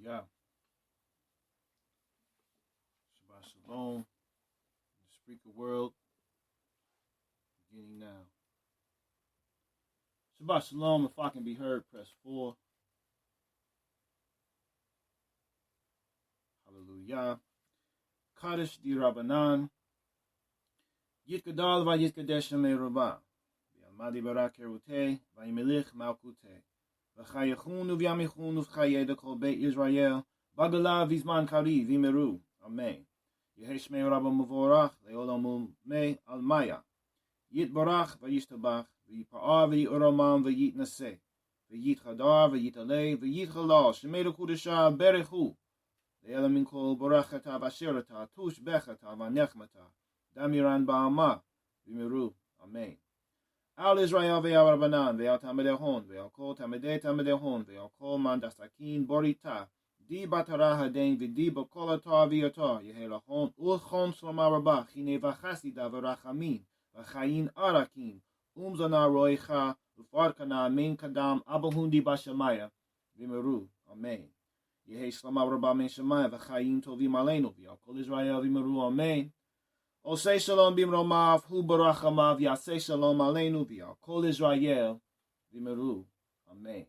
Hallelujah. Shabbat Shalom. The Spreaker World, beginning now. Shabbat Shalom. If I can be heard, press 4. Hallelujah. Kaddish di Rabbanan. Yitkadal va Yitkadesh Me'ruba. V'yalmadi barak herute. V'yimelich malkute. V'chayechun u'vyamichun u'v'chayed kol Beit Yisrael. Bagala v'zman kari v'meru. Amen. Yehesh me Rabba Muvorach. Le'olam me almaya. Yitbarach v'yishtabach. V'yipa'ar v'yi'uramam v'yitnaseh. V'yitchadar v'yitaleh v'yitchalal. Shemeru kudesha berechu. Le'ela min kol borachata v'asherata. Tush bechata v'nechmata. Damiran ba'ama. V'meru. Amen. Al Israel ve'al Rabbanan ve'al Tamidehon ve'al kol Tamidehon ve'al kol mandasakin borita di batara haden v'di b'kol atar v'yatar yehelachon ulchon slama rabah chine v'chasida v'rachamin v'chayin arakin umzana roicha v'farkana min kadam abahundi b'shamaya v'meru. Amen. Yehe slama rabah min shamaya v'chayin tovim aleinu ve'al kol Israel v'meru. Amen. Osei shalom bimromav, hu barachamav, yasei shalom aleinu v'al kol Israel v'meru. Amen.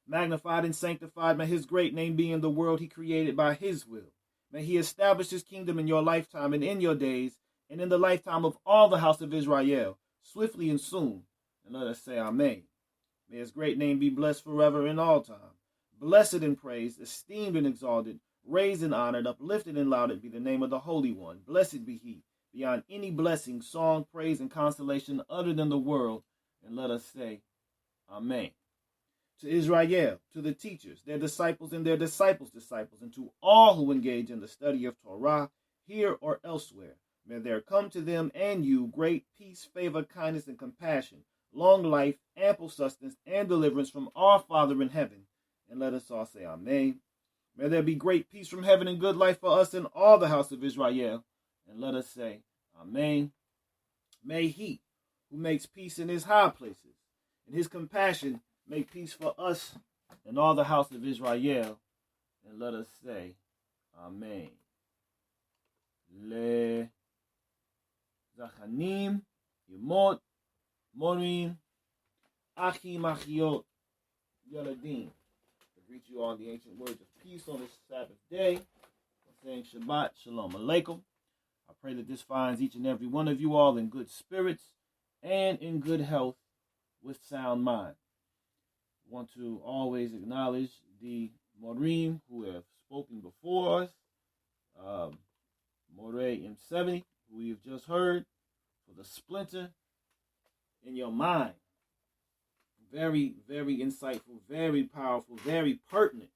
Magnified and sanctified may his great name be in the world he created by his will. May he establish his kingdom in your lifetime and in your days, and in the lifetime of all the house of Israel, swiftly and soon. And let us say Amen. May his great name be blessed forever in all time. Blessed and praised, esteemed and exalted, raised and honored, uplifted and lauded be the name of the Holy One. Blessed be he, beyond any blessing, song, praise, and consolation other than the world. And let us say, Amen. To Israel, to the teachers, their disciples, and their disciples' disciples, and to all who engage in the study of Torah, here or elsewhere, may there come to them and you great peace, favor, kindness, and compassion, long life, ample sustenance, and deliverance from our Father in heaven. And let us all say, Amen. May there be great peace from heaven and good life for us in all the house of Israel. And let us say, Amen. May he who makes peace in his high places, and his compassion, make peace for us in all the house of Israel. And let us say, Amen. Le Zachanim, Yemot, Morim, Achim, Achiot, Yeladim. Greet you all in the ancient words of peace on this Sabbath day. Saying Shabbat Shalom Aleichem. I pray that this finds each and every one of you all in good spirits and in good health with sound mind. I want to always acknowledge the Morim who have spoken before us. Moreh M70, who we have just heard, for the splinter in your mind. Very, very insightful, very powerful, very pertinent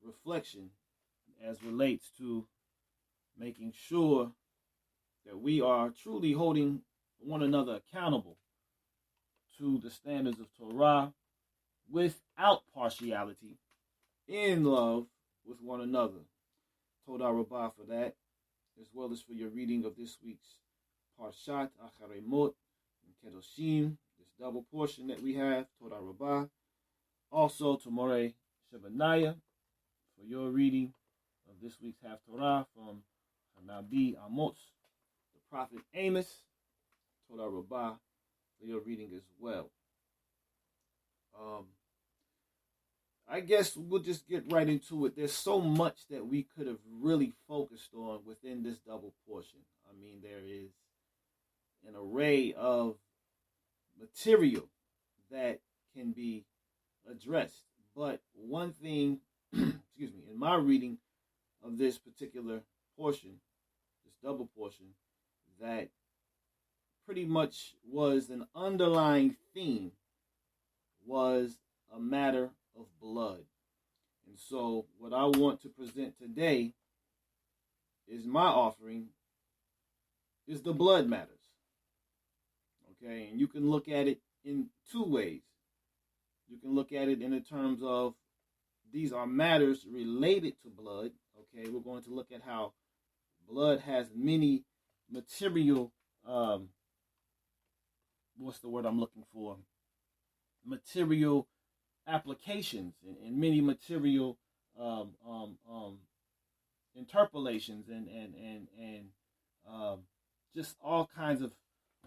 reflection as relates to making sure that we are truly holding one another accountable to the standards of Torah without partiality, in love with one another. Todah Rabbah for that, as well as for your reading of this week's Parshat Acharei Mot and Kedoshim, this double portion that we have, Todah Rabbah. Also to Moreh Shebaniah for your reading of this week's Haftorah from Hanabi Amos, the prophet Amos. Todah Rabbah for your reading as well. I guess we'll just get right into it. There's so much that we could have really focused on within this double portion. I mean, there is an array of material that can be addressed. But one thing, excuse me, in my reading of this particular portion, this double portion, that pretty much was an underlying theme was a matter of blood. And so what I want to present today is my offering is the blood matters. Okay, and you can look at it in two ways. You can look at it in the terms of these are matters related to blood. Okay, we're going to look at how blood has many material, what's the word I'm looking for? Material applications and many material interpolations and just all kinds of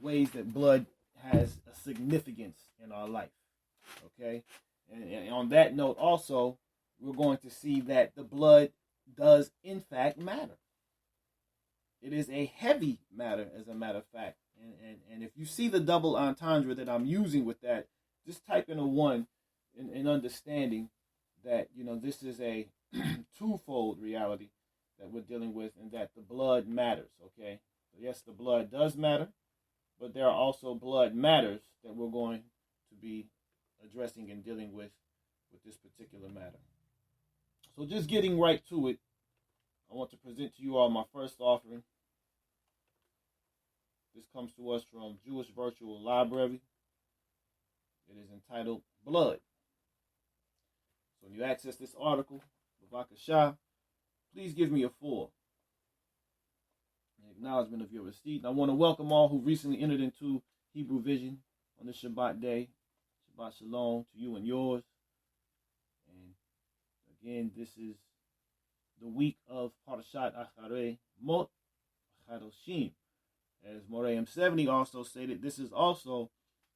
ways that blood has a significance in our life. Okay, and on that note, also we're going to see that the blood does in fact matter. It is a heavy matter, as a matter of fact. And if you see the double entendre that I'm using with that, just type in a 1 in understanding that, this is a twofold reality that we're dealing with, and that the blood matters, okay? So yes, the blood does matter, but there are also blood matters that we're going to be addressing and dealing with this particular matter. So just getting right to it, I want to present to you all my first offering. This comes to us from Jewish Virtual Library. It is entitled Blood. So when you access this article, Bavakashah, please give me a 4. An acknowledgement of your receipt. And I want to welcome all who recently entered into Hebrew Vision on this Shabbat day. Shabbat Shalom to you and yours. And again, this is the week of Parashat Acharei Mot Chadoshim. As Moreim 70 also stated, this is also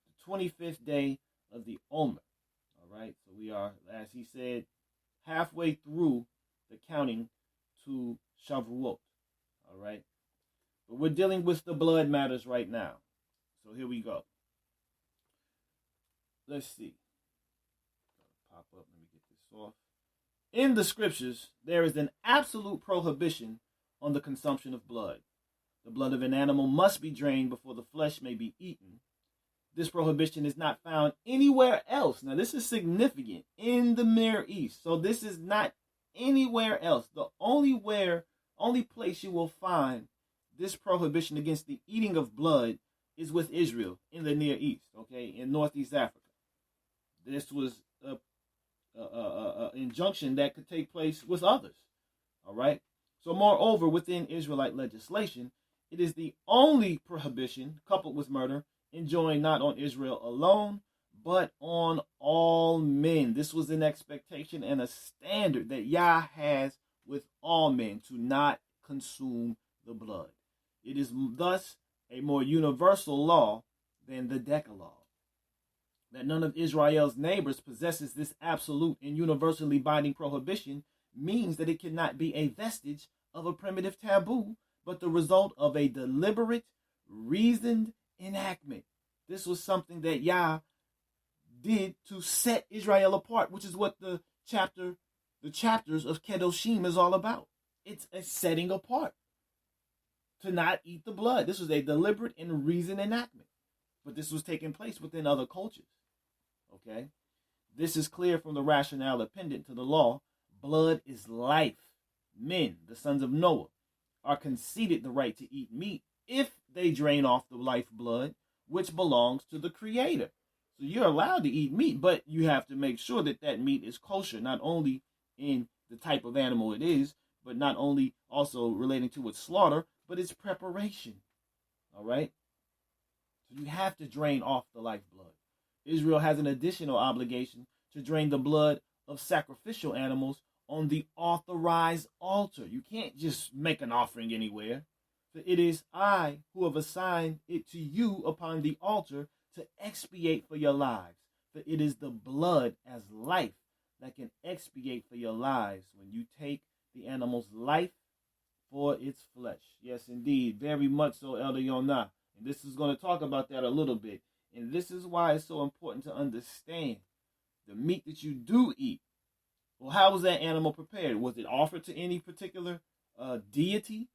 the 25th day of the Omer. All right, so we are, as he said, halfway through the counting to Shavuot. All right, but we're dealing with the blood matters right now. So here we go. Let's see. Pop up. Let me get this off. In the scriptures, there is an absolute prohibition on the consumption of blood. The blood of an animal must be drained before the flesh may be eaten. This prohibition is not found anywhere else. Now, this is significant in the Near East. So this is not anywhere else. The only place you will find this prohibition against the eating of blood is with Israel in the Near East, okay, in Northeast Africa. This was an injunction that could take place with others, all right? So moreover, within Israelite legislation, it is the only prohibition, coupled with murder, enjoined not on Israel alone, but on all men. This was an expectation and a standard that Yah has with all men, to not consume the blood. It is thus a more universal law than the Decalogue. That none of Israel's neighbors possesses this absolute and universally binding prohibition means that it cannot be a vestige of a primitive taboo, but the result of a deliberate, reasoned enactment. This was something that Yah did to set Israel apart, which is what the chapters of Kedoshim is all about. It's a setting apart to not eat the blood. This was a deliberate and reasoned enactment, but this was taking place within other cultures. Okay, this is clear from the rationale appendant to the law. Blood is life. Men, the sons of Noah, are conceded the right to eat meat if they drain off the lifeblood, which belongs to the Creator. So you're allowed to eat meat, but you have to make sure that that meat is kosher, not only in the type of animal it is, but not only also relating to its slaughter, but its preparation. All right? So you have to drain off the lifeblood. Israel has an additional obligation to drain the blood of sacrificial animals on the authorized altar. You can't just make an offering anywhere. For it is I who have assigned it to you upon the altar to expiate for your lives. For it is the blood as life that can expiate for your lives when you take the animal's life for its flesh. Yes, indeed. Very much so, Elder Yonah. And this is going to talk about that a little bit. And this is why it's so important to understand the meat that you do eat. Well, how was that animal prepared? Was it offered to any particular deity?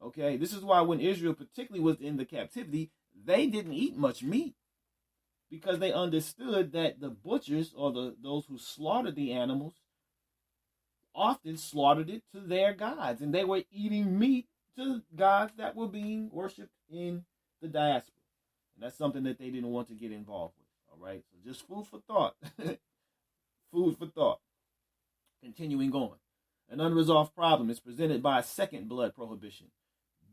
Okay, this is why when Israel particularly was in the captivity, they didn't eat much meat, because they understood that the butchers or those who slaughtered the animals often slaughtered it to their gods, and they were eating meat to gods that were being worshipped in the diaspora. And that's something that they didn't want to get involved with. All right, so just food for thought. Food for thought. Continuing on. An unresolved problem is presented by a second blood prohibition,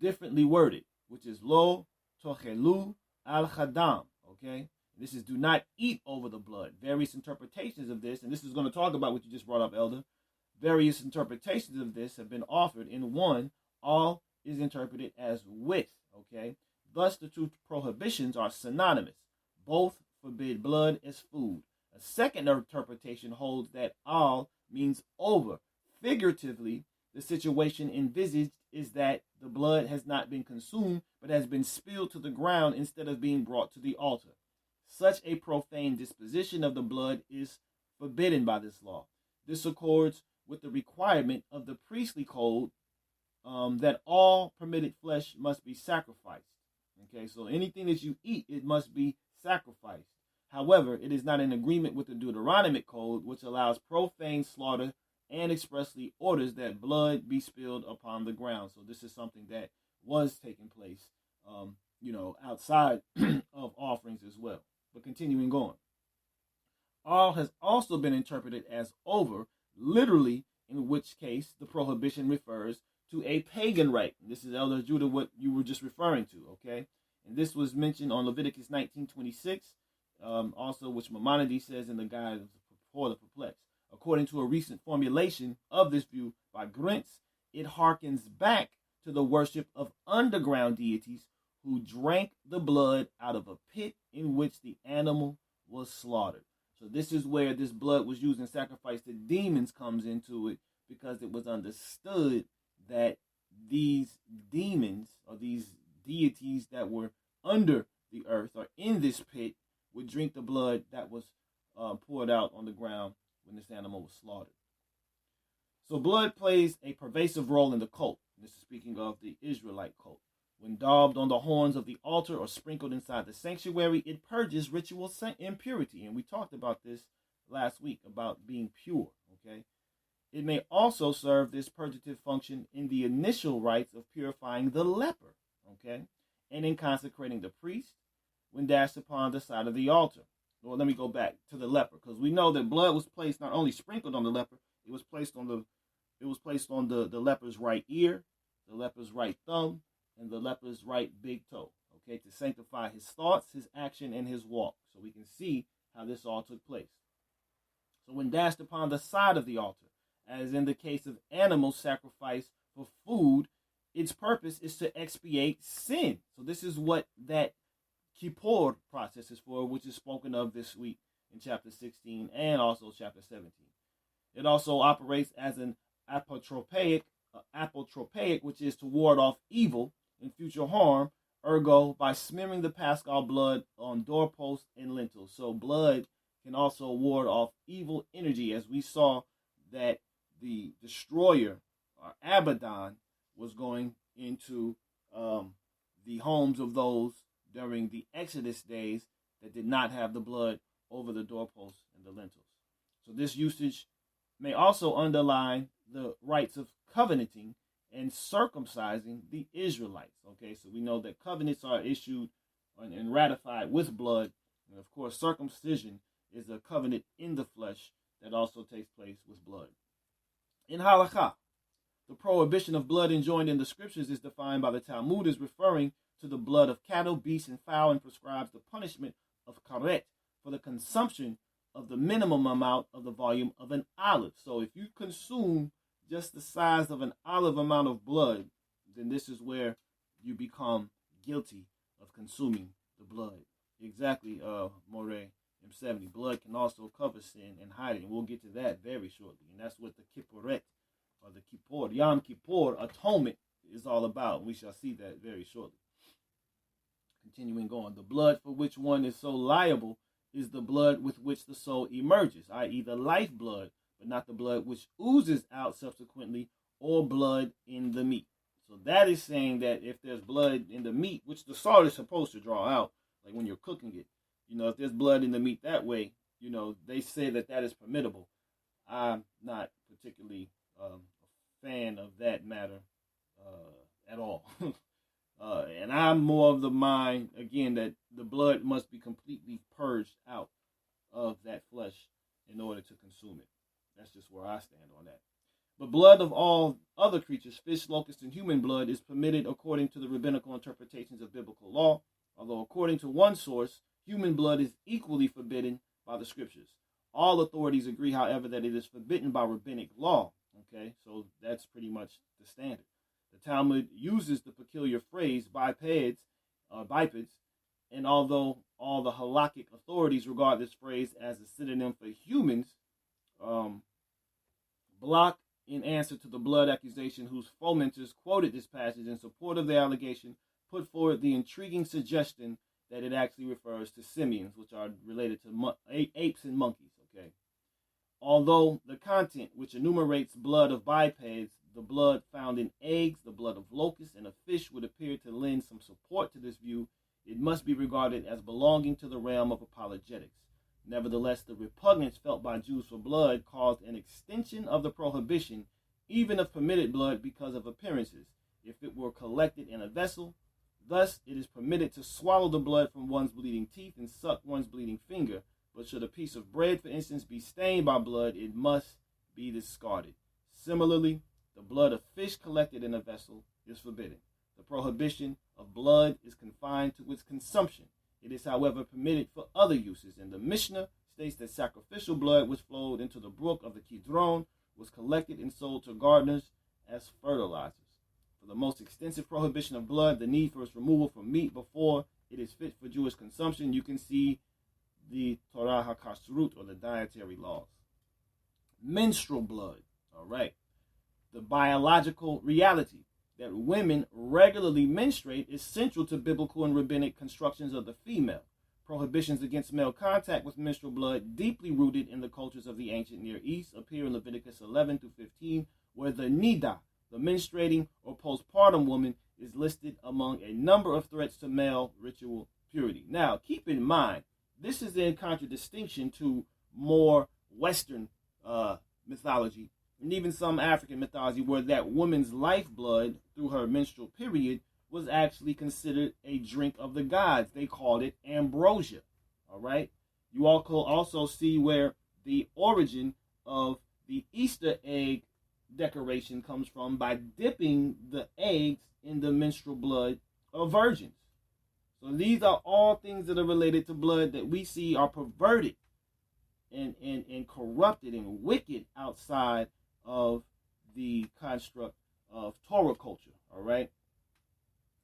differently worded, which is lo tochelu al chadam. Okay, This is do not eat over the blood. Various interpretations of this, and this is going to talk about what you just brought up, Elder. Various interpretations of this have been offered. In one, all is interpreted as with, okay? Thus, the two prohibitions are synonymous. Both forbid blood as food. A second interpretation holds that all means over. Figuratively, the situation envisaged is that the blood has not been consumed, but has been spilled to the ground instead of being brought to the altar. Such a profane disposition of the blood is forbidden by this law. This accords with the requirement of the priestly code that all permitted flesh must be sacrificed. Okay, so anything that you eat, it must be sacrificed. However, it is not in agreement with the Deuteronomic code, which allows profane slaughter and expressly orders that blood be spilled upon the ground. So this is something that was taking place, outside of offerings as well. But continuing on. All has also been interpreted as over, literally, in which case the prohibition refers to a pagan rite. And this is, Elder Judah, what you were just referring to, okay? And this was mentioned on Leviticus 19:26, also which Maimonides says in the Guide for the Perplexed. According to a recent formulation of this view by Grintz, it harkens back to the worship of underground deities who drank the blood out of a pit in which the animal was slaughtered. So this is where this blood was used in sacrifice to demons comes into it, because it was understood that these demons or these deities that were under the earth or in this pit would drink the blood that was poured out on the ground when this animal was slaughtered. So blood plays a pervasive role in the cult. This is speaking of the Israelite cult. When daubed on the horns of the altar or sprinkled inside the sanctuary, it purges ritual impurity. And we talked about this last week, about being pure, okay? It may also serve this purgative function in the initial rites of purifying the leper, okay? And in consecrating the priest when dashed upon the side of the altar. Well, let me go back to the leper, because we know that blood was placed, not only sprinkled on the leper, it was placed on the leper's right ear, the leper's right thumb, and the leper's right big toe, okay, to sanctify his thoughts, his action, and his walk. So we can see how this all took place. So when dashed upon the side of the altar, as in the case of animals sacrificed for food, its purpose is to expiate sin. So this is what that Kippur process is for, which is spoken of this week in chapter 16 and also chapter 17. It also operates as an apotropaic, which is to ward off evil and future harm, ergo by smearing the paschal blood on doorposts and lintels. So blood can also ward off evil energy, as we saw that the destroyer, or Abaddon, was going into the homes of those during the Exodus days that did not have the blood over the doorposts and the lintels. So this usage may also underline the rites of covenanting and circumcising the Israelites. Okay, so we know that covenants are issued and ratified with blood. And of course, circumcision is a covenant in the flesh that also takes place with blood. In halakha, the prohibition of blood enjoined in the scriptures is defined by the Talmud as referring to the blood of cattle, beasts, and fowl, and prescribes the punishment of karet for the consumption of the minimum amount of the volume of an olive. So if you consume just the size of an olive amount of blood, then this is where you become guilty of consuming the blood. Exactly, Moreh M70. Blood can also cover sin and hide it, and we'll get to that very shortly. And that's what the Kippuret, or the Kippur, Yom Kippur, atonement, is all about. We shall see that very shortly. Continuing on, the blood for which one is so liable is the blood with which the soul emerges, i.e. the life blood, but not the blood which oozes out subsequently, or blood in the meat. So that is saying that if there's blood in the meat, which the salt is supposed to draw out, like when you're cooking it, if there's blood in the meat that way, they say that is permissible. I'm not particularly a fan of that matter at all. And I'm more of the mind, again, that the blood must be completely purged out of that flesh in order to consume it. That's just where I stand on that. But blood of all other creatures, fish, locusts, and human blood, is permitted according to the rabbinical interpretations of biblical law, although according to one source, Human blood is equally forbidden by the scriptures. All authorities agree, however, that it is forbidden by rabbinic law. Okay, so that's pretty much the standard. The Talmud uses the peculiar phrase bipeds, and although all the halakhic authorities regard this phrase as a synonym for humans, Block, in answer to the blood accusation whose fomenters quoted this passage in support of the allegation, put forward the intriguing suggestion that it actually refers to simians, which are related to apes and monkeys. Okay, although the content which enumerates blood of bipeds, the blood found in eggs, the blood of locusts, and a fish would appear to lend some support to this view, it must be regarded as belonging to the realm of apologetics. Nevertheless, the repugnance felt by Jews for blood caused an extension of the prohibition, even of permitted blood, because of appearances. If it were collected in a vessel, thus it is permitted to swallow the blood from one's bleeding teeth and suck one's bleeding finger. But should a piece of bread, for instance, be stained by blood, it must be discarded. Similarly, the blood of fish collected in a vessel is forbidden. The prohibition of blood is confined to its consumption. It is, however, permitted for other uses, and the Mishnah states that sacrificial blood which flowed into the brook of the Kidron was collected and sold to gardeners as fertilizers. For the most extensive prohibition of blood, the need for its removal from meat before it is fit for Jewish consumption, you can see the Torah HaKashrut, or the dietary laws. Menstrual blood, all right. The biological reality that women regularly menstruate is central to biblical and rabbinic constructions of the female. Prohibitions against male contact with menstrual blood, deeply rooted in the cultures of the ancient Near East, appear in Leviticus 11 through 15, where the nida, the menstruating or postpartum woman, is listed among a number of threats to male ritual purity. Now, keep in mind, this is in contradistinction to more Western mythology, and even some African mythology, where that woman's lifeblood through her menstrual period was actually considered a drink of the gods. They called it ambrosia. All right. You all can also see where the origin of the Easter egg decoration comes from, by dipping the eggs in the menstrual blood of virgins. So these are all things that are related to blood that we see are perverted and corrupted and wicked outside of the construct of Torah culture. All right.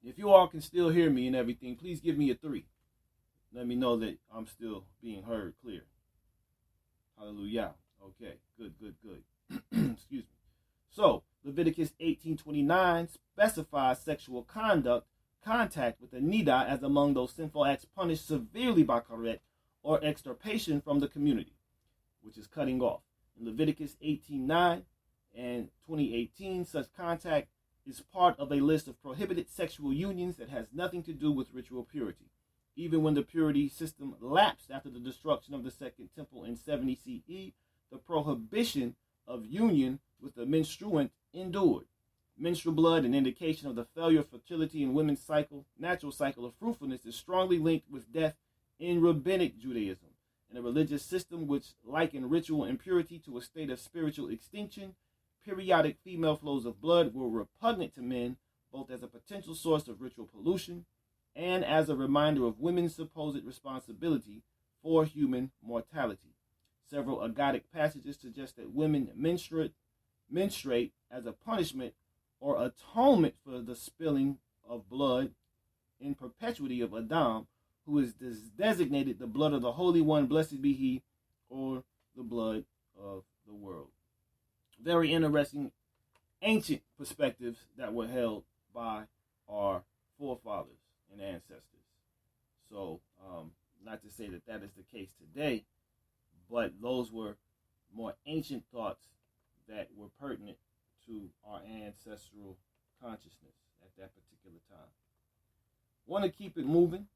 If you all can still hear me and everything, please give me a 3. Let me know that I'm still being heard clear. Hallelujah. Okay. Good. Excuse me. So Leviticus 18:29 specifies sexual contact with a nida as among those sinful acts punished severely by karet, or extirpation from the community, which is cutting off. In Leviticus 18:9 and 20:18, such contact is part of a list of prohibited sexual unions that has nothing to do with ritual purity. Even when the purity system lapsed after the destruction of the Second Temple in 70 CE, the prohibition of union with the menstruant endured. Menstrual blood, an indication of the failure of fertility in women's natural cycle of fruitfulness, is strongly linked with death in rabbinic Judaism. In a religious system which likened ritual impurity to a state of spiritual extinction, periodic female flows of blood were repugnant to men, both as a potential source of ritual pollution and as a reminder of women's supposed responsibility for human mortality. Several Aggadic passages suggest that women menstruate as a punishment or atonement for the spilling of blood in perpetuity of Adam, who is designated the blood of the Holy One, blessed be he, or the blood of the world. Very interesting ancient perspectives that were held by our forefathers and ancestors. So, not to say that that is the case today, but those were more ancient thoughts that were pertinent to our ancestral consciousness at that particular time. Want to keep it moving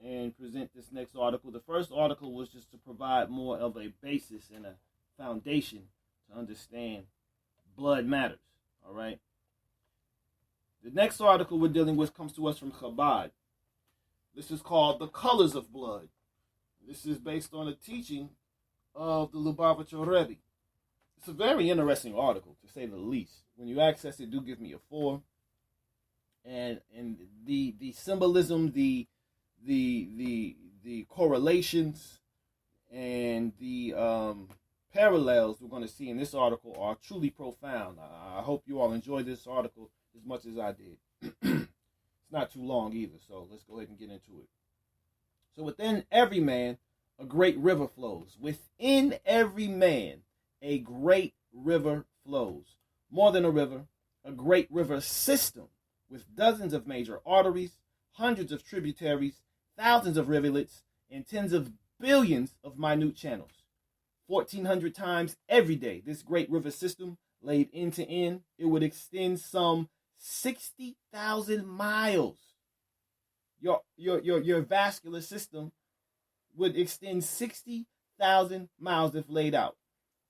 and present this next article. The first article was just to provide more of a basis and a foundation to understand blood matters. All right. The next article we're dealing with comes to us from Chabad. This is called The Colors of Blood. This is based on a teaching of the Lubavitcher Rebbe. It's a very interesting article, to say the least. When you access it, do give me a 4. And the symbolism, the the correlations and the parallels we're going to see in this article are truly profound. I hope you all enjoyed this article as much as I did. It's not too long either, so let's go ahead and get into it. So within every man, a great river flows. Within every man, a great river flows. More than a river, a great river system with dozens of major arteries, hundreds of tributaries, thousands of rivulets, and tens of billions of minute channels. 1,400 times every day, this great river system, laid end to end, it would extend some 60,000 miles. Your vascular system would extend 60,000 miles if laid out.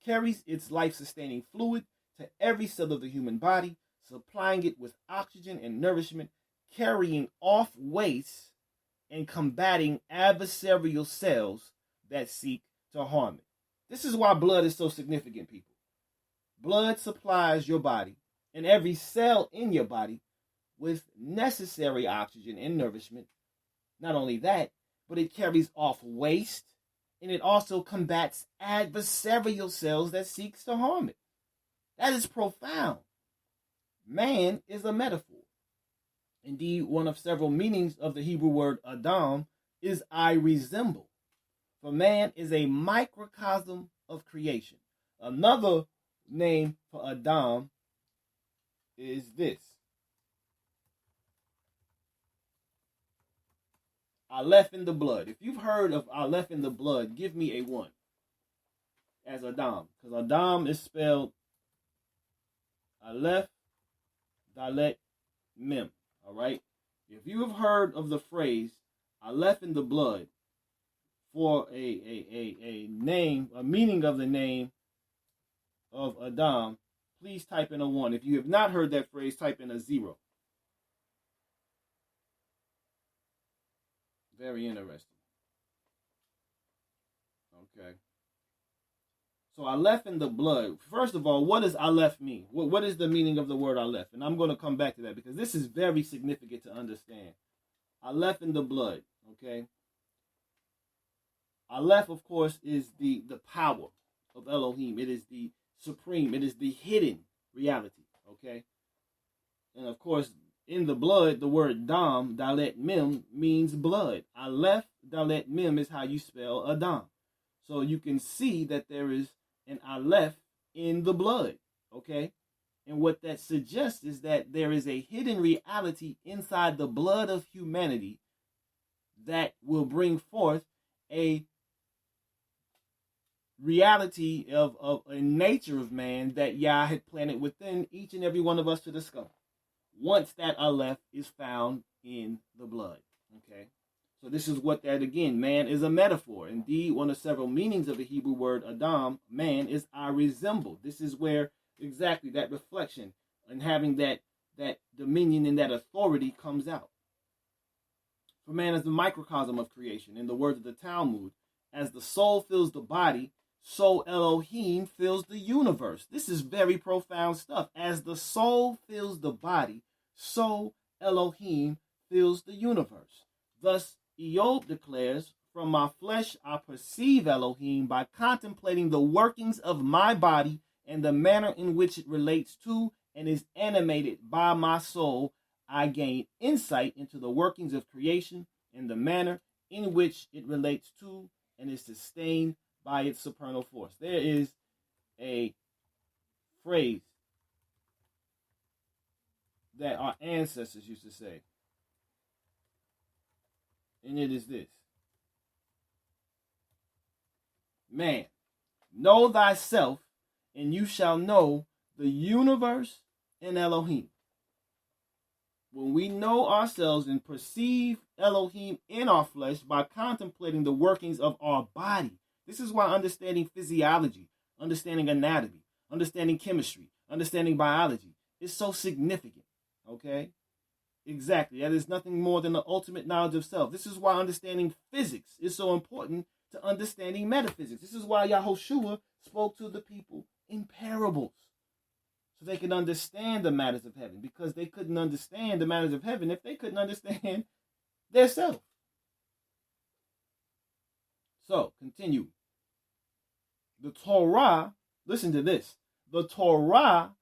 Carries its life-sustaining fluid to every cell of the human body, supplying it with oxygen and nourishment, carrying off waste, and combating adversarial cells that seek to harm it. This is why blood is so significant, people. Blood supplies your body and every cell in your body with necessary oxygen and nourishment. Not only that, but it carries off waste, and it also combats adversarial cells that seeks to harm it. That is profound. Man is a metaphor. Indeed, one of several meanings of the Hebrew word Adam is I resemble. For man is a microcosm of creation. Another name for Adam is this: Aleph in the blood. If you've heard of Aleph in the blood, give me a 1 as Adam. Because Adam is spelled Aleph, Dalet, Mem. All right? If you have heard of the phrase Aleph in the blood for a name, a meaning of the name of Adam, please type in a 1. If you have not heard that phrase, type in a 0. Very interesting. Okay. So Aleph in the blood. First of all, what does Aleph mean? What is the meaning of the word Aleph? And I'm going to come back to that because this is very significant to understand. Aleph in the blood. Okay. Aleph, of course, is the power of Elohim. It is the supreme. It is the hidden reality. Okay. And of course, in the blood, the word Dam, Dalet Mem, means blood. Aleph, Dalet Mem is how you spell Adam. So you can see that there is an Aleph in the blood. Okay. And what that suggests is that there is a hidden reality inside the blood of humanity that will bring forth a reality of a nature of man that Yah had planted within each and every one of us to discover once that Aleph is found in the blood. Okay, so this is what that, again, man is a metaphor. Indeed, one of several meanings of the Hebrew word Adam, man, is I resemble. This is where exactly that reflection and having that dominion and that authority comes out. For man is the microcosm of creation. In the words of the Talmud, as the soul fills the body, so Elohim fills the universe. This is very profound stuff. As the soul fills the body, so Elohim fills the universe. Thus, Eob declares, from my flesh I perceive Elohim by contemplating the workings of my body and the manner in which it relates to and is animated by my soul. I gain insight into the workings of creation and the manner in which it relates to and is sustained by its supernal force. There is a phrase that our ancestors used to say, and it is this: man, know thyself, and you shall know the universe and Elohim. When we know ourselves and perceive Elohim in our flesh by contemplating the workings of our body, this is why understanding physiology, understanding anatomy, understanding chemistry, understanding biology is so significant. Okay? Exactly. That is nothing more than the ultimate knowledge of self. This is why understanding physics is so important to understanding metaphysics. This is why Yahushua spoke to the people in parables, so they could understand the matters of heaven, because they couldn't understand the matters of heaven if they couldn't understand their self. So, continue. The Torah, listen to this. The Torah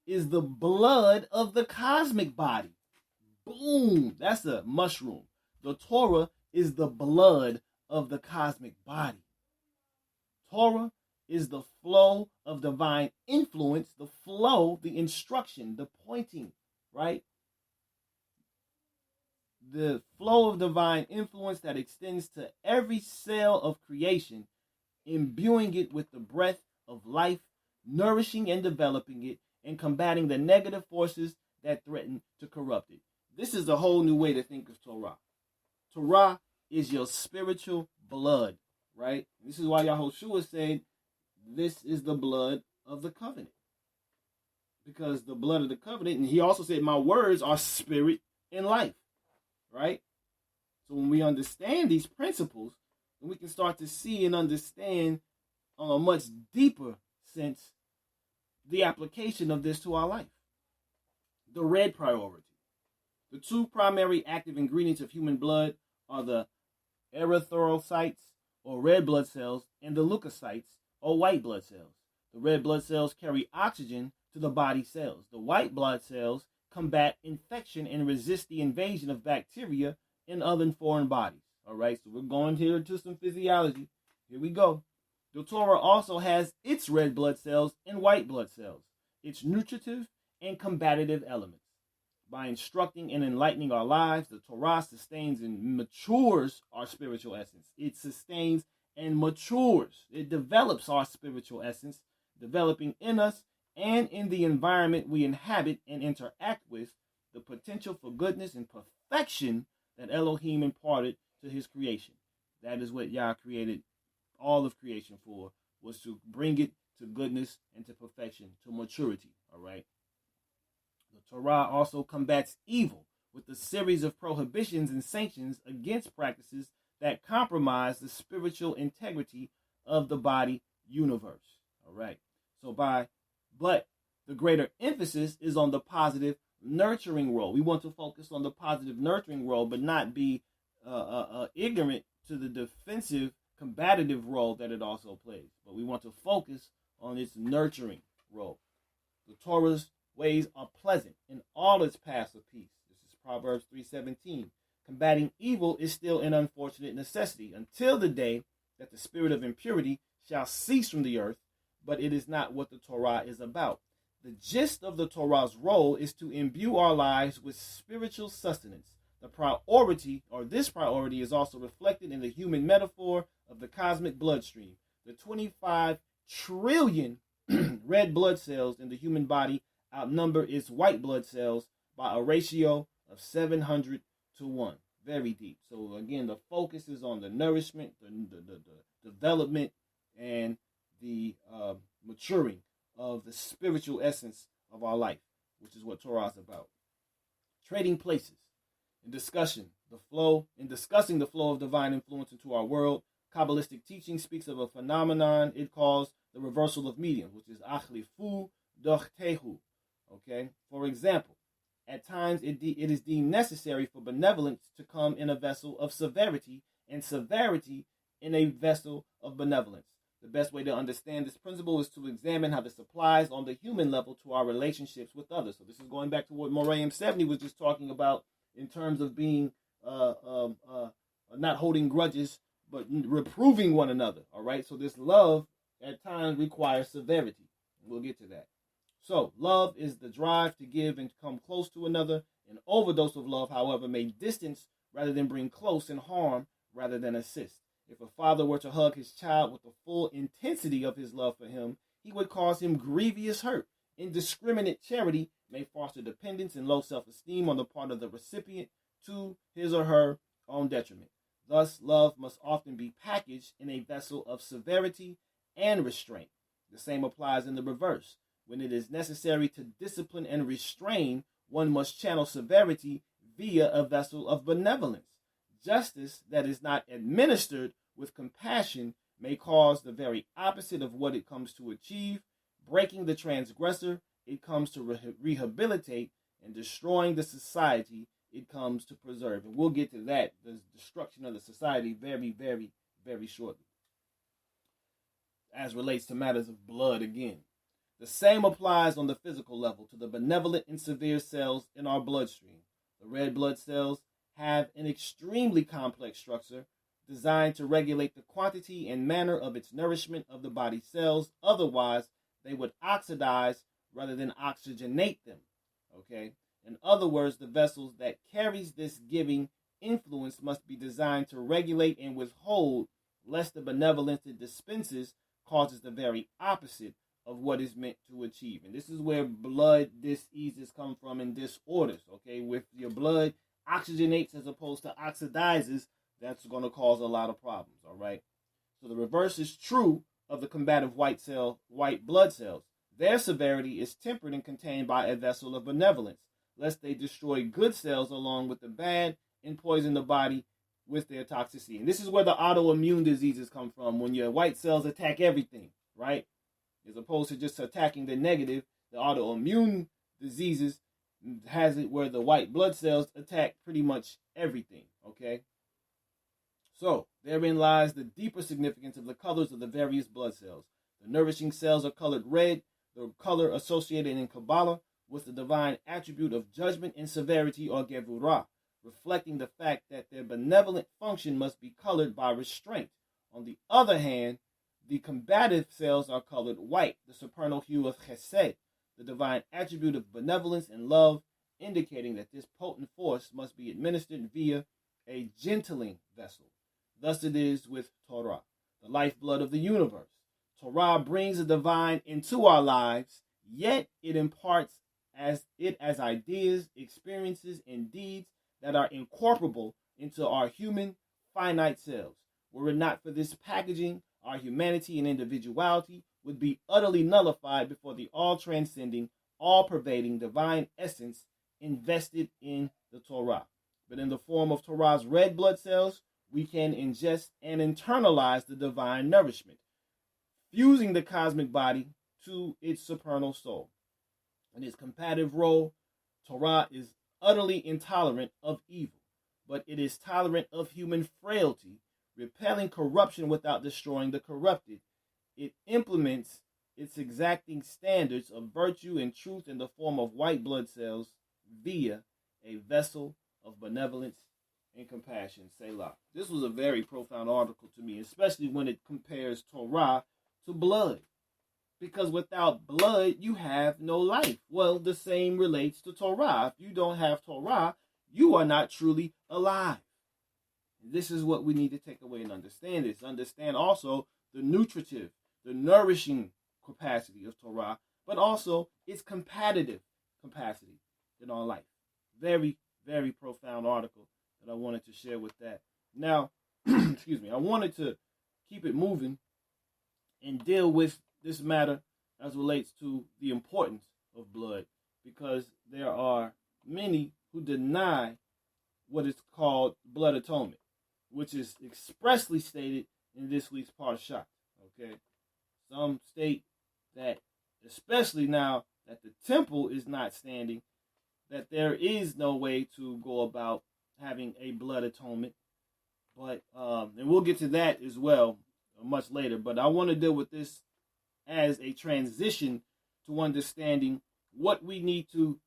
is the blood of the cosmic body. Boom! That's a mushroom. The Torah is the blood of the cosmic body. Torah is the flow of divine influence, the flow, the instruction, the pointing, right? The flow of divine influence that extends to every cell of creation, imbuing it with the breath of life, nourishing and developing it, and combating the negative forces that threaten to corrupt it. This is a whole new way to think of Torah. Torah is your spiritual blood, right? This is why Yahushua said, this is the blood of the covenant. Because the blood of the covenant, and he also said, my words are spirit and life, right? So when we understand these principles, then we can start to see and understand on a much deeper sense the application of this to our life. The red priority. The two primary active ingredients of human blood are the erythrocytes, or red blood cells, and the leukocytes, or white blood cells. The red blood cells carry oxygen to the body cells. The white blood cells combat infection and resist the invasion of bacteria and other foreign bodies. All right, so we're going here to some physiology. Here we go. The Torah also has its red blood cells and white blood cells, its nutritive and combative elements. By instructing and enlightening our lives, the Torah sustains and matures our spiritual essence. It sustains and matures. It develops our spiritual essence, developing in us and in the environment we inhabit and interact with the potential for goodness and perfection that Elohim imparted to his creation. That is what Yah created all of creation for, was to bring it to goodness and to perfection, to maturity. All right. The Torah also combats evil with a series of prohibitions and sanctions against practices that compromise the spiritual integrity of the body universe. All right. But the greater emphasis is on the positive nurturing role. We want to focus on the positive nurturing role, but not be ignorant to the defensive, combative role that it also plays. But we want to focus on its nurturing role. The Torah's ways are pleasant in all its paths of peace. This is Proverbs 3:17. Combating evil is still an unfortunate necessity until the day that the spirit of impurity shall cease from the earth, but it is not what the Torah is about. The gist of the Torah's role is to imbue our lives with spiritual sustenance. This priority is also reflected in the human metaphor of the cosmic bloodstream. The 25 trillion red blood cells in the human body outnumber its white blood cells by a ratio of 700 to 1. Very deep. So again, the focus is on the nourishment, the development, and the maturing of the spiritual essence of our life, which is what Torah is about. Trading places. In discussing the flow of divine influence into our world, Kabbalistic teaching speaks of a phenomenon it calls the reversal of mediums, which is achlifu dochtehu. Okay? For example, at times it is deemed necessary for benevolence to come in a vessel of severity and severity in a vessel of benevolence. The best way to understand this principle is to examine how this applies on the human level to our relationships with others. So this is going back to what Moraim 70 was just talking about in terms of being not holding grudges, but reproving one another. All right. So this love at times requires severity. We'll get to that. So love is the drive to give and come close to another. An overdose of love, however, may distance rather than bring close, and harm rather than assist. If a father were to hug his child with the full intensity of his love for him, he would cause him grievous hurt. Indiscriminate charity may foster dependence and low self-esteem on the part of the recipient to his or her own detriment. Thus, love must often be packaged in a vessel of severity and restraint. The same applies in the reverse. When it is necessary to discipline and restrain, one must channel severity via a vessel of benevolence. Justice that is not administered with compassion may cause the very opposite of what it comes to achieve. Breaking the transgressor, it comes to rehabilitate, and destroying the society, it comes to preserve. And we'll get to that, the destruction of the society, very, very, very shortly. as relates to matters of blood again. The same applies on the physical level to the benevolent and severe cells in our bloodstream. The red blood cells have an extremely complex structure designed to regulate the quantity and manner of its nourishment of the body cells. Otherwise, they would oxidize rather than oxygenate them. Okay? In other words, the vessels that carries this giving influence must be designed to regulate and withhold, lest the benevolence it dispenses causes the very opposite of what is meant to achieve. And this is where blood diseases come from and disorders. Okay? With your blood oxygenates as opposed to oxidizes, that's going to cause a lot of problems. All right? So the reverse is true of the combative white blood cells. Their severity is tempered and contained by a vessel of benevolence, lest they destroy good cells along with the bad and poison the body with their toxicity. And this is where the autoimmune diseases come from, when your white cells attack everything, right? As opposed to just attacking the negative, the autoimmune diseases has it where the white blood cells attack pretty much everything, okay? So, therein lies the deeper significance of the colors of the various blood cells. The nourishing cells are colored red, the color associated in Kabbalah with the divine attribute of judgment and severity, or Gevurah, reflecting the fact that their benevolent function must be colored by restraint. On the other hand, the combative cells are colored white, the supernal hue of Chesed, the divine attribute of benevolence and love, indicating that this potent force must be administered via a gentling vessel. Thus it is with Torah, the lifeblood of the universe. Torah brings the divine into our lives, yet it imparts as ideas, experiences, and deeds that are incorporable into our human finite selves. Were it not for this packaging, our humanity and individuality would be utterly nullified before the all-transcending, all-pervading divine essence invested in the Torah. But in the form of Torah's red blood cells, we can ingest and internalize the divine nourishment, fusing the cosmic body to its supernal soul. In its combative role, Torah is utterly intolerant of evil, but it is tolerant of human frailty, repelling corruption without destroying the corrupted. It implements its exacting standards of virtue and truth in the form of white blood cells via a vessel of benevolence and compassion. Selah. This was a very profound article to me, especially when it compares Torah to blood. Because without blood, you have no life. Well, the same relates to Torah. If you don't have Torah, you are not truly alive. This is what we need to take away and understand this. Understand also the nutritive, the nourishing capacity of Torah, but also its competitive capacity in our life. Very, very profound article that I wanted to share with that. Now, excuse me, I wanted to keep it moving and deal with this matter as relates to the importance of blood, because there are many who deny what is called blood atonement, which is expressly stated in this week's Parshat. Okay, some state that, especially now that the temple is not standing, that there is no way to go about having a blood atonement. But and we'll get to that as well much later. But I want to deal with this as a transition to understanding what we need to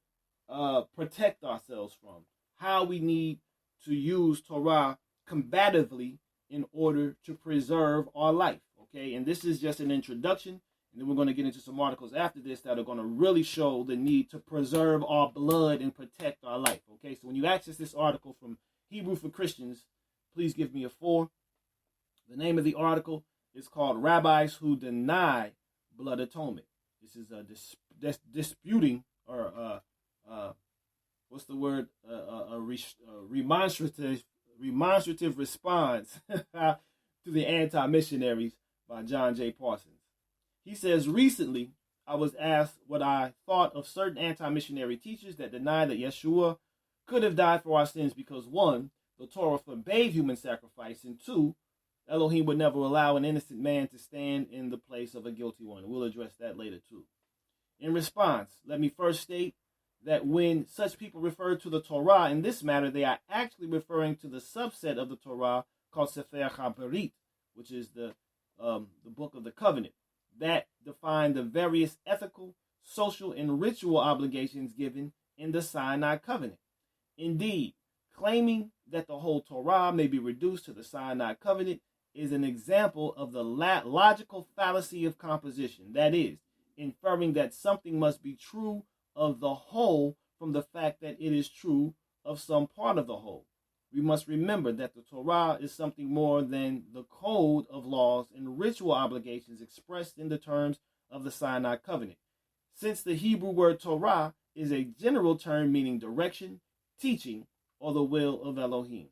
protect ourselves from, how we need to use Torah combatively in order to preserve our life. Okay, and this is just an introduction, and then we're going to get into some articles after this that are going to really show the need to preserve our blood and protect our life. Okay, so when you access this article from Hebrew for Christians, please give me a 4. The name of the article is called Rabbis Who Deny Blood Atonement. This is disputing, or what's the word? A remonstrative response to the anti-missionaries by John J. Parsons. He says, recently, I was asked what I thought of certain anti-missionary teachers that deny that Yeshua could have died for our sins because, 1, the Torah forbade human sacrifice, and 2, Elohim would never allow an innocent man to stand in the place of a guilty one. We'll address that later too. In response, let me first state that when such people refer to the Torah in this matter, they are actually referring to the subset of the Torah called Sefer HaBerit, which is the the Book of the Covenant, that define the various ethical, social, and ritual obligations given in the Sinai Covenant. Indeed, claiming that the whole Torah may be reduced to the Sinai Covenant is an example of the logical fallacy of composition, that is, inferring that something must be true of the whole from the fact that it is true of some part of the whole. We must remember that the Torah is something more than the code of laws and ritual obligations expressed in the terms of the Sinai Covenant, since the Hebrew word Torah is a general term meaning direction, teaching, or the will of Elohim.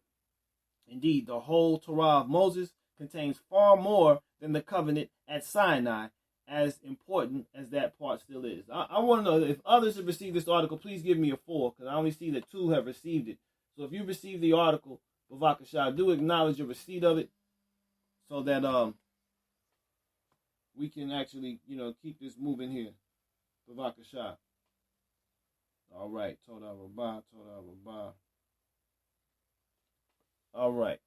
Indeed, the whole Torah of Moses contains far more than the covenant at Sinai, as important as that part still is. I want to know if others have received this article, please give me a 4, because I only see that 2 have received it. So if you received the article, Bavakashah, do acknowledge your receipt of it so that we can actually, keep this moving here. Bavakashah. All right. Toda Rabbah, Toda Rabbah. All right.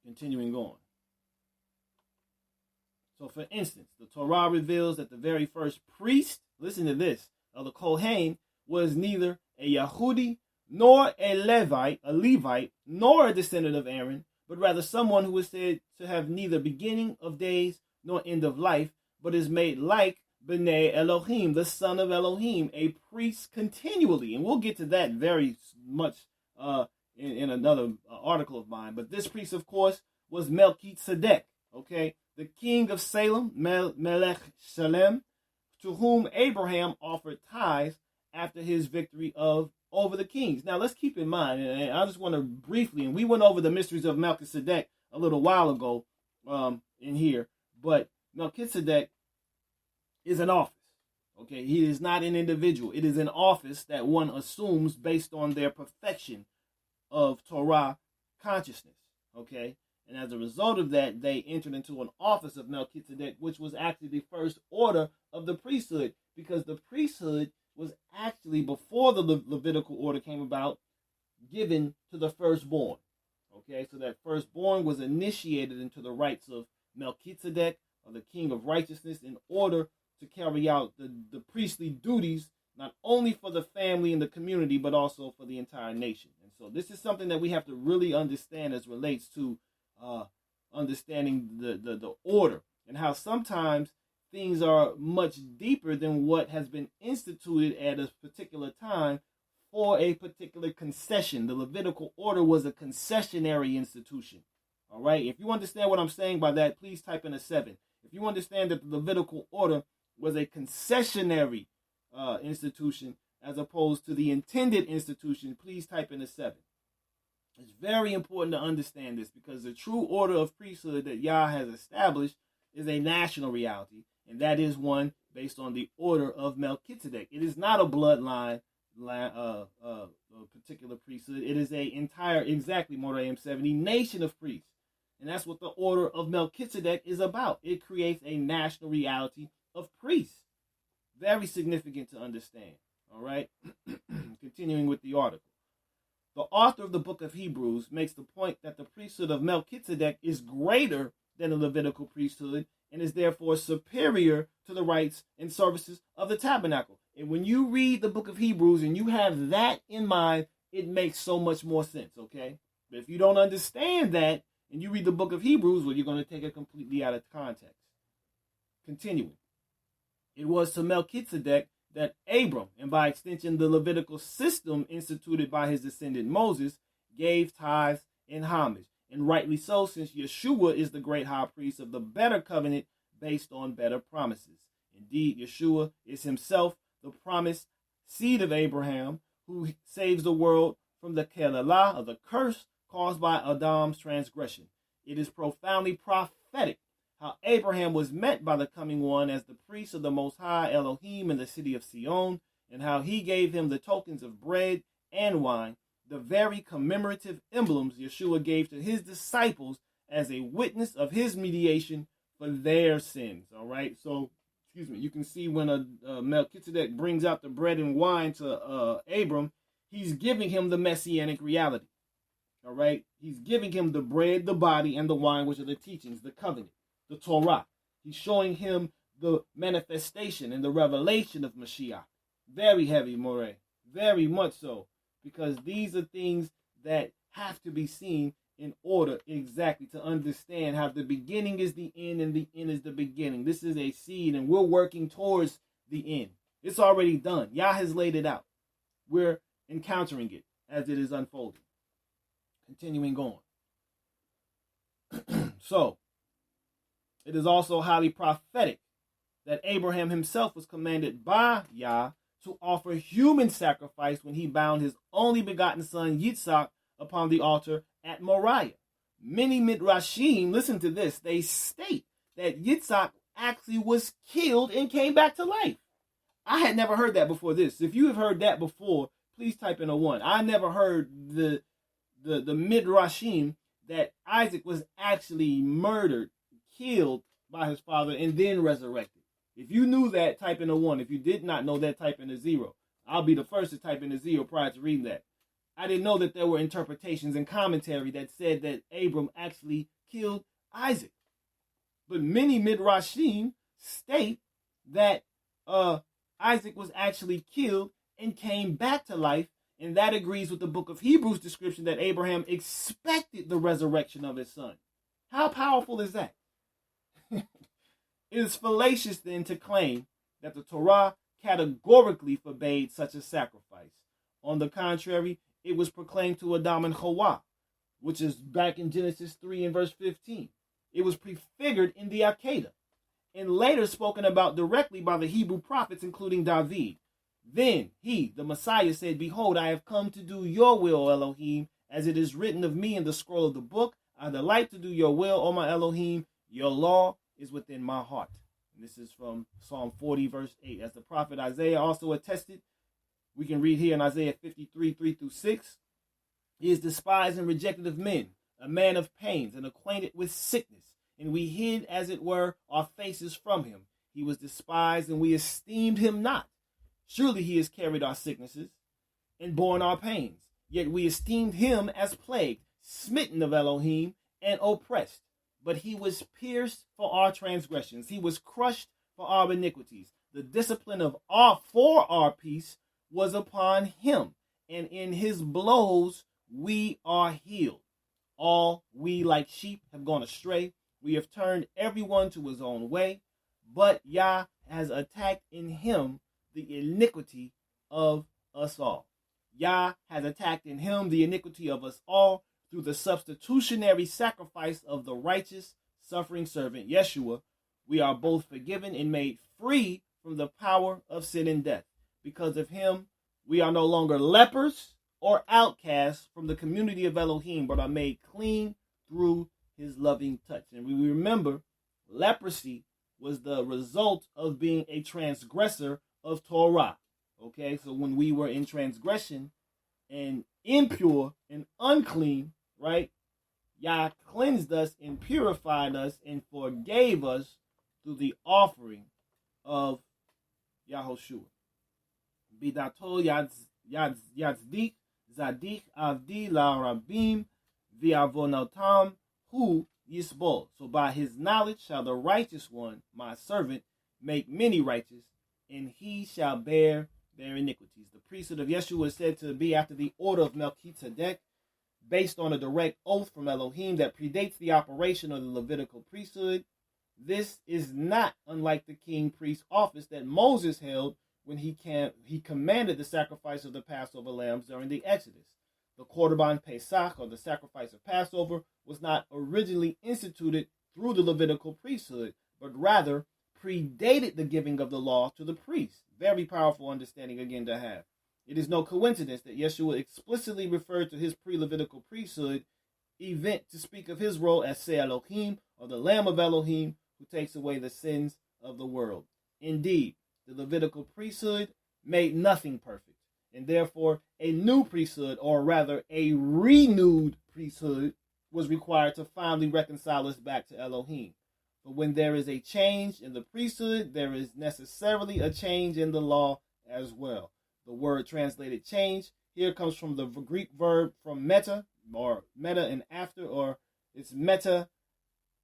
Continuing on. So, for instance, the Torah reveals that the very first priest, listen to this, of the Kohen was neither a Yehudi nor a Levite, nor a descendant of Aaron, but rather someone who is said to have neither beginning of days nor end of life, but is made like B'nai Elohim, the son of Elohim, a priest continually. And we'll get to that very much in another article of mine. But this priest, of course, was Melchizedek, okay? The king of Salem, Melech Shalem, to whom Abraham offered tithes after his victory over the kings. Now, let's keep in mind, and I just want to briefly, and we went over the mysteries of Melchizedek a little while ago in here, but Melchizedek is an office, okay? He is not an individual. It is an office that one assumes based on their perfection of Torah consciousness, okay? And as a result of that, they entered into an office of Melchizedek, which was actually the first order of the priesthood, because the priesthood was actually, before the Levitical order came about, given to the firstborn. Okay, so that firstborn was initiated into the rights of Melchizedek, or the king of righteousness, in order to carry out the priestly duties, not only for the family and the community, but also for the entire nation. And so this is something that we have to really understand as relates to understanding the order, and how sometimes things are much deeper than what has been instituted at a particular time for a particular concession. The Levitical order was a concessionary institution. All right. If you understand what I'm saying by that, please type in a 7. If you understand that the Levitical order was a concessionary institution as opposed to the intended institution, please type in a 7. It's very important to understand this, because the true order of priesthood that Yah has established is a national reality, and that is one based on the order of Melchizedek. It is not a bloodline, a particular priesthood. It is a entire, exactly, Moraim 70, nation of priests. And that's what the order of Melchizedek is about. It creates a national reality of priests. Very significant to understand. All right? Continuing with the article. The author of the book of Hebrews makes the point that the priesthood of Melchizedek is greater than the Levitical priesthood and is therefore superior to the rites and services of the tabernacle. And when you read the book of Hebrews and you have that in mind, it makes so much more sense, okay? But if you don't understand that and you read the book of Hebrews, well, you're going to take it completely out of context. Continuing. It was to Melchizedek that Abram, and by extension the Levitical system instituted by his descendant Moses, gave tithes and homage. And rightly so, since Yeshua is the great high priest of the better covenant based on better promises. Indeed, Yeshua is himself the promised seed of Abraham, who saves the world from the kelalah, of the curse caused by Adam's transgression. It is profoundly prophetic how Abraham was met by the coming one as the priest of the Most High Elohim in the city of Sion, and how he gave him the tokens of bread and wine, the very commemorative emblems Yeshua gave to his disciples as a witness of his mediation for their sins. All right, so, you can see when Melchizedek brings out the bread and wine to Abram, he's giving him the messianic reality. All right? He's giving him the bread, the body, and the wine, which are the teachings, the covenant, the Torah. He's showing him the manifestation and the revelation of Mashiach. Very heavy, Moreh. Very much so. Because these are things that have to be seen in order exactly to understand how the beginning is the end and the end is the beginning. This is a seed and we're working towards the end. It's already done. Yah has laid it out. We're encountering it as it is unfolding. Continuing on. So, it is also highly prophetic that Abraham himself was commanded by Yah to offer human sacrifice when he bound his only begotten son Yitzhak upon the altar at Moriah. Many midrashim, listen to this, they state that Yitzhak actually was killed and came back to life. I had never heard that before this. If you have heard that before, please type in a 1. I never heard the midrashim that Isaac was actually murdered, killed by his father, and then resurrected. If you knew that, type in a 1. If you did not know that, type in a 0. I'll be the first to type in a 0 prior to reading that. I didn't know that there were interpretations and commentary that said that Abram actually killed Isaac. But many midrashim state that Isaac was actually killed and came back to life, and that agrees with the book of Hebrews description that Abraham expected the resurrection of his son. How powerful is that? It is fallacious then to claim that the Torah categorically forbade such a sacrifice. On the contrary, it was proclaimed to Adam and Hawa, which is back in Genesis 3 and verse 15. It was prefigured in the Akedah, and later spoken about directly by the Hebrew prophets, including David. Then he, the Messiah, said, "Behold, I have come to do your will, Elohim, as it is written of me in the scroll of the book. I delight to do your will, O my Elohim. Your law is within my heart." And this is from Psalm 40, verse 8. As the prophet Isaiah also attested, we can read here in Isaiah 53, 3-6. He is despised and rejected of men, a man of pains and acquainted with sickness. And we hid, as it were, our faces from him. He was despised, and we esteemed him not. Surely he has carried our sicknesses and borne our pains. Yet we esteemed him as plagued, smitten of Elohim, and oppressed. But he was pierced for our transgressions. He was crushed for our iniquities. The discipline for our peace was upon him, and in his blows we are healed. All we like sheep have gone astray. We have turned everyone to his own way, but Yah has attacked in him the iniquity of us all. Yah has attacked in him the iniquity of us all through the substitutionary sacrifice of the righteous, suffering servant Yeshua. We are both forgiven and made free from the power of sin and death. Because of him, we are no longer lepers or outcasts from the community of Elohim, but are made clean through his loving touch. And we remember, leprosy was the result of being a transgressor of Torah. Okay, so when we were in transgression and impure and unclean, right, Yah cleansed us and purified us and forgave us through the offering of Yahushua. Bidato Yatzdik Zadik Avdi La Rabim Viavonotam Hu Yisbol. So by his knowledge shall the righteous one, my servant, make many righteous, and he shall bear their iniquities. The priesthood of Yeshua is said to be after the order of Melchizedek, based on a direct oath from Elohim that predates the operation of the Levitical priesthood. This is not unlike the king-priest office that Moses held when he commanded the sacrifice of the Passover lambs during the Exodus. The Korban Pesach, or the sacrifice of Passover, was not originally instituted through the Levitical priesthood, but rather predated the giving of the law to the priest. Very powerful understanding again to have. It is no coincidence that Yeshua explicitly referred to his pre-Levitical priesthood event to speak of his role as Se Elohim, or the Lamb of Elohim, who takes away the sins of the world. Indeed, the Levitical priesthood made nothing perfect, and therefore a new priesthood, or rather a renewed priesthood, was required to finally reconcile us back to Elohim. But when there is a change in the priesthood, there is necessarily a change in the law as well. The word translated change here comes from the Greek verb from meta, or meta and after, or it's meta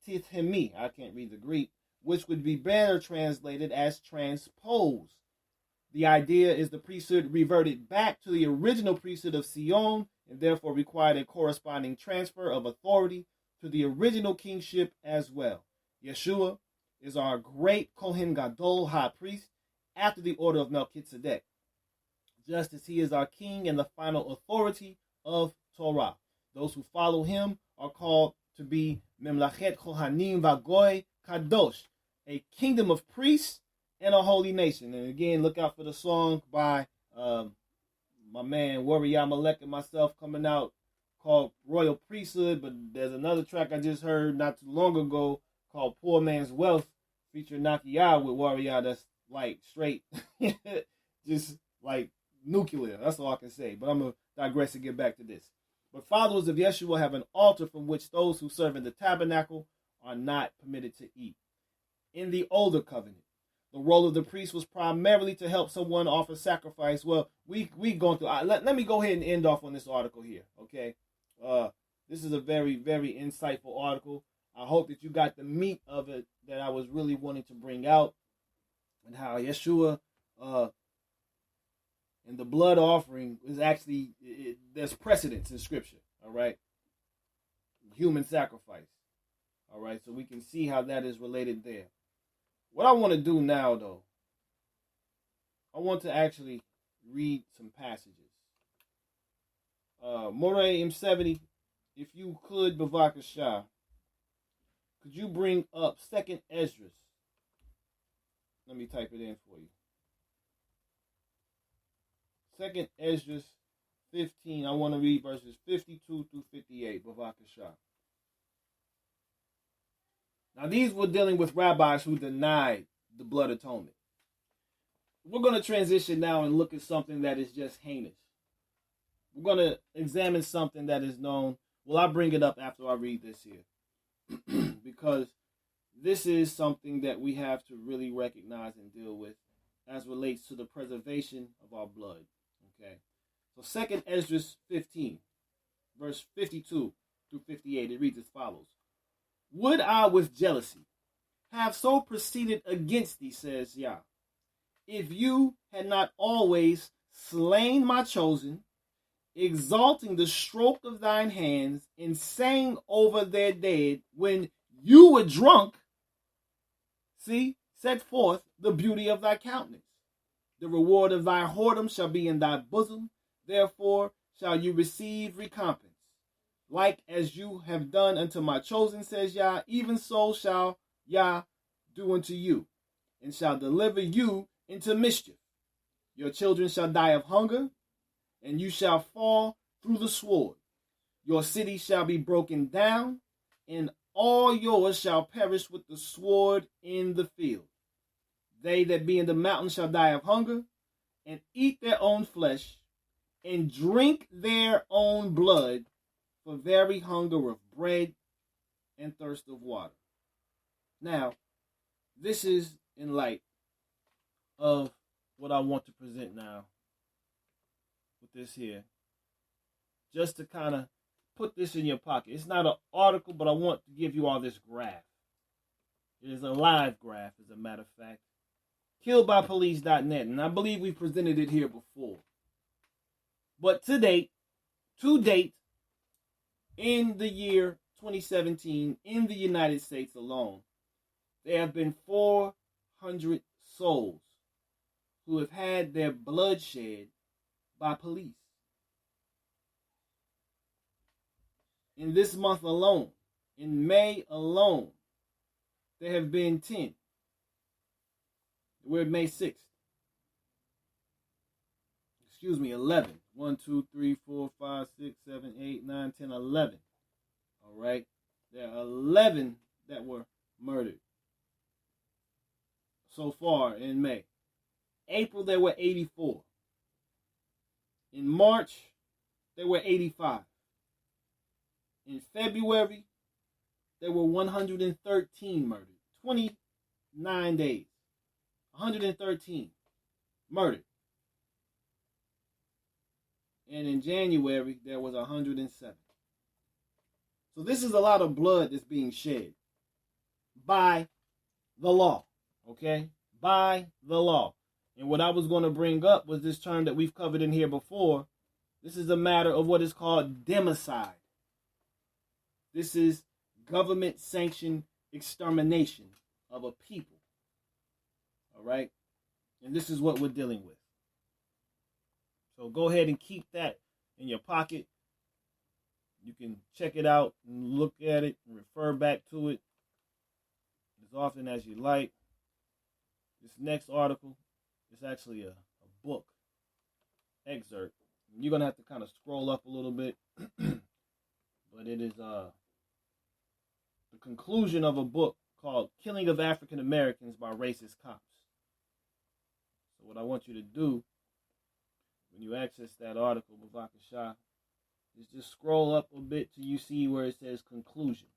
tithemi. I can't read the Greek, which would be better translated as transpose. The idea is the priesthood reverted back to the original priesthood of Sion and therefore required a corresponding transfer of authority to the original kingship as well. Yeshua is our great Kohen Gadol high priest after the order of Melchizedek, just as he is our king and the final authority of Torah. Those who follow him are called to be Memlachet Kohanim Vagoy Kadosh, a kingdom of priests and a holy nation. And again, look out for the song by my man Warrior Malek and myself coming out called Royal Priesthood. But there's another track I just heard not too long ago called Poor Man's Wealth, featuring Nakia with Warrior. That's like straight, just like nuclear. That's all I can say. But I'm going to digress and get back to this. But followers of Yeshua have an altar from which those who serve in the tabernacle are not permitted to eat. In the older covenant, the role of the priest was primarily to help someone offer sacrifice. Well, we going through. Let me go ahead and end off on this article here, okay? This is a very, very insightful article. I hope that you got the meat of it that I was really wanting to bring out, and how Yeshua and the blood offering is actually, there's precedence in Scripture, all right? Human sacrifice, all right? So we can see how that is related there. What I want to do now, though, I want to actually read some passages. Moreh M70, if you could, Bavakashah, could you bring up 2nd Esdras? Let me type it in for you. 2nd Esdras 15. I want to read verses 52 through 58. Bavakashah. Now, these were dealing with rabbis who denied the blood atonement. We're going to transition now and look at something that is just heinous. We're going to examine something that is known. Well, I'll bring it up after I read this here. Because this is something that we have to really recognize and deal with as relates to the preservation of our blood. Okay. So 2nd Esdras 15, verse 52 through 58, it reads as follows. Would I with jealousy have so proceeded against thee, says Yah, if you had not always slain my chosen, exalting the stroke of thine hands, and sang over their dead when you were drunk, see, set forth the beauty of thy countenance. The reward of thy whoredom shall be in thy bosom, therefore shall you receive recompense. Like as you have done unto my chosen, says Yah, even so shall Yah do unto you, and shall deliver you into mischief. Your children shall die of hunger, and you shall fall through the sword. Your city shall be broken down, and all yours shall perish with the sword in the field. They that be in the mountains shall die of hunger, and eat their own flesh, and drink their own blood, for very hunger of bread and thirst of water. Now, this is in light of what I want to present now with this here. Just to kind of put this in your pocket. It's not an article, but I want to give you all this graph. It is a live graph, as a matter of fact. KilledByPolice.net, and I believe we presented it here before. But to date, in the year 2017, in the United States alone, there have been 400 souls who have had their blood shed by police. In this month alone, in May alone, there have been 10. We're May 6th. 11. 1, 2, 3, 4, 5, 6, 7, 8, 9, 10, 11. All right. There are 11 that were murdered so far in May. April, there were 84. In March, there were 85. In February, there were 113 murdered. 29 days. 113 murdered. And in January, there was 107. So this is a lot of blood that's being shed by the law, okay? By the law. And what I was going to bring up was this term that we've covered in here before. This is a matter of what is called democide. This is government-sanctioned extermination of a people, all right? And this is what we're dealing with. So go ahead and keep that in your pocket. You can check it out and look at it and refer back to it as often as you like. This next article is actually a book excerpt. You're going to have to kind of scroll up a little bit. But it is the conclusion of a book called Killing of African Americans by Racist Cops. So what I want you to do when you access that article, Bavaka Shah, is just scroll up a bit till you see where it says conclusion.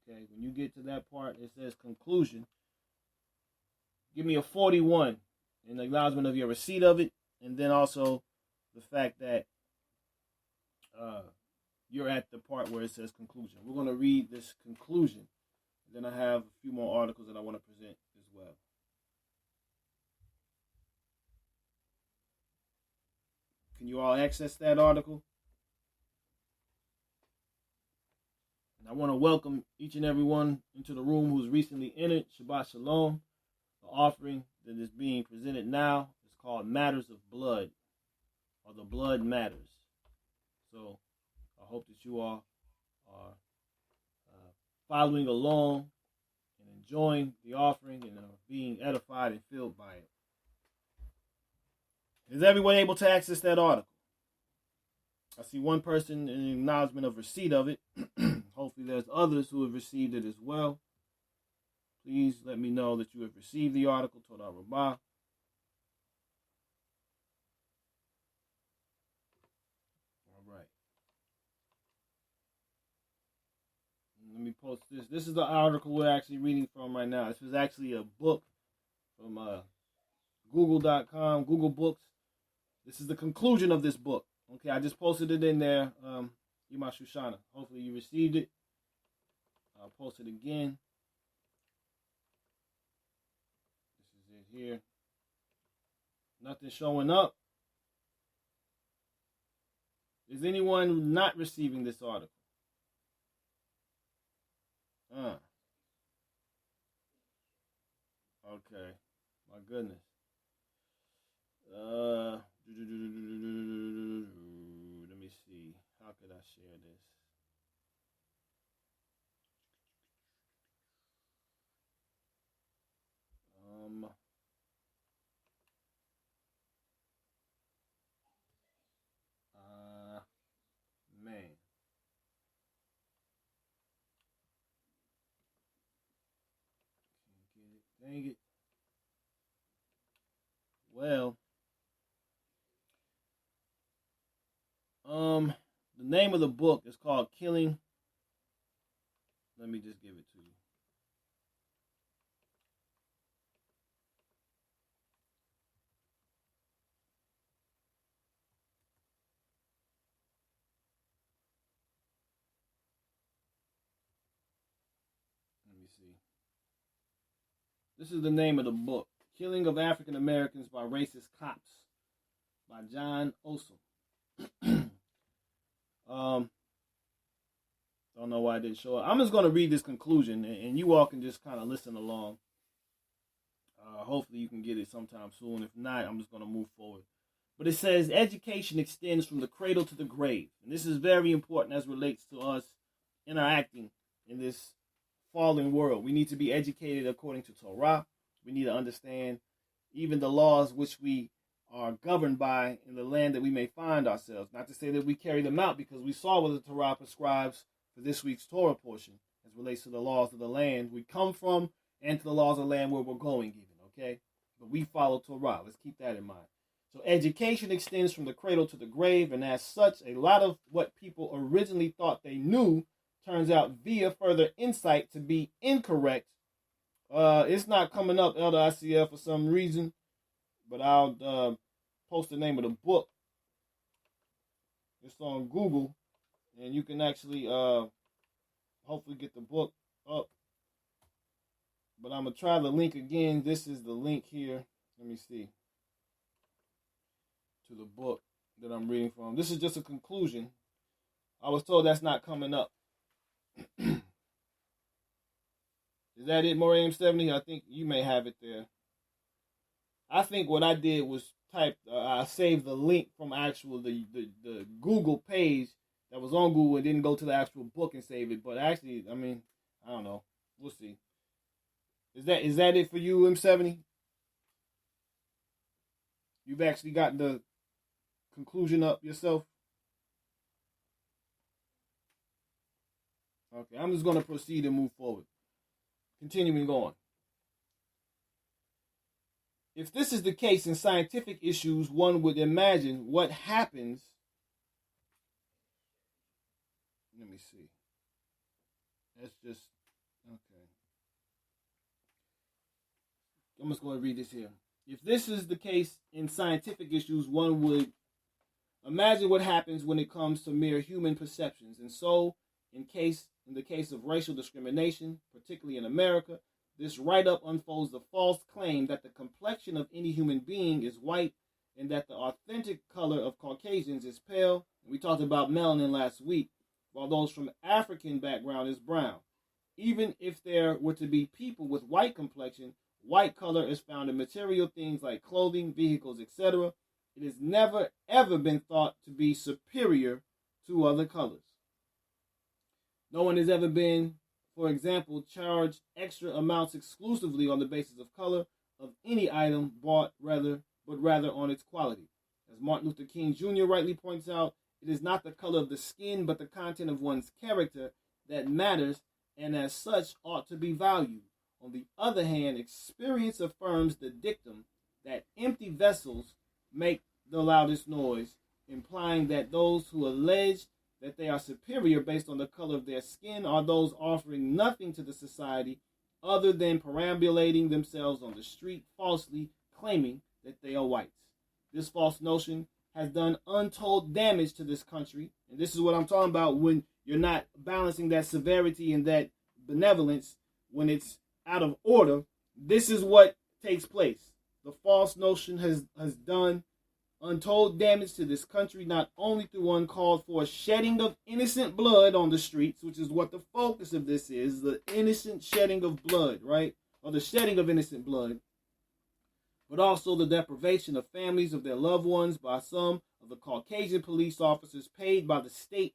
Okay, when you get to that part, it says conclusion. Give me a 41 in acknowledgement of your receipt of it, and then also the fact that you're at the part where it says conclusion. We're going to read this conclusion, and then I have a few more articles that I want to present as well. Can you all access that article? And I want to welcome each and every one into the room who's recently entered. Shabbat Shalom. The offering that is being presented now is called Matters of Blood, or The Blood Matters. So I hope that you all are following along and enjoying the offering and being edified and filled by it. Is everyone able to access that article? I see one person in acknowledgement of receipt of it. Hopefully there's others who have received it as well. Please let me know that you have received the article, Todah Rabbah. All right. Let me post this. This is the article we're actually reading from right now. This is actually a book from Google.com, Google Books. This is the conclusion of this book. Okay, I just posted it in there, Yuma Shoshana. Hopefully you received it. I'll post it again. This is it here. Nothing showing up. Is anyone not receiving this article? Okay. My goodness. Let me see. How could I share this? Man. Can't get it. Dang it. Well, the name of the book is called Killing. Let me just give it to you. Let me see. This is the name of the book. Killing of African Americans by Racist Cops by John Ossoll. Don't know why I didn't show it. I'm just going to read this conclusion, and you all can just kind of listen along. Hopefully you can get it sometime soon. If not, I'm just going to move forward. But it says, education extends from the cradle to the grave. And this is very important as relates to us interacting in this fallen world. We need to be educated according to Torah. We need to understand even the laws which we are governed by in the land that we may find ourselves. Not to say that we carry them out, because we saw what the Torah prescribes for this week's Torah portion as relates to the laws of the land we come from and to the laws of the land where we're going even, okay? But we follow Torah. Let's keep that in mind. So education extends from the cradle to the grave, and as such, a lot of what people originally thought they knew turns out via further insight to be incorrect. It's not coming up, Elder ICF, for some reason, but I'll post the name of the book. It's on Google, and you can actually hopefully get the book up. But I'm going to try the link again. This is the link here. Let me see. To the book that I'm reading from. This is just a conclusion. I was told that's not coming up. Is that it, Moriam 70? I think you may have it there. I think what I did was I saved the link from actual the Google page that was on Google and didn't go to the actual book and save it. But actually, I mean, I don't know. We'll see. Is that it for you, M70? You've actually got the conclusion up yourself? Okay, I'm just going to proceed and move forward. Continuing on. If this is the case in scientific issues, one would imagine what happens. Let me see. That's just, okay. I'm just going to read this here. If this is the case in scientific issues, one would imagine what happens when it comes to mere human perceptions. And so, in the case of racial discrimination, particularly in America, this write-up unfolds the false claim that the complexion of any human being is white and that the authentic color of Caucasians is pale. We talked about melanin last week, while those from African background is brown. Even if there were to be people with white complexion, white color is found in material things like clothing, vehicles, etc. It has never, ever been thought to be superior to other colors. No one has ever been, for example, charged extra amounts exclusively on the basis of color of any item bought, but rather on its quality. As Martin Luther King Jr. rightly points out, it is not the color of the skin, but the content of one's character that matters, and as such ought to be valued. On the other hand, experience affirms the dictum that empty vessels make the loudest noise, implying that those who allege that they are superior based on the color of their skin are those offering nothing to the society other than perambulating themselves on the street falsely claiming that they are whites. This false notion has done untold damage to this country, and this is what I'm talking about when you're not balancing that severity and that benevolence when it's out of order. This is what takes place. The false notion has done untold damage to this country, not only through uncalled for shedding of innocent blood on the streets, which is what the focus of this is, the innocent shedding of blood, right? Or the shedding of innocent blood, but also the deprivation of families of their loved ones by some of the Caucasian police officers paid by the state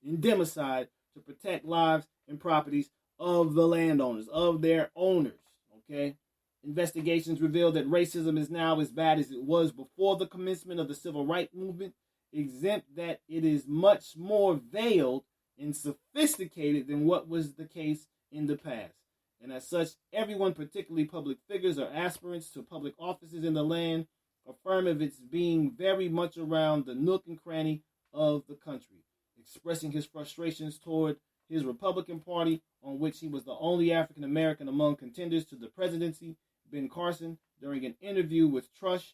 in democide to protect lives and properties of the landowners, of their owners, okay? Investigations reveal that racism is now as bad as it was before the commencement of the civil rights movement, except that it is much more veiled and sophisticated than what was the case in the past. And as such, everyone, particularly public figures or aspirants to public offices in the land, affirm of its being very much around the nook and cranny of the country, expressing his frustrations toward his Republican Party, on which he was the only African American among contenders to the presidency. Ben Carson, during an interview with Trush,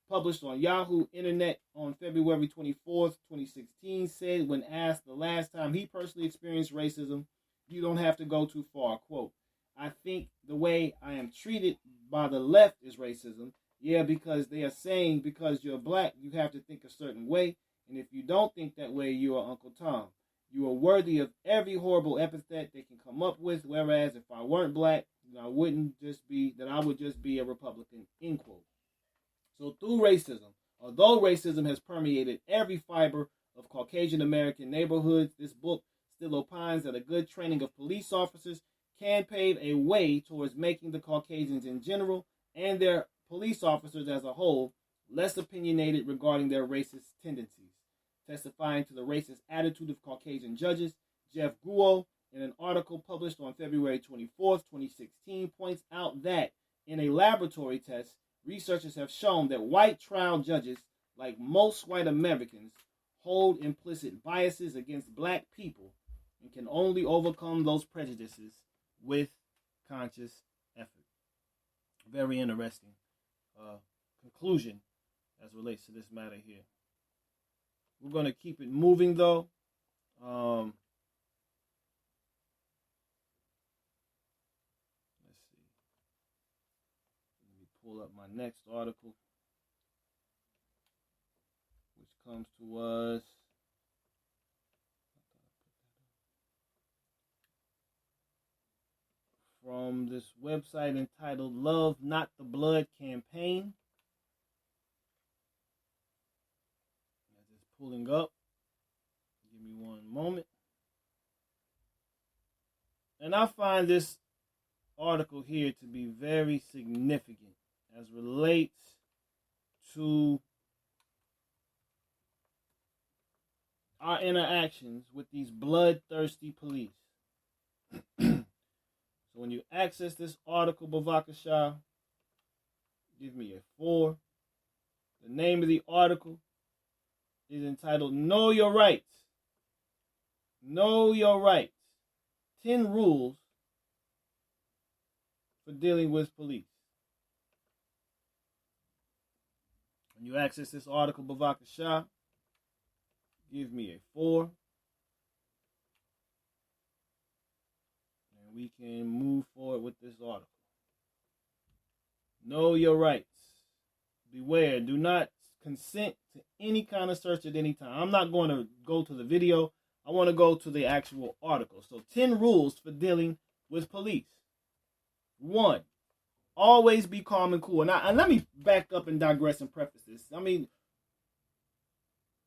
published on Yahoo Internet on February 24th, 2016, said when asked the last time he personally experienced racism, "You don't have to go too far." Quote, "I think the way I am treated by the left is racism. Yeah, because they are saying because you're black, you have to think a certain way. And if you don't think that way, you are Uncle Tom. You are worthy of every horrible epithet they can come up with, whereas if I weren't black, I would just be a Republican," end quote. So through racism, although racism has permeated every fiber of Caucasian American neighborhoods, this book still opines that a good training of police officers can pave a way towards making the Caucasians in general and their police officers as a whole less opinionated regarding their racist tendencies. Testifying to the racist attitude of Caucasian judges, Jeff Guo, in an article published on February 24th, 2016, points out that in a laboratory test, researchers have shown that white trial judges, like most white Americans, hold implicit biases against black people and can only overcome those prejudices with conscious effort. Very interesting conclusion as relates to this matter here. We're going to keep it moving, though. pull up my next article, which comes to us from this website entitled Love Not the Blood Campaign. It's pulling up. Give me one moment. And I find this article here to be very significant as relates to our interactions with these bloodthirsty police. So when you access this article, Bavakasha, give me a 4. The name of the article is entitled Know Your Rights. Know Your Rights. 10 Rules for Dealing with Police. When you access this article, Bavakasha, give me a 4. And we can move forward with this article. Know your rights. Beware. Do not consent to any kind of search at any time. I'm not going to go to the video. I want to go to the actual article. So 10 rules for dealing with police. 1, always be calm and cool. And let me back up and digress and preface this. I mean,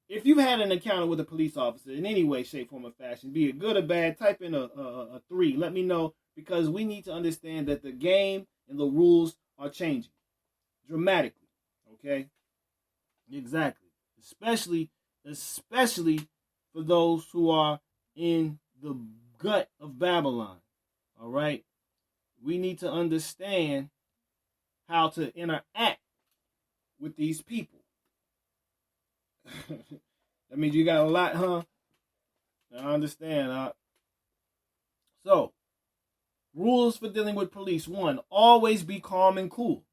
if you've had an encounter with a police officer in any way, shape, form, or fashion, be it good or bad, type in a 3. Let me know, because we need to understand that the game and the rules are changing dramatically. Okay? Exactly. Especially for those who are in the gut of Babylon. All right? We need to understand how to interact with these people. That means you got a lot, huh? I understand. So, rules for dealing with police. 1, always be calm and cool.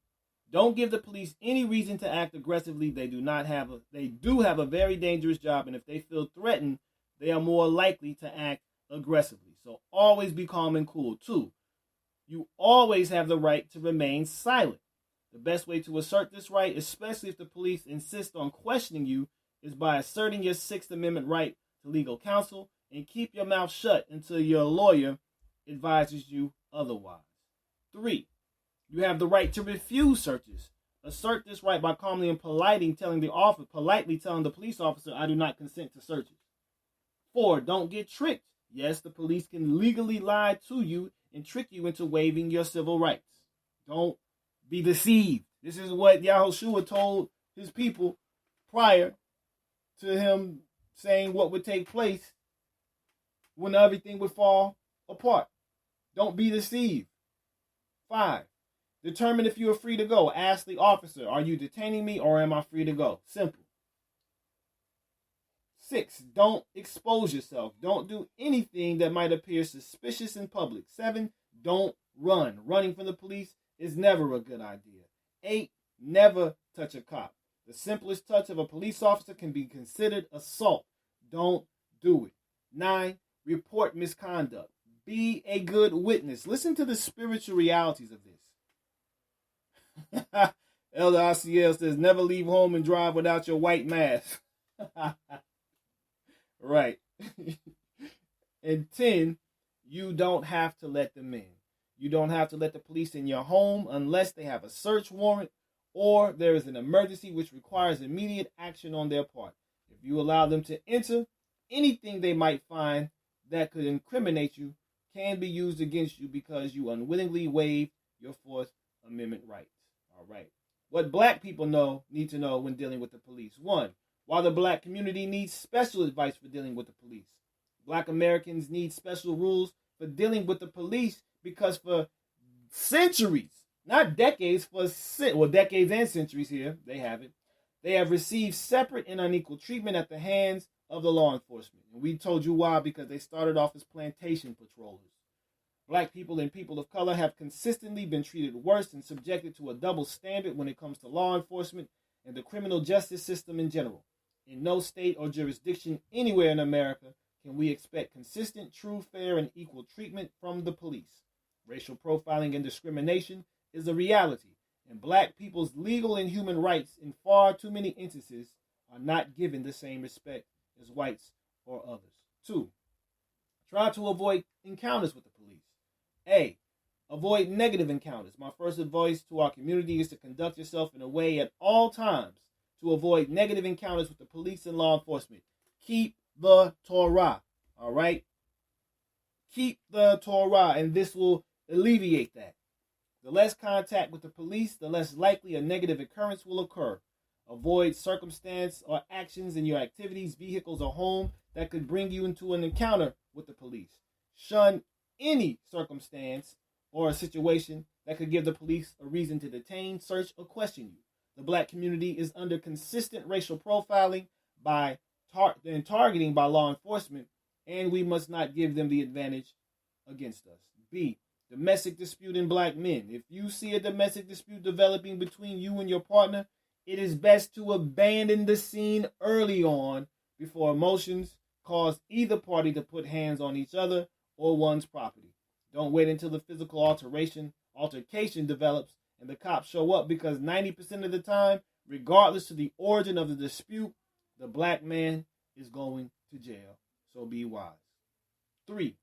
Don't give the police any reason to act aggressively. They do have a very dangerous job, and if they feel threatened, they are more likely to act aggressively. So always be calm and cool. 2, you always have the right to remain silent. The best way to assert this right, especially if the police insist on questioning you, is by asserting your 6th Amendment right to legal counsel and keep your mouth shut until your lawyer advises you otherwise. 3, you have the right to refuse searches. Assert this right by calmly and politely telling the police officer, I do not consent to searches. 4, don't get tricked. Yes, the police can legally lie to you and trick you into waiving your civil rights. Don't be deceived. This is what Yahushua told his people prior to him saying what would take place when everything would fall apart. Don't be deceived. 5, determine if you are free to go. Ask the officer, are you detaining me or am I free to go? Simple. 6, don't expose yourself. Don't do anything that might appear suspicious in public. 7, don't run. Running from the police is never a good idea. 8, never touch a cop. The simplest touch of a police officer can be considered assault. Don't do it. 9, report misconduct. Be a good witness. Listen to the spiritual realities of this. Elder RCL says, never leave home and drive without your white mask. Right. And 10, you don't have to let them in. You don't have to let the police in your home unless they have a search warrant or there is an emergency which requires immediate action on their part. If you allow them to enter, anything they might find that could incriminate you can be used against you because you unwittingly waived your 4th Amendment rights. All right. What black people need to know when dealing with the police. 1, while the black community needs special advice for dealing with the police, black Americans need special rules for dealing with the police because for centuries, not decades, decades and centuries here, they have received separate and unequal treatment at the hands of the law enforcement. And we told you why, because they started off as plantation patrollers. Black people and people of color have consistently been treated worse and subjected to a double standard when it comes to law enforcement and the criminal justice system in general. In no state or jurisdiction anywhere in America can we expect consistent, true, fair, and equal treatment from the police. Racial profiling and discrimination is a reality, and black people's legal and human rights in far too many instances are not given the same respect as whites or others. 2. Try to avoid encounters with the police. A. Avoid negative encounters. My first advice to our community is to conduct yourself in a way at all times to avoid negative encounters with the police and law enforcement. Keep the Torah, all right? Keep the Torah, and this will alleviate that. The less contact with the police, the less likely a negative occurrence will occur. Avoid circumstance or actions in your activities, vehicles, or home that could bring you into an encounter with the police. Shun any circumstance or a situation that could give the police a reason to detain, search, or question you. The black community is under consistent racial profiling and targeting by law enforcement, and we must not give them the advantage against us. B. Domestic dispute in black men. If you see a domestic dispute developing between you and your partner, it is best to abandon the scene early on before emotions cause either party to put hands on each other or one's property. Don't wait until the physical altercation develops and the cops show up, because 90% of the time, regardless of the origin of the dispute, the black man is going to jail. So be wise. 3.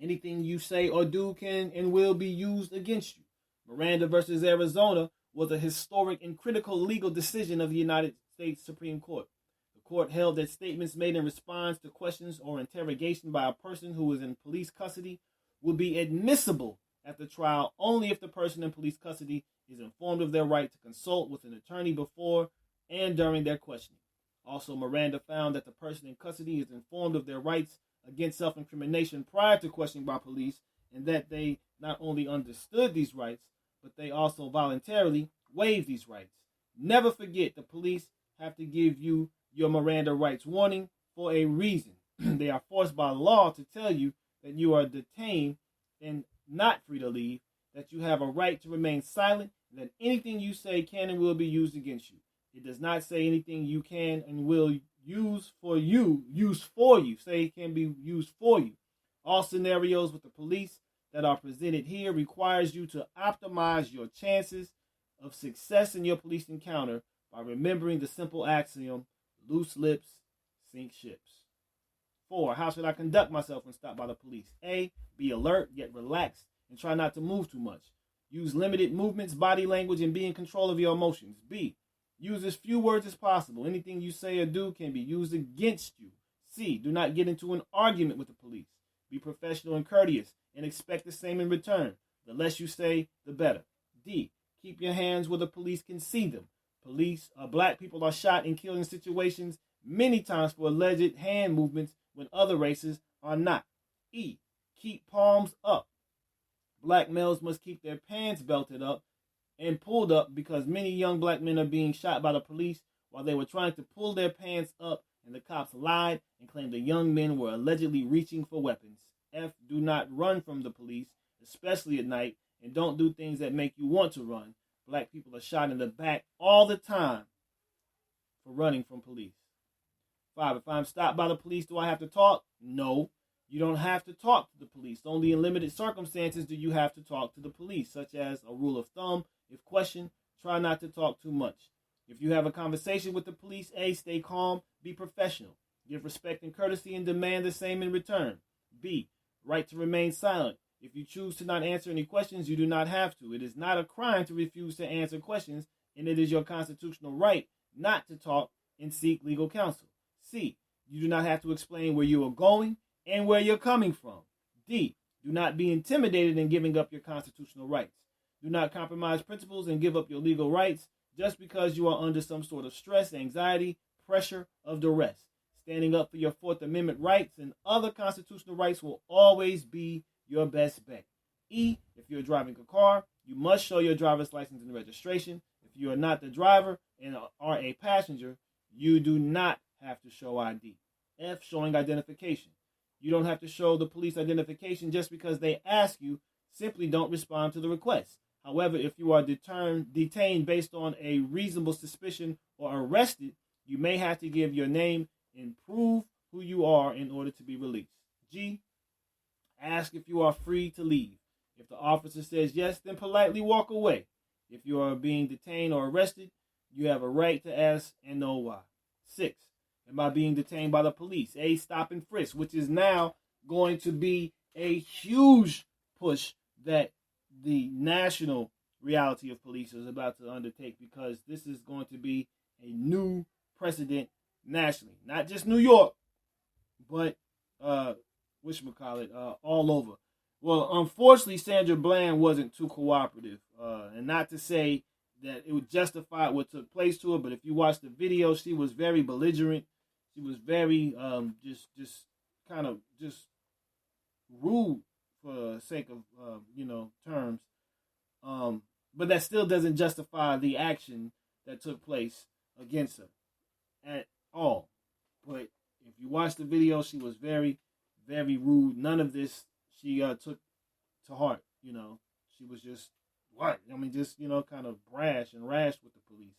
Anything you say or do can and will be used against you. Miranda versus Arizona was a historic and critical legal decision of the United States Supreme Court. The court held that statements made in response to questions or interrogation by a person who was in police custody would be admissible at the trial only if the person in police custody is informed of their right to consult with an attorney before and during their questioning. Also, Miranda found that the person in custody is informed of their rights against self-incrimination prior to questioning by police, and that they not only understood these rights, but they also voluntarily waive these rights. Never forget, the police have to give you your Miranda rights warning for a reason. They are forced by law to tell you that you are detained and not free to leave, that you have a right to remain silent, and that anything you say can and will be used against you. It does not say anything you can and will use for you. Say it can be used for you. All scenarios with the police that are presented here requires you to optimize your chances of success in your police encounter by remembering the simple axiom, loose lips sink ships. 4. How should I conduct myself when stopped by the police? A. Be alert, yet relaxed, and try not to move too much. Use limited movements, body language, and be in control of your emotions. B. Use as few words as possible. Anything you say or do can be used against you. C. Do not get into an argument with the police. Be professional and courteous, and expect the same in return. The less you say, the better. D. Keep your hands where the police can see them. Black people are shot and killed in situations many times for alleged hand movements when other races are not. E. Keep palms up. Black males must keep their pants belted up and pulled up, because many young black men are being shot by the police while they were trying to pull their pants up, and the cops lied and claimed the young men were allegedly reaching for weapons. F. Do not run from the police, especially at night, and don't do things that make you want to run. Black people are shot in the back all the time for running from police. 5. If I'm stopped by the police, do I have to talk? No. You don't have to talk to the police. Only in limited circumstances do you have to talk to the police, such as a rule of thumb. If questioned, try not to talk too much. If you have a conversation with the police, A. Stay calm, be professional. Give respect and courtesy and demand the same in return. B. Right to remain silent. If you choose to not answer any questions, you do not have to. It is not a crime to refuse to answer questions, and it is your constitutional right not to talk and seek legal counsel. C. You do not have to explain where you are going and where you're coming from. D. Do not be intimidated in giving up your constitutional rights. Do not compromise principles and give up your legal rights just because you are under some sort of stress, anxiety, pressure of duress. Standing up for your Fourth Amendment rights and other constitutional rights will always be your best bet. E. If you're driving a car, you must show your driver's license and registration. If you are not the driver and are a passenger, you do not have to show ID. F. Showing identification. You don't have to show the police identification just because they ask you. Simply don't respond to the request. However, if you are detained based on a reasonable suspicion or arrested, you may have to give your name and prove who you are in order to be released. G. Ask if you are free to leave. If the officer says yes, then politely walk away. If you are being detained or arrested, you have a right to ask and know why. 6. Am I being detained by the police? A, stop and frisk, which is now going to be a huge push that the national reality of police is about to undertake, because this is going to be a new precedent nationally. Not just New York, but all over. Well, unfortunately, Sandra Bland wasn't too cooperative, and not to say that it would justify what took place to her, but if you watch the video, she was very belligerent. She was very just kind of just rude, for the sake of terms. But that still doesn't justify the action that took place against her at all. But if you watch the video, she was very, very rude. None of this she took to heart. She was just kind of brash and rash with the police.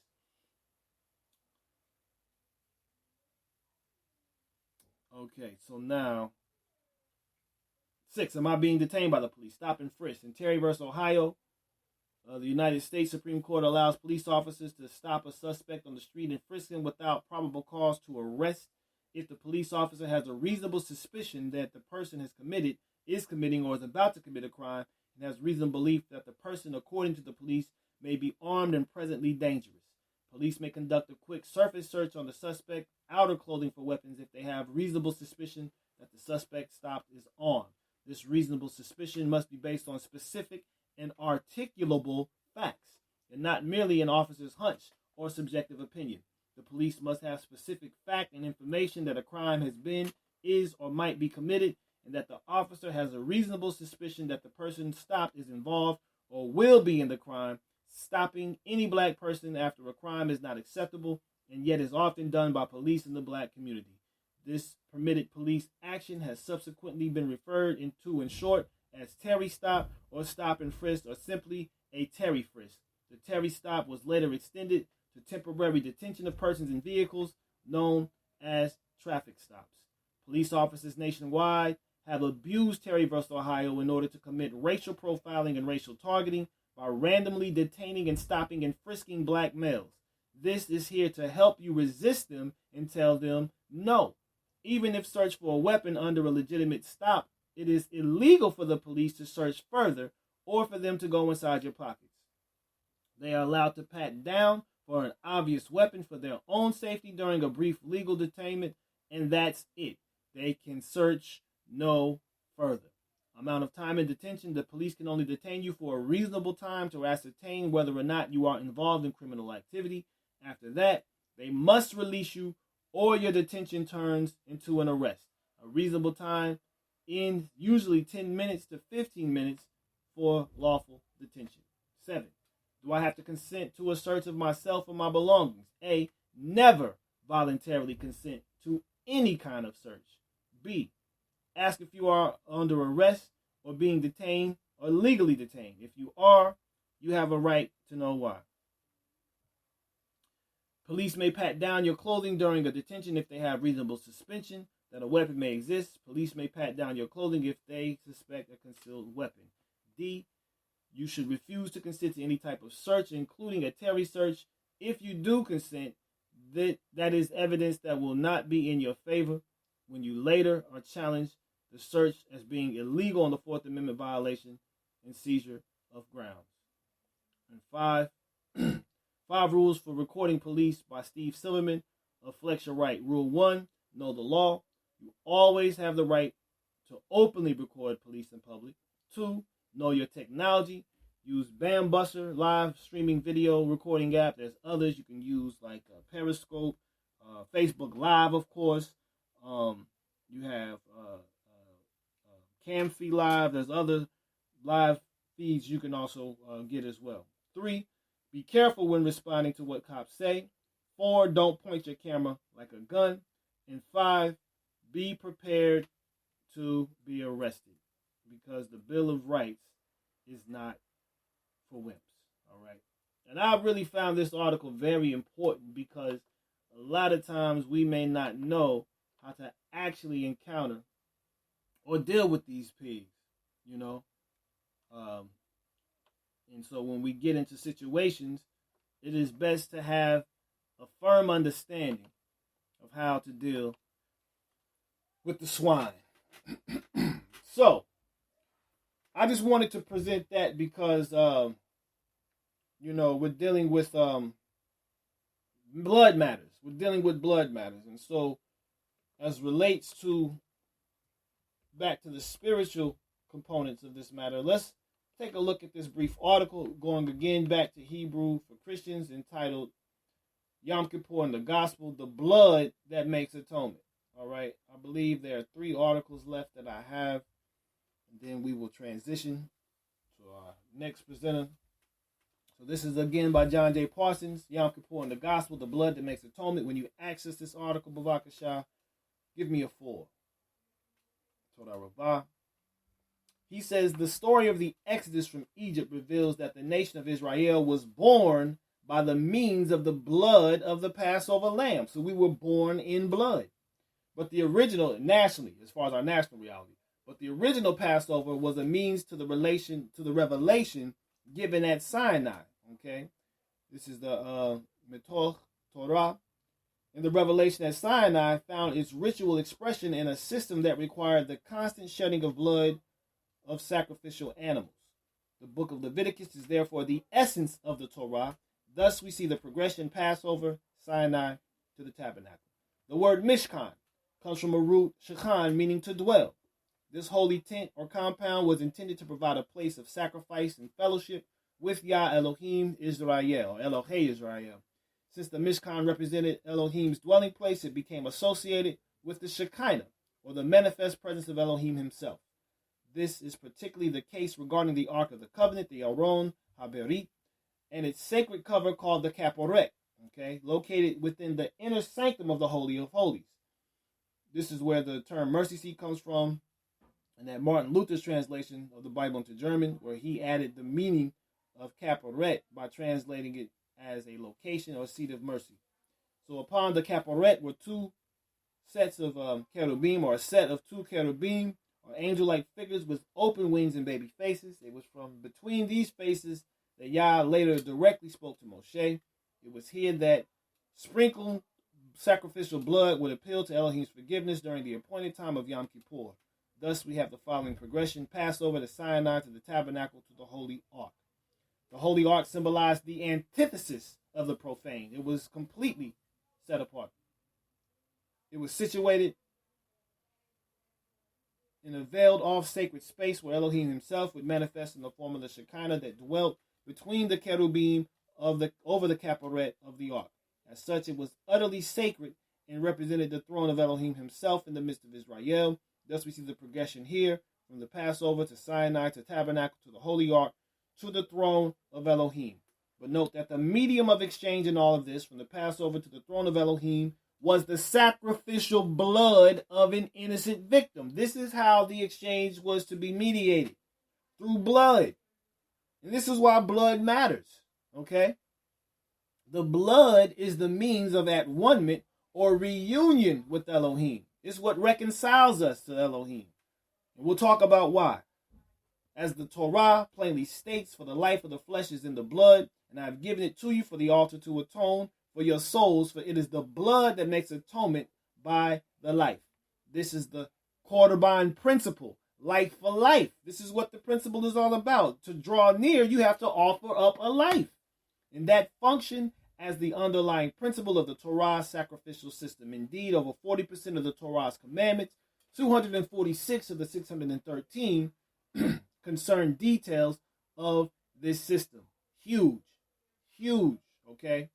Okay, so now 6. Am I being detained by the police? Stop and frisk. In Terry versus Ohio, the United States Supreme Court allows police officers to stop a suspect on the street and frisk him without probable cause to arrest if the police officer has a reasonable suspicion that the person is committing, or is about to commit a crime, and has reasonable belief that the person, according to the police, may be armed and presently dangerous. Police may conduct a quick surface search on the suspect's outer clothing for weapons if they have reasonable suspicion that the suspect stopped is armed. This reasonable suspicion must be based on specific and articulable facts, and not merely an officer's hunch or subjective opinion. The police must have specific fact and information that a crime has been, is, or might be committed, and that the officer has a reasonable suspicion that the person stopped is involved or will be in the crime. Stopping any black person after a crime is not acceptable, and yet is often done by police in the black community. This permitted police action has subsequently been referred to in short as Terry stop or stop and frisk, or simply a Terry frisk. The Terry stop was later extended to temporary detention of persons in vehicles, known as traffic stops. Police officers nationwide have abused Terry versus Ohio in order to commit racial profiling and racial targeting by randomly detaining and stopping and frisking black males. This is here to help you resist them and tell them no. Even if searched for a weapon under a legitimate stop, it is illegal for the police to search further or for them to go inside your pockets. They are allowed to pat down for an obvious weapon for their own safety during a brief legal detainment, and that's it. They can search no further. Amount of time in detention: the police can only detain you for a reasonable time to ascertain whether or not you are involved in criminal activity. After that, they must release you, or your detention turns into an arrest. A reasonable time in usually 10 minutes to 15 minutes for lawful detention. 7. Do I have to consent to a search of myself or my belongings? A. Never voluntarily consent to any kind of search. B. Ask if you are under arrest or being detained or legally detained. If you are, you have a right to know why. Police may pat down your clothing during a detention if they have reasonable suspicion that a weapon may exist. Police may pat down your clothing if they suspect a concealed weapon. D. You should refuse to consent to any type of search, including a Terry search. If you do consent, that is evidence that will not be in your favor when you later are challenged the search as being illegal on the Fourth Amendment violation and seizure of grounds. And 5. 5 rules for recording police by Steve Silverman of Flex Your Right. Rule 1, know the law. You always have the right to openly record police in public. 2, know your technology. Use Bambuster live streaming video recording app. There's others you can use like Periscope, Facebook Live, of course. You have Camfee Live. There's other live feeds you can also get as well. 3, be careful when responding to what cops say. 4, don't point your camera like a gun. And 5, be prepared to be arrested, because the Bill of Rights is not for wimps. All right. And I really found this article very important, because a lot of times we may not know how to actually encounter or deal with these pigs, And so when we get into situations, it is best to have a firm understanding of how to deal with the swine. So, I just wanted to present that because, we're dealing with blood matters. We're dealing with blood matters. And so, as relates to back to the spiritual components of this matter, let's take a look at this brief article going again back to Hebrew for Christians entitled Yom Kippur and the Gospel, the blood that makes atonement. All right. I believe there are 3 articles left that I have. And then we will transition to our next presenter. So this is again by John J. Parsons, Yom Kippur and the Gospel, the blood that makes atonement. When you access this article, Bavakashah, give me a 4. Toda Rabbah. He says the story of the Exodus from Egypt reveals that the nation of Israel was born by the means of the blood of the Passover lamb. So we were born in blood. But the original, nationally, as far as our national reality, but the original Passover was a means to the revelation given at Sinai. Okay, this is the Metoch Torah. And the revelation at Sinai found its ritual expression in a system that required the constant shedding of blood of sacrificial animals. The book of Leviticus is therefore the essence of the Torah. Thus we see the progression Passover, Sinai, to the tabernacle. The word Mishkan comes from a root Shechan, meaning to dwell. This holy tent or compound was intended to provide a place of sacrifice and fellowship with Yah Elohim Israel, or Elohei Israel. Since the Mishkan represented Elohim's dwelling place, it became associated with the Shekinah, or the manifest presence of Elohim himself. This is particularly the case regarding the Ark of the Covenant, the Aron HaBerit, and its sacred cover called the Kaporet, located within the inner sanctum of the Holy of Holies. This is where the term mercy seat comes from, and that Martin Luther's translation of the Bible into German, where he added the meaning of Kaporet by translating it as a location or seat of mercy. So upon the Kaporet were 2 sets of cherubim, or a set of 2 cherubim, or angel-like figures with open wings and baby faces. It was from between these faces that Yah later directly spoke to Moshe. It was here that sprinkled sacrificial blood would appeal to Elohim's forgiveness during the appointed time of Yom Kippur. Thus, we have the following progression: Passover to Sinai to the tabernacle to the Holy Ark. The Holy Ark symbolized the antithesis of the profane. It was completely set apart. It was situated in a veiled-off sacred space where Elohim himself would manifest in the form of the Shekinah that dwelt between the cherubim over the Kaporet of the Ark. As such, it was utterly sacred and represented the throne of Elohim himself in the midst of Israel. Thus, we see the progression here from the Passover to Sinai to tabernacle to the Holy Ark to the throne of Elohim. But note that the medium of exchange in all of this, from the Passover to the throne of Elohim, was the sacrificial blood of an innocent victim. This is how the exchange was to be mediated, through blood. And this is why blood matters, The blood is the means of at-one-ment or reunion with Elohim. It's what reconciles us to Elohim. And we'll talk about why. As the Torah plainly states, for the life of the flesh is in the blood, and I have given it to you for the altar to atone for your souls, for it is the blood that makes atonement by the life. This is the Korban principle, life for life. This is what the principle is all about. To draw near, you have to offer up a life. And that function as the underlying principle of the Torah sacrificial system. Indeed, over 40% of the Torah's commandments, 246 of the 613, concern details of this system. Huge. The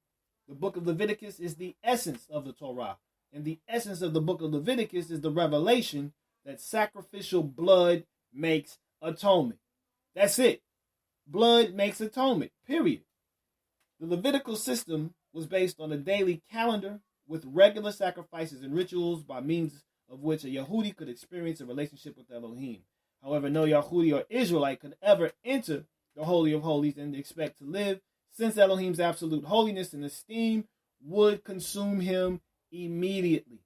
book of Leviticus is the essence of the Torah. And the essence of the book of Leviticus is the revelation that sacrificial blood makes atonement. That's it. Blood makes atonement, period. The Levitical system was based on a daily calendar with regular sacrifices and rituals by means of which a Yehudi could experience a relationship with Elohim. However, no Yehudi or Israelite could ever enter the Holy of Holies and expect to live, since Elohim's absolute holiness and esteem would consume him immediately.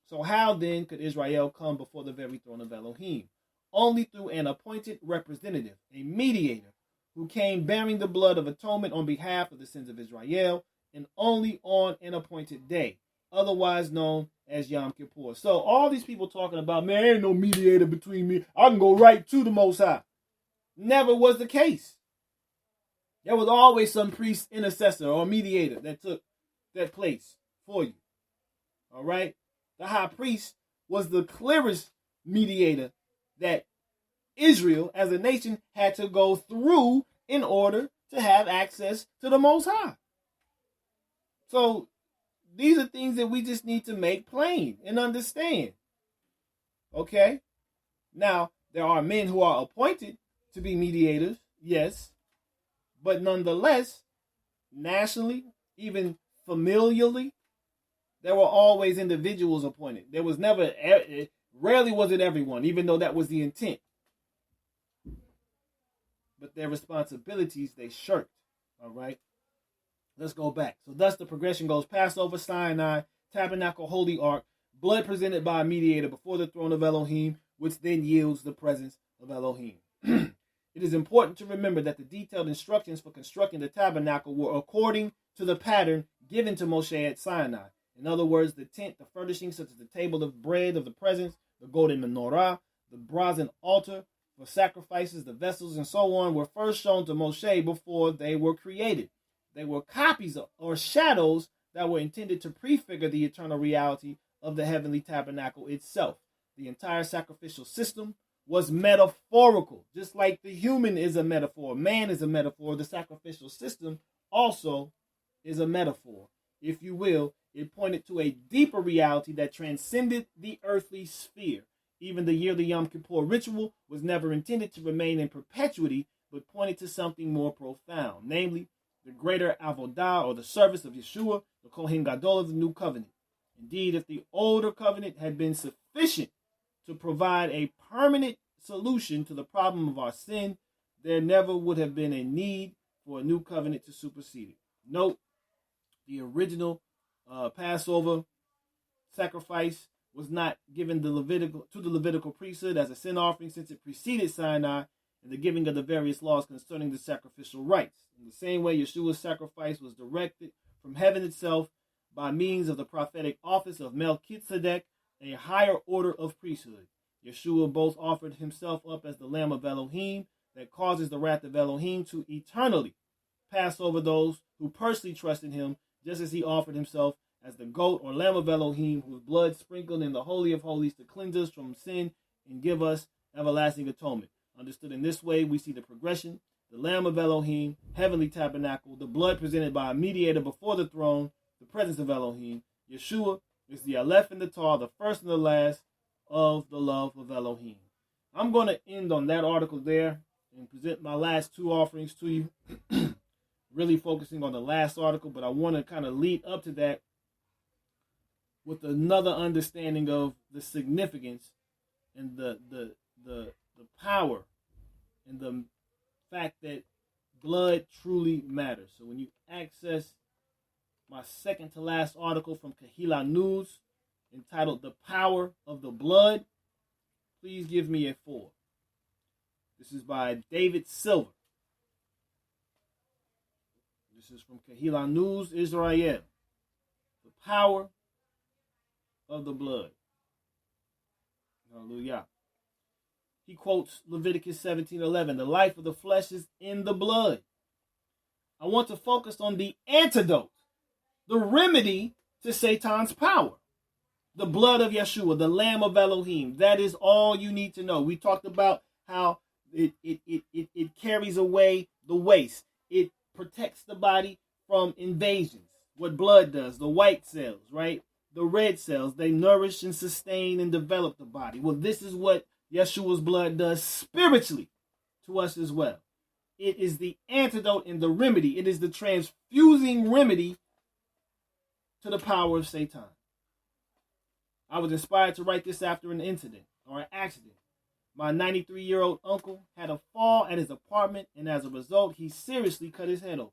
So how then could Israel come before the very throne of Elohim? Only through an appointed representative, a mediator, who came bearing the blood of atonement on behalf of the sins of Israel, and only on an appointed day, otherwise known as Yom Kippur. So all these people talking about, man, ain't no mediator between me. I can go right to the Most High. Never was the case. There was always some priest, intercessor, or mediator that took that place for you. All right? The high priest was the clearest mediator that Israel as a nation had to go through in order to have access to the Most High. So these are things that we just need to make plain and understand. Okay? Now, there are men who are appointed to be mediators, yes, but nonetheless, nationally, even familially, there were always individuals appointed. There was never, rarely was it everyone, even though that was the intent. But their responsibilities, they shirked. All right? Let's go back. So thus the progression goes: Passover, Sinai, Tabernacle, Holy Ark, blood presented by a mediator before the throne of Elohim, which then yields the presence of Elohim. It is important to remember that the detailed instructions for constructing the tabernacle were according to the pattern given to Moshe at Sinai. In other words, the tent, the furnishings such as the table of bread of the presence, the golden menorah, the brazen altar for sacrifices, the vessels, and so on, were first shown to Moshe before they were created. They were copies or shadows that were intended to prefigure the eternal reality of the heavenly tabernacle itself. The entire sacrificial system was metaphorical, just like the human is a metaphor. Man is a metaphor. The sacrificial system also is a metaphor. If you will, it pointed to a deeper reality that transcended the earthly sphere. Even the yearly Yom Kippur ritual was never intended to remain in perpetuity, but pointed to something more profound, namely the greater avodah, or the service of Yeshua, the Kohen Gadol of the new covenant. Indeed, if the older covenant had been sufficient to provide a permanent solution to the problem of our sin, there never would have been a need for a new covenant to supersede it. Note, the original Passover sacrifice was not given to the Levitical priesthood as a sin offering, since it preceded Sinai and the giving of the various laws concerning the sacrificial rites. In the same way, Yeshua's sacrifice was directed from heaven itself by means of the prophetic office of Melchizedek, a higher order of priesthood. Yeshua both offered himself up as the Lamb of Elohim that causes the wrath of Elohim to eternally pass over those who personally trust in him, just as he offered himself as the goat or Lamb of Elohim, whose blood sprinkled in the Holy of Holies to cleanse us from sin and give us everlasting atonement. Understood in this way, we see the progression: the Lamb of Elohim, heavenly tabernacle, the blood presented by a mediator before the throne, the presence of Elohim. Yeshua is the Aleph and the Tav, the first and the last of the love of Elohim. I'm going to end on that article there and present my last two offerings to you, really focusing on the last article, but I want to kind of lead up to that with another understanding of the significance and the power and the fact that blood truly matters. So when you access my second to last article from Kahila News entitled "The Power of the Blood," please give me a 4. This is by David Silver. This is from Kahila News, Israel. The power of the blood. Hallelujah. He quotes Leviticus 17:11. The life of the flesh is in the blood. I want to focus on the antidote, the remedy to Satan's power. The blood of Yeshua, the Lamb of Elohim. That is all you need to know. We talked about how it carries away the waste. It protects the body from invasions. What blood does, the white cells, right? The red cells, they nourish and sustain and develop the body. Well, this is what Yeshua's blood does spiritually to us as well. It is the antidote and the remedy. It is the transfusing remedy to the power of Satan. I was inspired to write this after an incident or an accident. My 93-year-old uncle had a fall at his apartment, and as a result, he seriously cut his head open.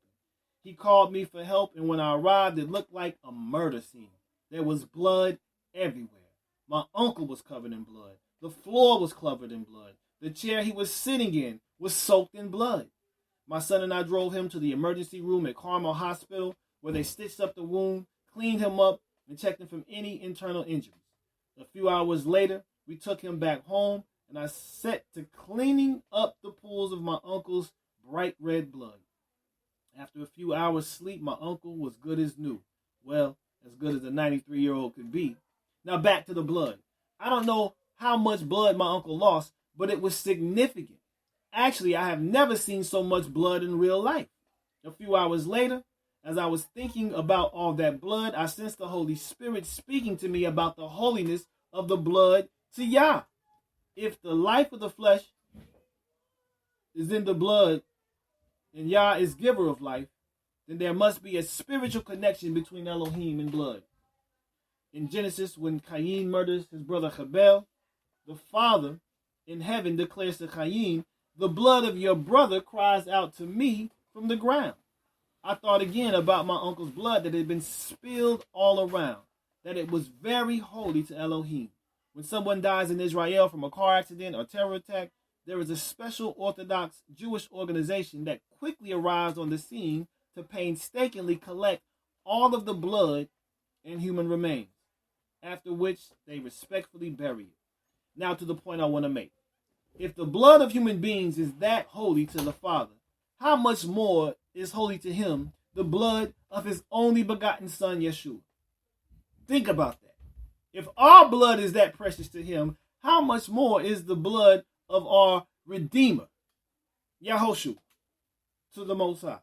He called me for help, and when I arrived, it looked like a murder scene. There was blood everywhere. My uncle was covered in blood. The floor was covered in blood. The chair he was sitting in was soaked in blood. My son and I drove him to the emergency room at Carmel Hospital, where they stitched up the wound, cleaned him up, and checked him for any internal injuries. A few hours later, we took him back home, and I set to cleaning up the pools of my uncle's bright red blood. After a few hours' sleep, my uncle was good as new. Well, as good as a 93-year-old could be. Now back to the blood. I don't know how much blood my uncle lost, but it was significant. Actually, I have never seen so much blood in real life. A few hours later, as I was thinking about all that blood, I sensed the Holy Spirit speaking to me about the holiness of the blood to Yah. If the life of the flesh is in the blood and Yah is giver of life, then there must be a spiritual connection between Elohim and blood. In Genesis, when Cain murders his brother Habel, the Father in heaven declares to Cain, "The blood of your brother cries out to me from the ground." I thought again about my uncle's blood that had been spilled all around, that it was very holy to Elohim. When someone dies in Israel from a car accident or terror attack, there is a special Orthodox Jewish organization that quickly arrives on the scene to painstakingly collect all of the blood and human remains, after which they respectfully bury it. Now to the point I want to make. If the blood of human beings is that holy to the Father, how much more is holy to him the blood of his only begotten Son, Yeshua? Think about that. If our blood is that precious to him, how much more is the blood of our Redeemer, Yahushua, to the Most High?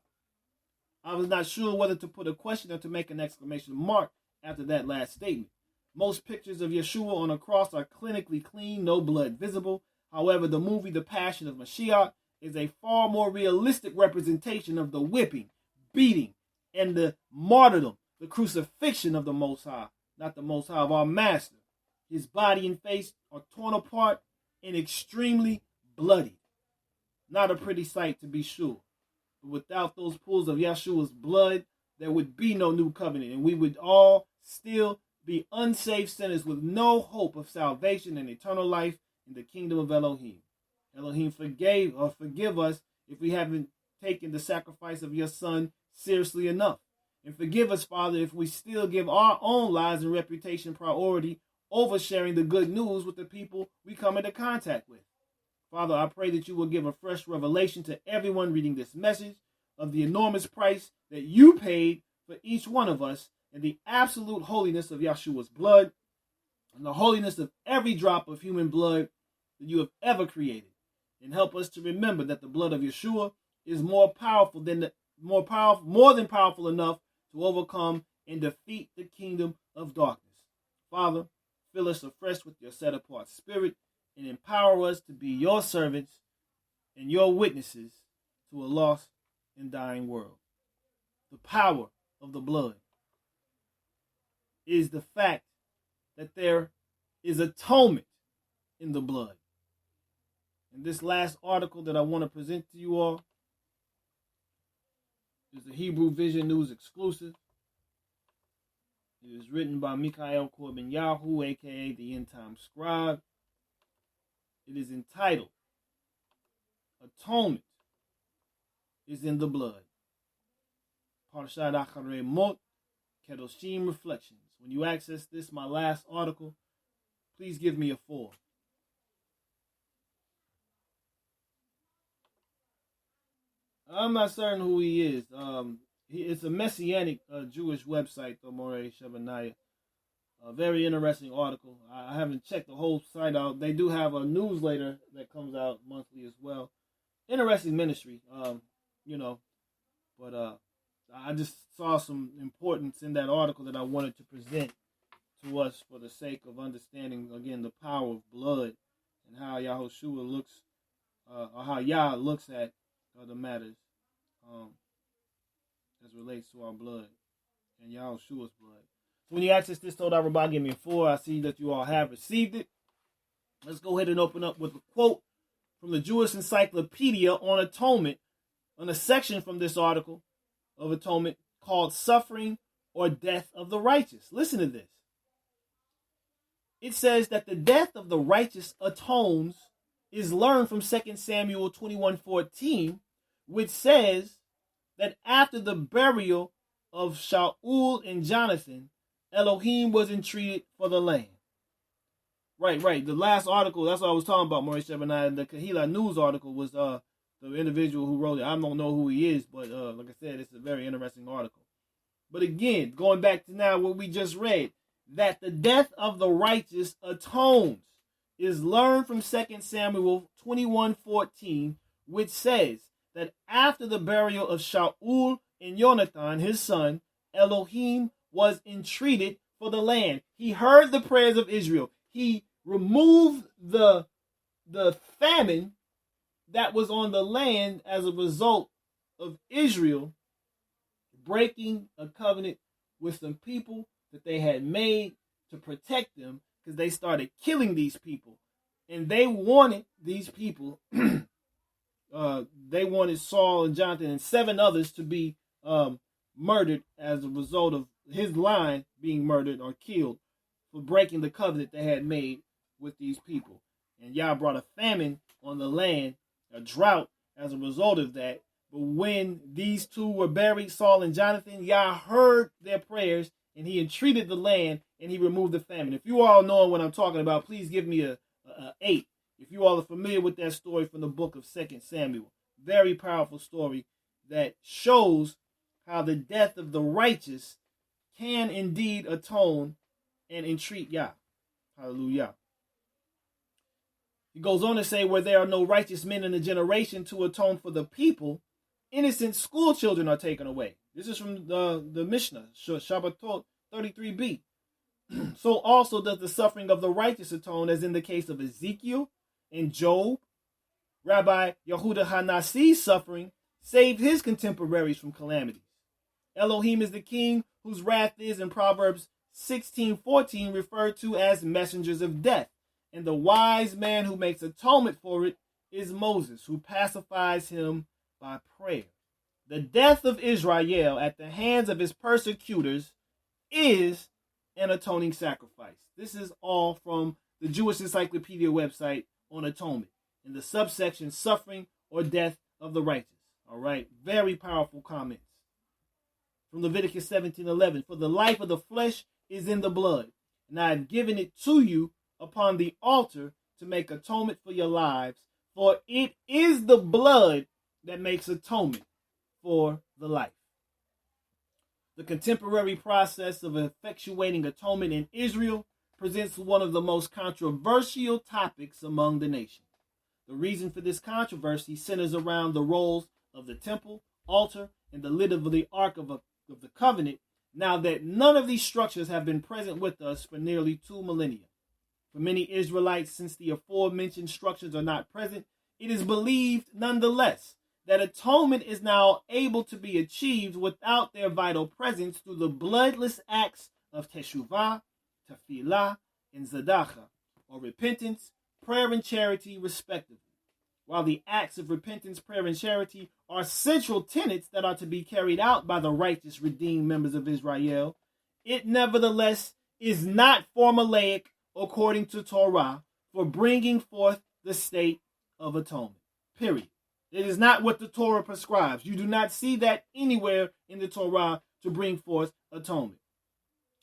I was not sure whether to put a question or to make an exclamation mark after that last statement. Most pictures of Yeshua on a cross are clinically clean, no blood visible. However, the movie The Passion of Mashiach is a far more realistic representation of the whipping, beating, and the martyrdom, the crucifixion of the Most High, not the Most High, of our Master. His body and face are torn apart and extremely bloody. Not a pretty sight, to be sure. But without those pools of Yeshua's blood, there would be no new covenant, and we would all still be unsaved sinners with no hope of salvation and eternal life in the kingdom of Elohim. Elohim forgive us if we haven't taken the sacrifice of your Son seriously enough. And forgive us, Father, if we still give our own lives and reputation priority over sharing the good news with the people we come into contact with. Father, I pray that you will give a fresh revelation to everyone reading this message of the enormous price that you paid for each one of us, and the absolute holiness of Yeshua's blood, and the holiness of every drop of human blood that you have ever created. And help us to remember that the blood of Yeshua is more than powerful enough to overcome and defeat the kingdom of darkness. Father, fill us afresh with your set-apart spirit and empower us to be your servants and your witnesses to a lost and dying world. The power of the blood is the fact that there is atonement in the blood. And this last article that I want to present to you all is a Hebrew Vision News exclusive. It is written by Mikhail Corbin Yahoo, a.k.a. the End Time Scribe. It is entitled, Atonement is in the Blood. Parshat Acharei Mot, Kedoshim Reflections. When you access this, my last article, please give me a 4. I'm not certain who he is. It's a messianic Jewish website, though, Moreh Shebanaya. A very interesting article. I haven't checked the whole site out. They do have a newsletter that comes out monthly as well. Interesting ministry, but I just saw some importance in that article that I wanted to present to us for the sake of understanding, again, the power of blood and how Yahushua looks, or how Yah looks at the matters as relates to our blood and Yahushua's blood. So when you access this, told everybody, give me a 4. I see that you all have received it. Let's go ahead and open up with a quote from the Jewish Encyclopedia on Atonement, on a section from this article of Atonement called Suffering or Death of the Righteous. Listen to this. It says that the death of the righteous atones is learned from 2 Samuel 21:14, which says that after the burial of Shaul and Jonathan, Elohim was entreated for the land. Right. The last article, that's what I was talking about, Maurice Shebaniah. The Kahila News article was the individual who wrote it. I don't know who he is, but like I said, it's a very interesting article. But again, going back to now what we just read, that the death of the righteous atones is learned from 2 Samuel 21:14, which says that after the burial of Shaul and Jonathan, his son, Elohim was entreated for the land. He heard the prayers of Israel. He removed the famine that was on the land as a result of Israel breaking a covenant with some people that they had made to protect them, because they started killing these people. And they wanted these people, they wanted Saul and Jonathan and 7 others to be murdered as a result of his line being murdered or killed for breaking the covenant they had made with these people. And Yah brought a famine on the land, a drought as a result of that. But when these two were buried, Saul and Jonathan, Yah heard their prayers and he entreated the land and he removed the famine. If you all know what I'm talking about, please give me a 8. If you all are familiar with that story from the book of 2 Samuel. Very powerful story that shows how the death of the righteous can indeed atone and entreat Yah. Hallelujah. He goes on to say, where there are no righteous men in the generation to atone for the people, innocent school children are taken away. This is from the Mishnah, Shabbatot 33b. So also does the suffering of the righteous atone, as in the case of Ezekiel and Job. Rabbi Yehuda HaNasi's suffering saved his contemporaries from calamities. Elohim is the king whose wrath is, in Proverbs 16:14, referred to as messengers of death. And the wise man who makes atonement for it is Moses, who pacifies him by prayer. The death of Israel at the hands of his persecutors is an atoning sacrifice. This is all from the Jewish Encyclopedia website on atonement, in the subsection suffering or death of the righteous. All right, very powerful comments. From Leviticus 17:11, for the life of the flesh is in the blood, and I have given it to you upon the altar to make atonement for your lives, for it is the blood that makes atonement for the life. The contemporary process of effectuating atonement in Israel presents one of the most controversial topics among the nations. The reason for this controversy centers around the roles of the temple, altar, and the lid of the Ark of the Covenant, now that none of these structures have been present with us for nearly 2 millennia. For many Israelites, since the aforementioned structures are not present, it is believed nonetheless that atonement is now able to be achieved without their vital presence through the bloodless acts of teshuvah, tefillah, and zadacha, or repentance, prayer, and charity, respectively. While the acts of repentance, prayer, and charity are central tenets that are to be carried out by the righteous, redeemed members of Israel, it nevertheless is not formulaic according to Torah for bringing forth the state of atonement. Period. It is not what the Torah prescribes. You do not see that anywhere in the Torah to bring forth atonement.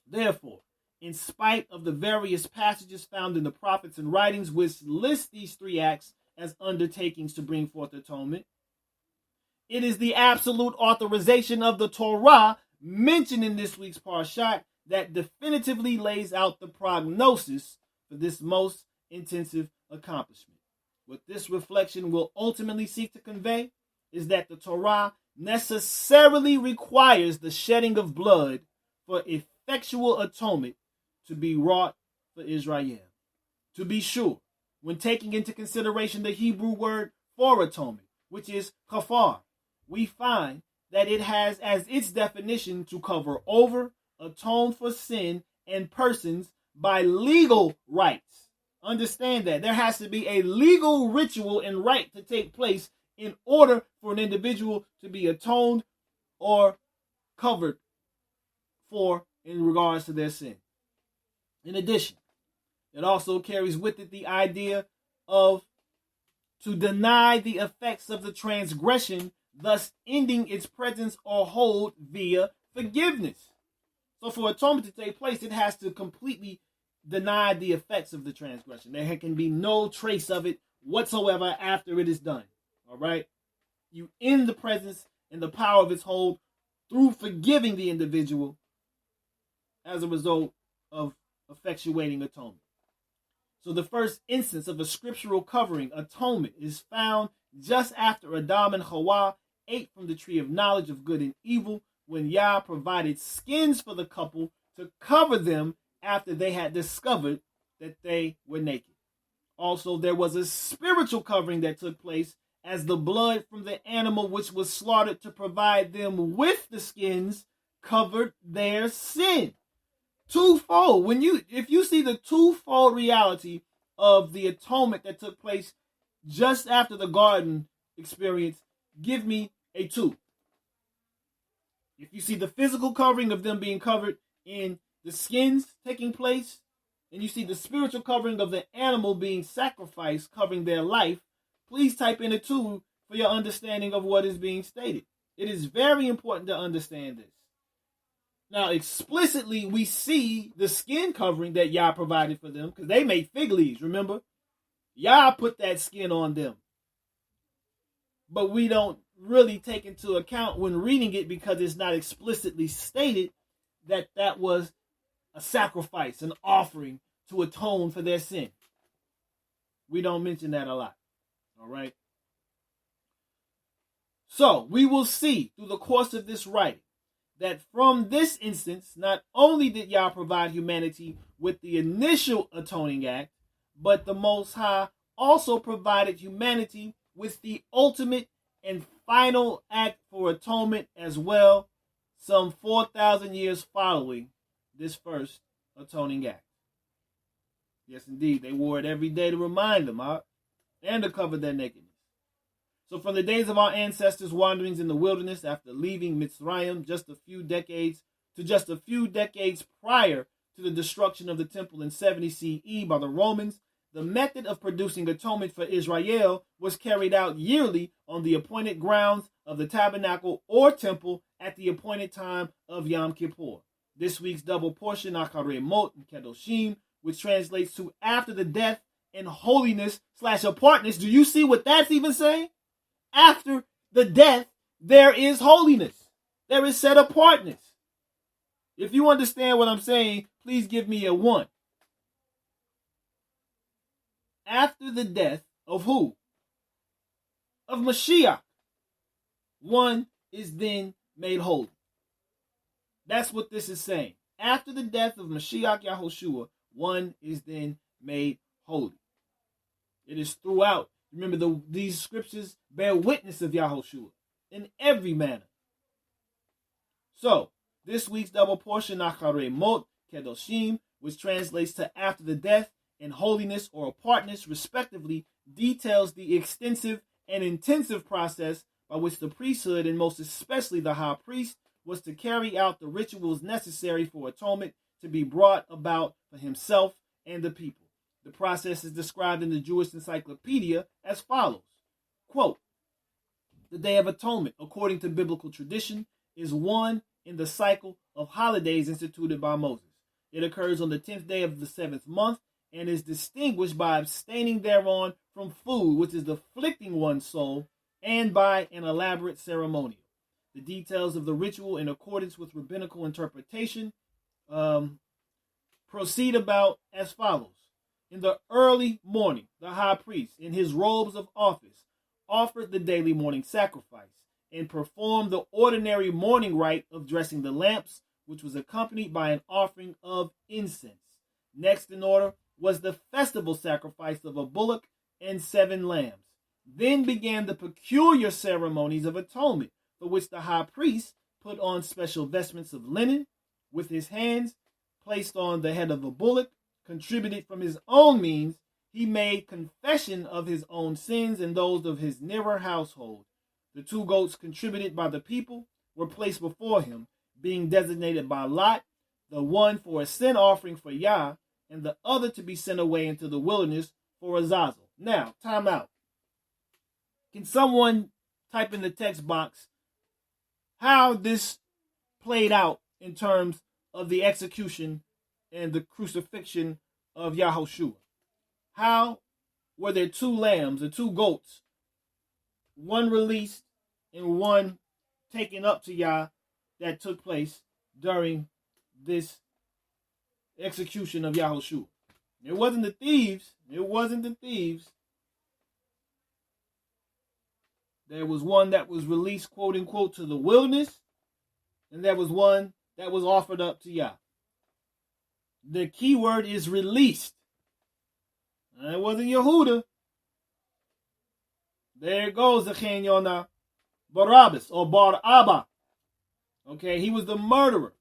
Therefore, in spite of the various passages found in the prophets and writings which list these 3 acts as undertakings to bring forth atonement, it is the absolute authorization of the Torah mentioned in this week's Parshat that definitively lays out the prognosis for this most intensive accomplishment. What this reflection will ultimately seek to convey is that the Torah necessarily requires the shedding of blood for effectual atonement to be wrought for Israel. To be sure, when taking into consideration the Hebrew word for atonement, which is kafar, we find that it has as its definition to cover over, atone for sin and persons by legal rites. Understand that there has to be a legal ritual and rite to take place in order for an individual to be atoned or covered for in regards to their sin. In addition, it also carries with it the idea of to deny the effects of the transgression thus ending its presence or hold via forgiveness. So for atonement to take place, it has to completely deny the effects of the transgression. There can be no trace of it whatsoever after it is done. All right? You end the presence and the power of its hold through forgiving the individual as a result of effectuating atonement. So the first instance of a scriptural covering, atonement, is found just after Adam and Hawa ate from the tree of knowledge of good and evil, when Yah provided skins for the couple to cover them after they had discovered that they were naked. Also, there was a spiritual covering that took place as the blood from the animal which was slaughtered to provide them with the skins covered their sin. Twofold. If you see the twofold reality of the atonement that took place just after the garden experience, give me a 2. If you see the physical covering of them being covered in the skins taking place, and you see the spiritual covering of the animal being sacrificed covering their life, please type in a 2 for your understanding of what is being stated. It is very important to understand this. Now, explicitly, we see the skin covering that Yah provided for them, because they made fig leaves, remember? Yah put that skin on them. But we don't really take into account when reading it, because it's not explicitly stated that that was a sacrifice, an offering to atone for their sin. We don't mention that a lot. All right? So, we will see through the course of this writing that from this instance, not only did Yah provide humanity with the initial atoning act, but the Most High also provided humanity with the ultimate and final act for atonement as well, some 4,000 years following this first atoning act. Yes, indeed, they wore it every day to remind them, and to cover their nakedness. So from the days of our ancestors' wanderings in the wilderness after leaving Mitzrayim just a few decades prior to the destruction of the temple in 70 CE by the Romans, the method of producing atonement for Israel was carried out yearly on the appointed grounds of the tabernacle or temple at the appointed time of Yom Kippur. This week's double portion, Acharei Mot and Kedoshim, which translates to after the death and holiness / apartness. Do you see what that's even saying? After the death, there is holiness. There is set apartness. If you understand what I'm saying, please give me a 1. After the death of who? Of Mashiach. One is then made holy. That's what this is saying. After the death of Mashiach Yahushua, one is then made holy. It is throughout. Remember, these scriptures bear witness of Yahushua in every manner. So, this week's double portion, Acharei Mot Kedoshim, which translates to after the death and holiness or apartness, respectively, details the extensive and intensive process by which the priesthood, and most especially the high priest, was to carry out the rituals necessary for atonement to be brought about for himself and the people. The process is described in the Jewish Encyclopedia as follows. Quote, the Day of Atonement, according to biblical tradition, is one in the cycle of holidays instituted by Moses. It occurs on the 10th day of the 7th month and is distinguished by abstaining thereon from food, which is afflicting one's soul, and by an elaborate ceremonial. The details of the ritual, in accordance with rabbinical interpretation, proceed about as follows. In the early morning, the high priest, in his robes of office, offered the daily morning sacrifice and performed the ordinary morning rite of dressing the lamps, which was accompanied by an offering of incense. Next in order was the festival sacrifice of a bullock and 7 lambs. Then began the peculiar ceremonies of atonement, for which the high priest put on special vestments of linen, with his hands placed on the head of a bullock, contributed from his own means. He made confession of his own sins and those of his nearer household. The 2 goats contributed by the people were placed before him, being designated by lot, the one for a sin offering for Yah, and the other to be sent away into the wilderness for Azazel. Now, time out. Can someone type in the text box how this played out in terms of the execution and the crucifixion of Yahushua. How were there two lambs or two goats, one released and one taken up to Yah, that took place during this execution of Yahushua? It wasn't the thieves. It wasn't the thieves. There was one that was released, quote unquote, to the wilderness, and there was one that was offered up to Yah. The key word is released. And it wasn't Yehuda. There goes the Chen Yonah, Barabbas or Bar Abba. Okay, he was the murderer.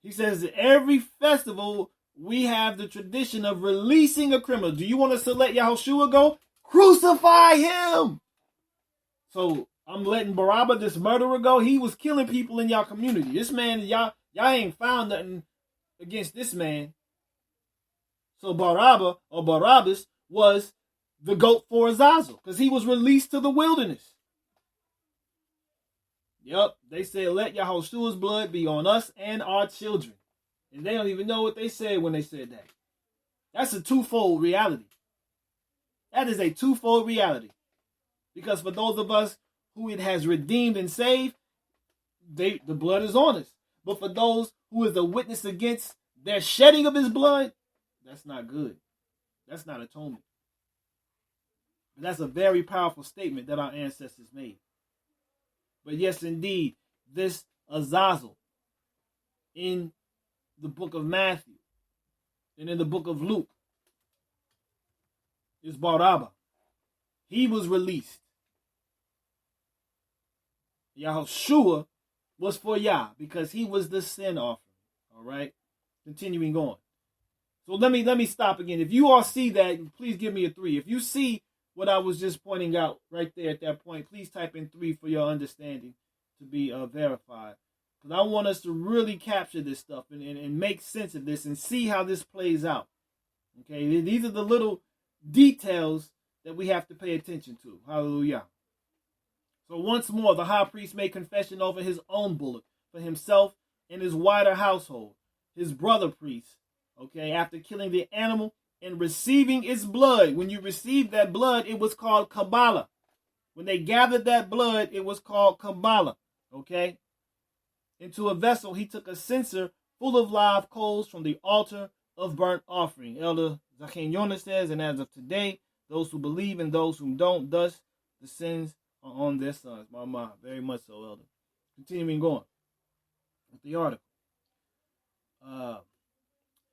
He says that every festival we have the tradition of releasing a criminal. Do you want us to let Yahushua go? Crucify him. So I'm letting Barabbas, this murderer, go. He was killing people in y'all community. This man, y'all ain't found nothing against this man. So Barabbas or Barabbas was the goat for Azazel because he was released to the wilderness. Yep, they said, let Yahushua's blood be on us and our children. And they don't even know what they said when they said that. That's a twofold reality. That is a twofold reality. Because for those of us who it has redeemed and saved, the blood is on us. But for those who is a witness against their shedding of his blood, that's not good. That's not atonement. But that's a very powerful statement that our ancestors made. But yes, indeed, this Azazel in the book of Matthew and in the book of Luke is Barabbas. He was released. Yahushua was for Yah because he was the sin offering. All right, continuing on. So let me stop again. If you all see that, please give me a 3. If you see what I was just pointing out right there at that point, please type in 3 for your understanding to be verified. Because I want us to really capture this stuff and make sense of this and see how this plays out. Okay, these are the little details that we have to pay attention to. Hallelujah. So once more, the high priest made confession over his own bullock for himself and his wider household, his brother priests, okay, after killing the animal and receiving its blood. When you received that blood, it was called Kabbalah. When they gathered that blood, it was called Kabbalah, okay? Into a vessel, he took a censer full of live coals from the altar of burnt offering. Elder Zachin Yonah says, and as of today, those who believe and those who don't, thus the sins are on their sons. My mind, very much so, Elder. Continuing on with the article.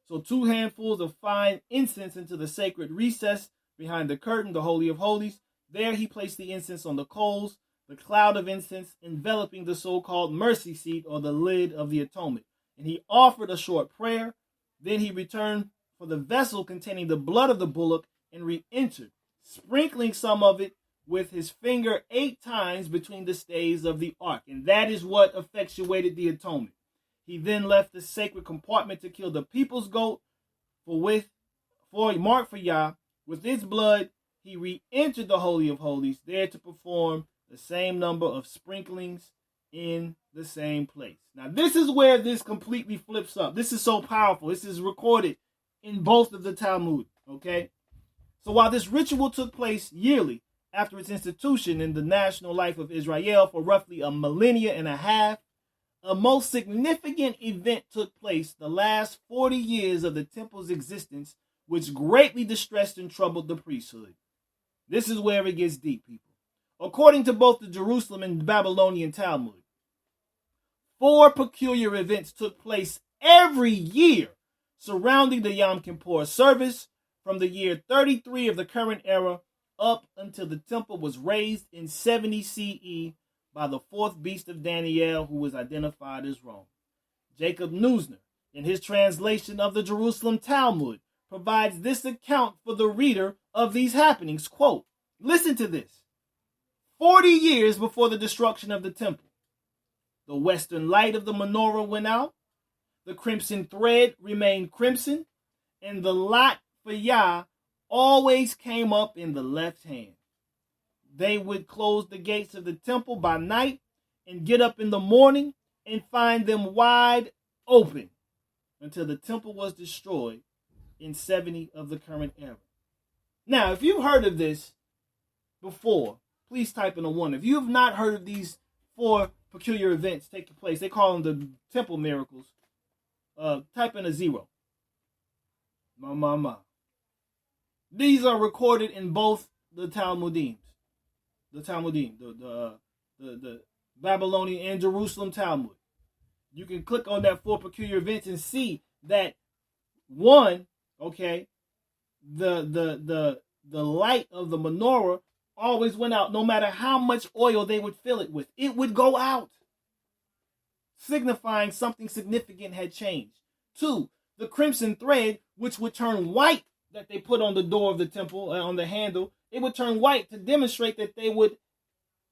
So 2 handfuls of fine incense into the sacred recess behind the curtain, the Holy of Holies. There he placed the incense on the coals, the cloud of incense enveloping the so-called mercy seat or the lid of the atonement. And he offered a short prayer. Then he returned for the vessel containing the blood of the bullock and re-entered, sprinkling some of it with his finger 8 times between the stays of the ark. And that is what effectuated the atonement. He then left the sacred compartment to kill the people's goat for mark for Yah. With its blood, he re-entered the Holy of Holies, there to perform the same number of sprinklings in the same place. Now, this is where this completely flips up. This is so powerful. This is recorded in both of the Talmud, okay? So while this ritual took place yearly after its institution in the national life of Israel for roughly a millennia and a half, a most significant event took place the last 40 years of the temple's existence, which greatly distressed and troubled the priesthood. This is where it gets deep, people. According to both the Jerusalem and Babylonian Talmud, 4 peculiar events took place every year surrounding the Yom Kippur service from the year 33 of the current era up until the temple was raised in 70 CE by the 4th beast of Daniel, who was identified as Rome. Jacob Neusner, in his translation of the Jerusalem Talmud, provides this account for the reader of these happenings. Quote, listen to this. 40 years before the destruction of the temple, the western light of the menorah went out, the crimson thread remained crimson, and the lot for Yah always came up in the left hand. they would close the gates of the temple by night and get up in the morning and find them wide open until the temple was destroyed in 70 of the current era. Now, if you've heard of this before, please type in a 1. If you have not heard of these 4 peculiar events taking place, they call them the temple miracles, type in a 0. These are recorded in both the Talmudim, the Babylonian and Jerusalem Talmud. You can click on that 4 peculiar events and see that one, okay, the light of the menorah always went out no matter how much oil they would fill it with. It would go out, signifying something significant had changed. 2, the crimson thread, which would turn white, that they put on the door of the temple, on the handle, it would turn white to demonstrate that they would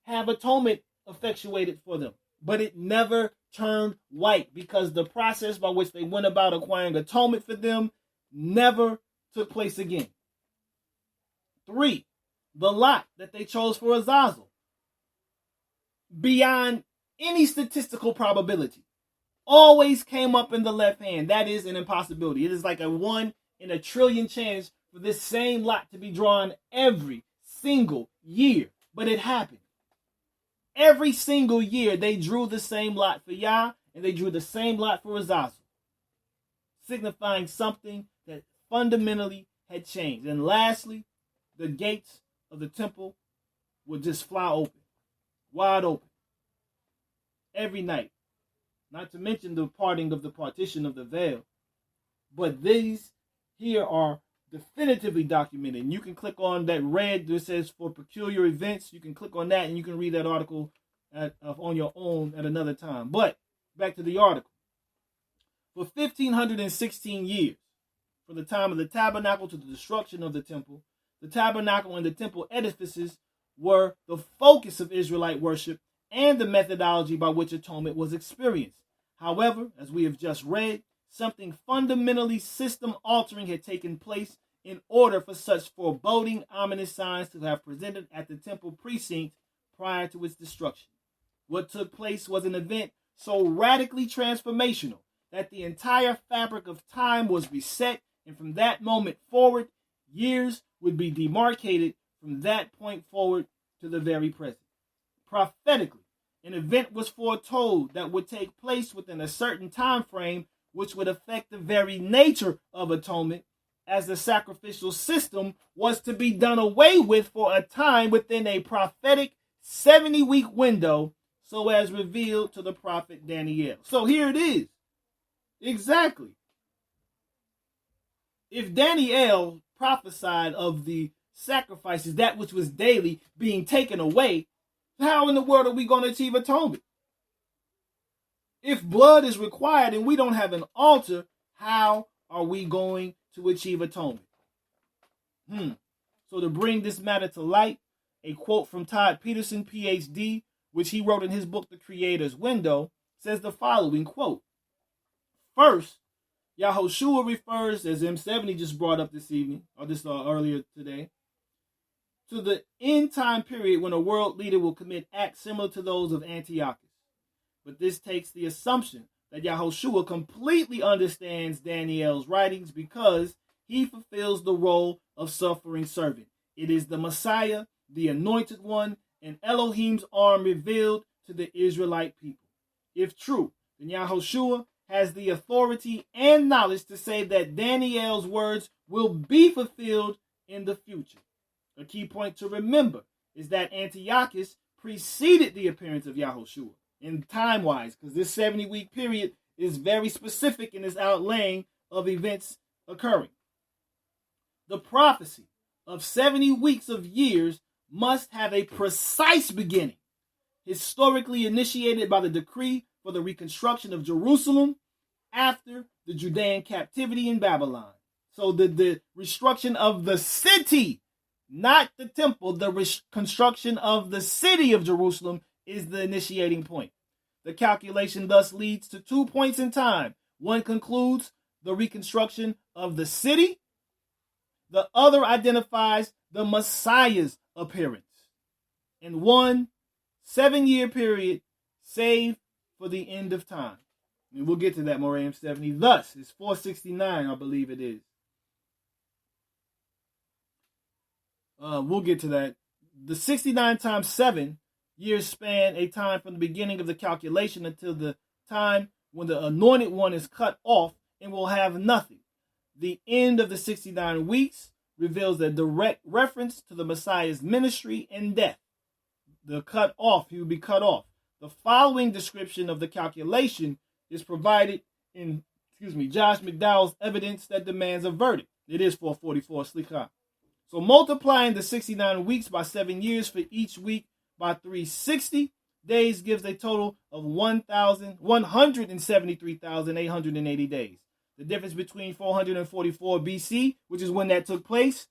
have atonement effectuated for them. But it never turned white because the process by which they went about acquiring atonement for them never took place again. 3, the lot that they chose for Azazel, beyond any statistical probability, always came up in the left hand. That is an impossibility. It is like a 1 in a trillion chance for this same lot to be drawn every single year. But it happened. Every single year they drew the same lot for Yah and they drew the same lot for Azazel, signifying something that fundamentally had changed. And lastly, the gates of the temple would just fly open, wide open, every night. Not to mention the parting of the partition of the veil. But these here are definitively documented. And you can click on that red that says for peculiar events. You can click on that and you can read that article on your own at another time. But back to the article. For 1,516 years, from the time of the tabernacle to the destruction of the temple, the tabernacle and the temple edifices were the focus of Israelite worship and the methodology by which atonement was experienced. However, as we have just read, something fundamentally system-altering had taken place in order for such foreboding, ominous signs to have presented at the temple precinct prior to its destruction. What took place was an event so radically transformational that the entire fabric of time was reset, and from that moment forward, years would be demarcated from that point forward to the very present. Prophetically, an event was foretold that would take place within a certain time frame, which would affect the very nature of atonement, as the sacrificial system was to be done away with for a time within a prophetic 70-week window, so as revealed to the prophet Daniel. So here it is. Exactly. If Daniel prophesied of the sacrifices, that which was daily, being taken away, how in the world are we going to achieve atonement? If blood is required and we don't have an altar, how are we going to achieve atonement? So to bring this matter to light, a quote from Todd Peterson, PhD, which he wrote in his book, The Creator's Window, says the following, quote, first, Yahushua refers, as M70 just brought up this evening, or this earlier today, to the end time period when a world leader will commit acts similar to those of Antiochus. But this takes the assumption that Yahushua completely understands Daniel's writings because he fulfills the role of suffering servant. It is the Messiah, the anointed one, and Elohim's arm revealed to the Israelite people. If true, then Yahushua has the authority and knowledge to say that Daniel's words will be fulfilled in the future. A key point to remember is that Antiochus preceded the appearance of Yahushua in time-wise, because this 70-week period is very specific in its outlaying of events occurring. The prophecy of 70 weeks of years must have a precise beginning, historically initiated by the decree for the reconstruction of Jerusalem after the Judean captivity in Babylon. So the reconstruction of the city, not the temple, the reconstruction of the city of Jerusalem is the initiating point. The calculation thus leads to 2 points in time. One concludes the reconstruction of the city. The other identifies the Messiah's appearance. and 1 7-year period saved for the end of time. And we'll get to that, Moram 70. Thus, it's 469, I believe it is. We'll get to that. The 69 times 7 years span a time from the beginning of the calculation until the time when the anointed one is cut off and will have nothing. The end of the 69 weeks reveals a direct reference to the Messiah's ministry and death. The cut off, he will be cut off. The following description of the calculation is provided in, Josh McDowell's evidence that demands a verdict. It is 444, slicha. So multiplying the 69 weeks by 7 years for each week by 360 days gives a total of 173,880 days. The difference between 444 BC, which is when that took place,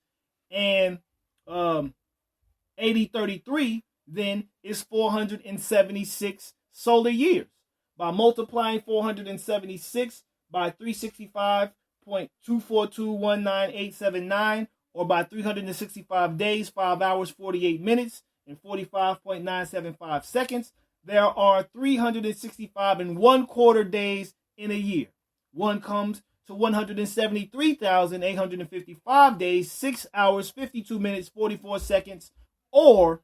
and 8033 then is 476 solar years. By multiplying 476 by 365.24219,879, or by 365 days, 5 hours, 48 minutes, and 45.975 seconds, there are 365 and 1/4 days in a year. One comes to 173,855 days, 6 hours, 52 minutes, 44 seconds, or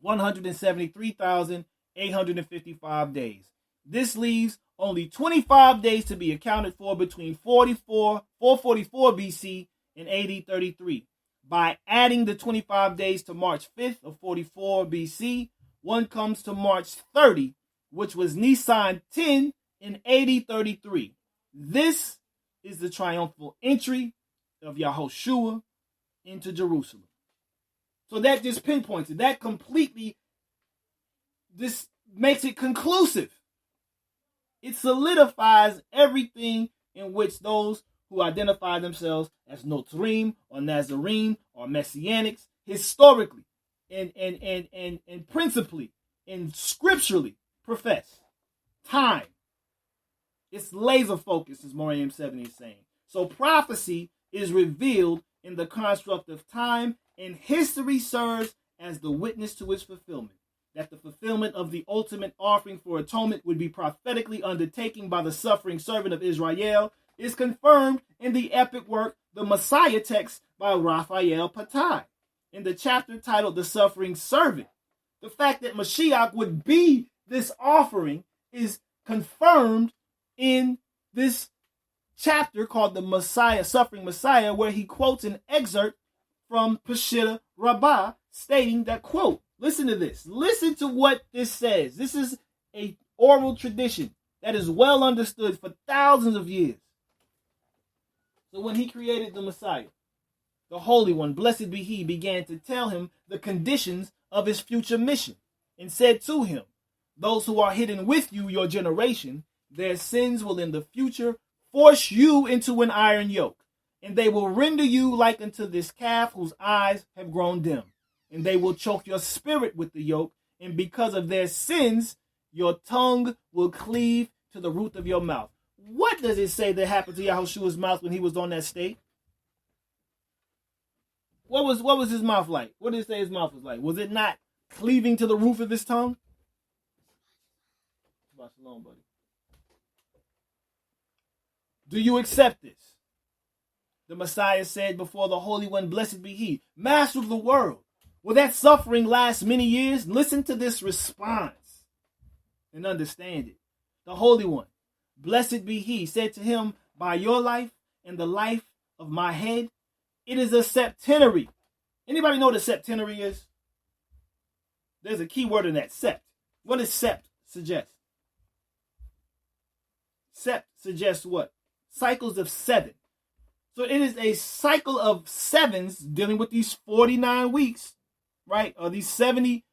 173,855 days. This leaves only 25 days to be accounted for between 444 BC and 8033. By adding the 25 days to March 5th of 44 BC, one comes to March 30, which was Nisan 10 in 8033. This is the triumphal entry of Yahushua into Jerusalem. So that just pinpoints it. That completely, this makes it conclusive. It solidifies everything in which those who identify themselves as Notrim or Nazarene or Messianics historically and principally and scripturally profess. Time. It's laser focused, as Moram 70 is saying. So prophecy is revealed in the construct of time, and history serves as the witness to its fulfillment. That the fulfillment of the ultimate offering for atonement would be prophetically undertaken by the suffering servant of Israel is confirmed in the epic work, The Messiah Text by Raphael Patai, in the chapter titled The Suffering Servant. The fact that Mashiach would be this offering is confirmed in this chapter called The Messiah, Suffering Messiah, where he quotes an excerpt from Peshitta Rabbah stating that, quote, listen to this. Listen to what this says. This is an oral tradition that is well understood for thousands of years. So when he created the Messiah, the Holy One, blessed be he, began to tell him the conditions of his future mission and said to him, those who are hidden with you, your generation, their sins will in the future force you into an iron yoke, and they will render you like unto this calf whose eyes have grown dim, and they will choke your spirit with the yoke, and because of their sins, your tongue will cleave to the roof of your mouth. What does it say that happened to Yahushua's mouth when he was on that state? What was his mouth like? What did it say his mouth was like? Was it not cleaving to the roof of his tongue? Shalom, buddy. Do you accept this? The Messiah said before the Holy One, blessed be he, master of the world. Will that suffering last many years? Listen to this response and understand it. The Holy One, blessed be he, said to him, by your life and the life of my head, it is a septenary. Anybody know what a septenary is? There's a key word in that, sept. What does sept suggest? Sept suggests what? Cycles of 7. So it is a cycle of sevens dealing with these 49 weeks, right? Or these 70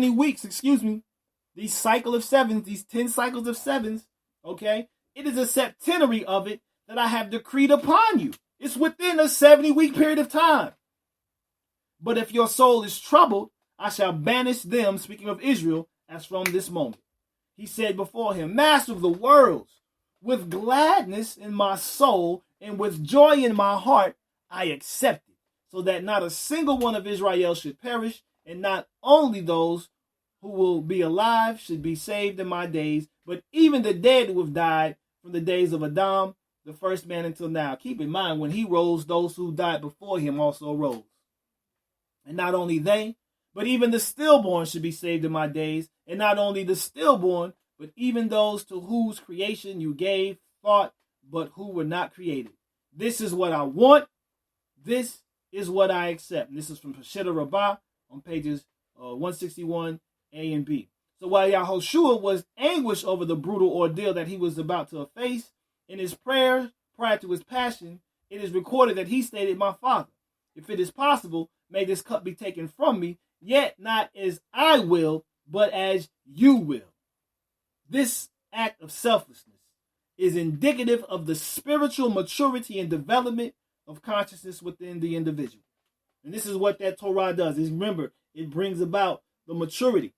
weeks, These cycle of sevens, these 10 cycles of sevens, okay? It is a septenary of it that I have decreed upon you. It's within a 70-week period of time. But if your soul is troubled, I shall banish them, speaking of Israel, as from this moment. He said before him, master of the worlds, with gladness in my soul and with joy in my heart, I accept it, so that not a single one of Israel should perish, and not only those who will be alive should be saved in my days, but even the dead who have died from the days of Adam, the first man, until now. Keep in mind, when he rose, those who died before him also rose. And not only they, but even the stillborn should be saved in my days, and not only the stillborn, but even those to whose creation you gave thought, but who were not created. This is what I want. This is what I accept. And this is from Peshitta Rabbah on pages 161 A and B. So while Yahushua was anguished over the brutal ordeal that he was about to face, in his prayer prior to his passion, it is recorded that he stated, "My Father, if it is possible, may this cup be taken from me, yet not as I will, but as you will." This act of selflessness is indicative of the spiritual maturity and development of consciousness within the individual. And this is what that Torah does. Is, remember, it brings about the maturity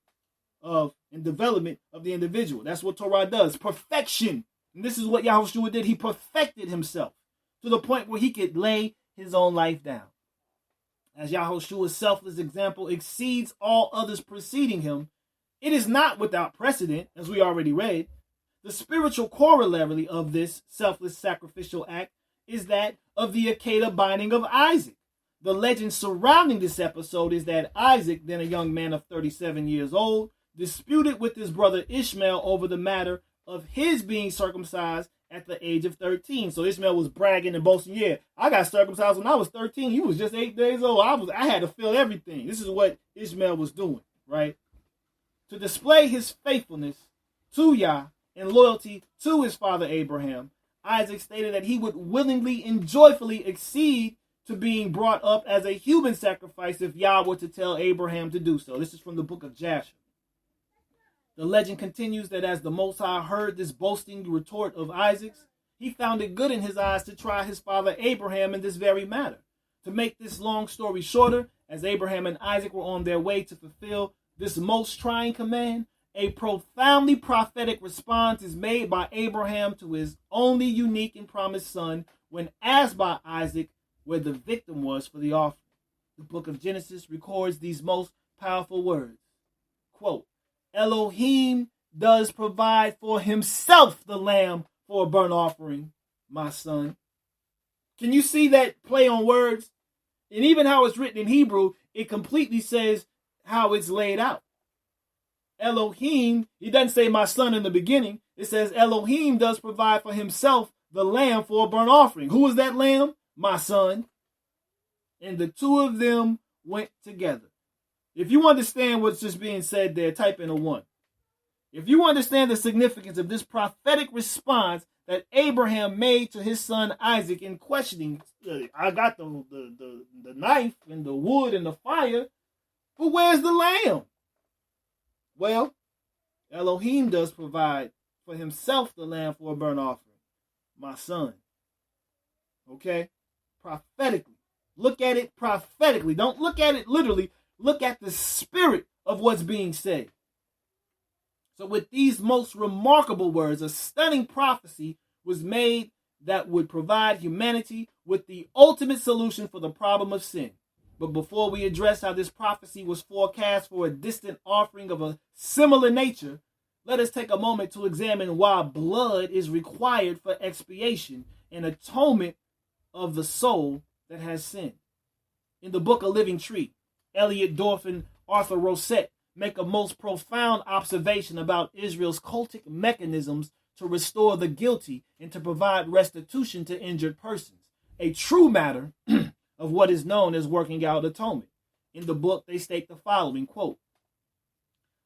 of and development of the individual. That's what Torah does. Perfection. And this is what Yahushua did. He perfected himself to the point where he could lay his own life down. As Yahushua's selfless example exceeds all others preceding him, it is not without precedent, as we already read. The spiritual corollary of this selfless sacrificial act is that of the Akedah binding of Isaac. The legend surrounding this episode is that Isaac, then a young man of 37 years old, disputed with his brother Ishmael over the matter of his being circumcised at the age of 13. So Ishmael was bragging and boasting, "Yeah, I got circumcised when I was 13. You was just 8 days old. I had to feel everything." This is what Ishmael was doing, right? To display his faithfulness to Yah and loyalty to his father Abraham, Isaac stated that he would willingly and joyfully accede to being brought up as a human sacrifice if Yah were to tell Abraham to do so. This is from the book of Jasher. The legend continues that as the Most High heard this boasting retort of Isaac's, he found it good in his eyes to try his father Abraham in this very matter. To make this long story shorter, as Abraham and Isaac were on their way to fulfill this most trying command, a profoundly prophetic response is made by Abraham to his only unique and promised son when asked by Isaac where the victim was for the offering. The book of Genesis records these most powerful words. Quote, "Elohim does provide for himself the lamb for a burnt offering, my son." Can you see that play on words? And even how it's written in Hebrew, it completely says how it's laid out. Elohim, he doesn't say my son in the beginning. It says Elohim does provide for himself the lamb for a burnt offering. Who is that lamb? My son. And the two of them went together. If you understand what's just being said there, type in a 1. If you understand the significance of this prophetic response that Abraham made to his son Isaac in questioning, I got the knife and the wood and the fire, but where's the lamb? Well, Elohim does provide for himself the lamb for a burnt offering, my son. Okay? Prophetically. Look at it prophetically. Don't look at it literally. Look at the spirit of what's being said. So with these most remarkable words, a stunning prophecy was made that would provide humanity with the ultimate solution for the problem of sin. But before we address how this prophecy was forecast for a distant offering of a similar nature, let us take a moment to examine why blood is required for expiation and atonement of the soul that has sinned. In the book A Living Tree, Elliot Dorff and Arthur Rosette make a most profound observation about Israel's cultic mechanisms to restore the guilty and to provide restitution to injured persons, a true matter of what is known as working out atonement. In the book, they state the following, quote,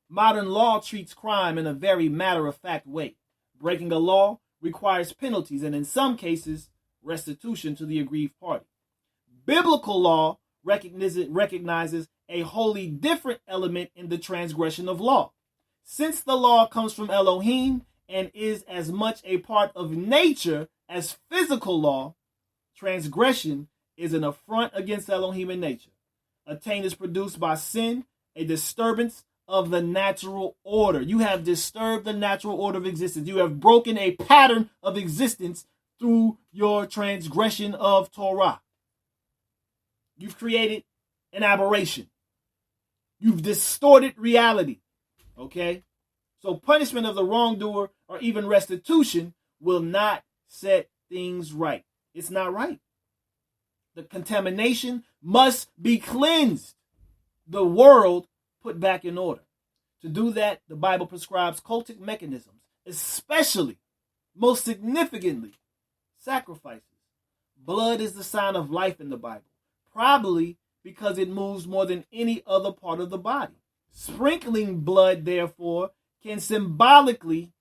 "Modern law treats crime in a very matter-of-fact way. Breaking a law requires penalties and in some cases, restitution to the aggrieved party. Biblical law recognizes a wholly different element in the transgression of law. Since the law comes from Elohim and is as much a part of nature as physical law, transgression is an affront against Elohim and nature. A taint is produced by sin, a disturbance of the natural order. You have disturbed the natural order of existence. You have broken a pattern of existence through your transgression of Torah. You've created an aberration. You've distorted reality. Okay? So punishment of the wrongdoer or even restitution will not set things right. It's not right. The contamination must be cleansed. The world put back in order. To do that, the Bible prescribes cultic mechanisms, especially, most significantly, sacrifices. Blood is the sign of life in the Bible, probably because it moves more than any other part of the body. Sprinkling blood, therefore, can symbolically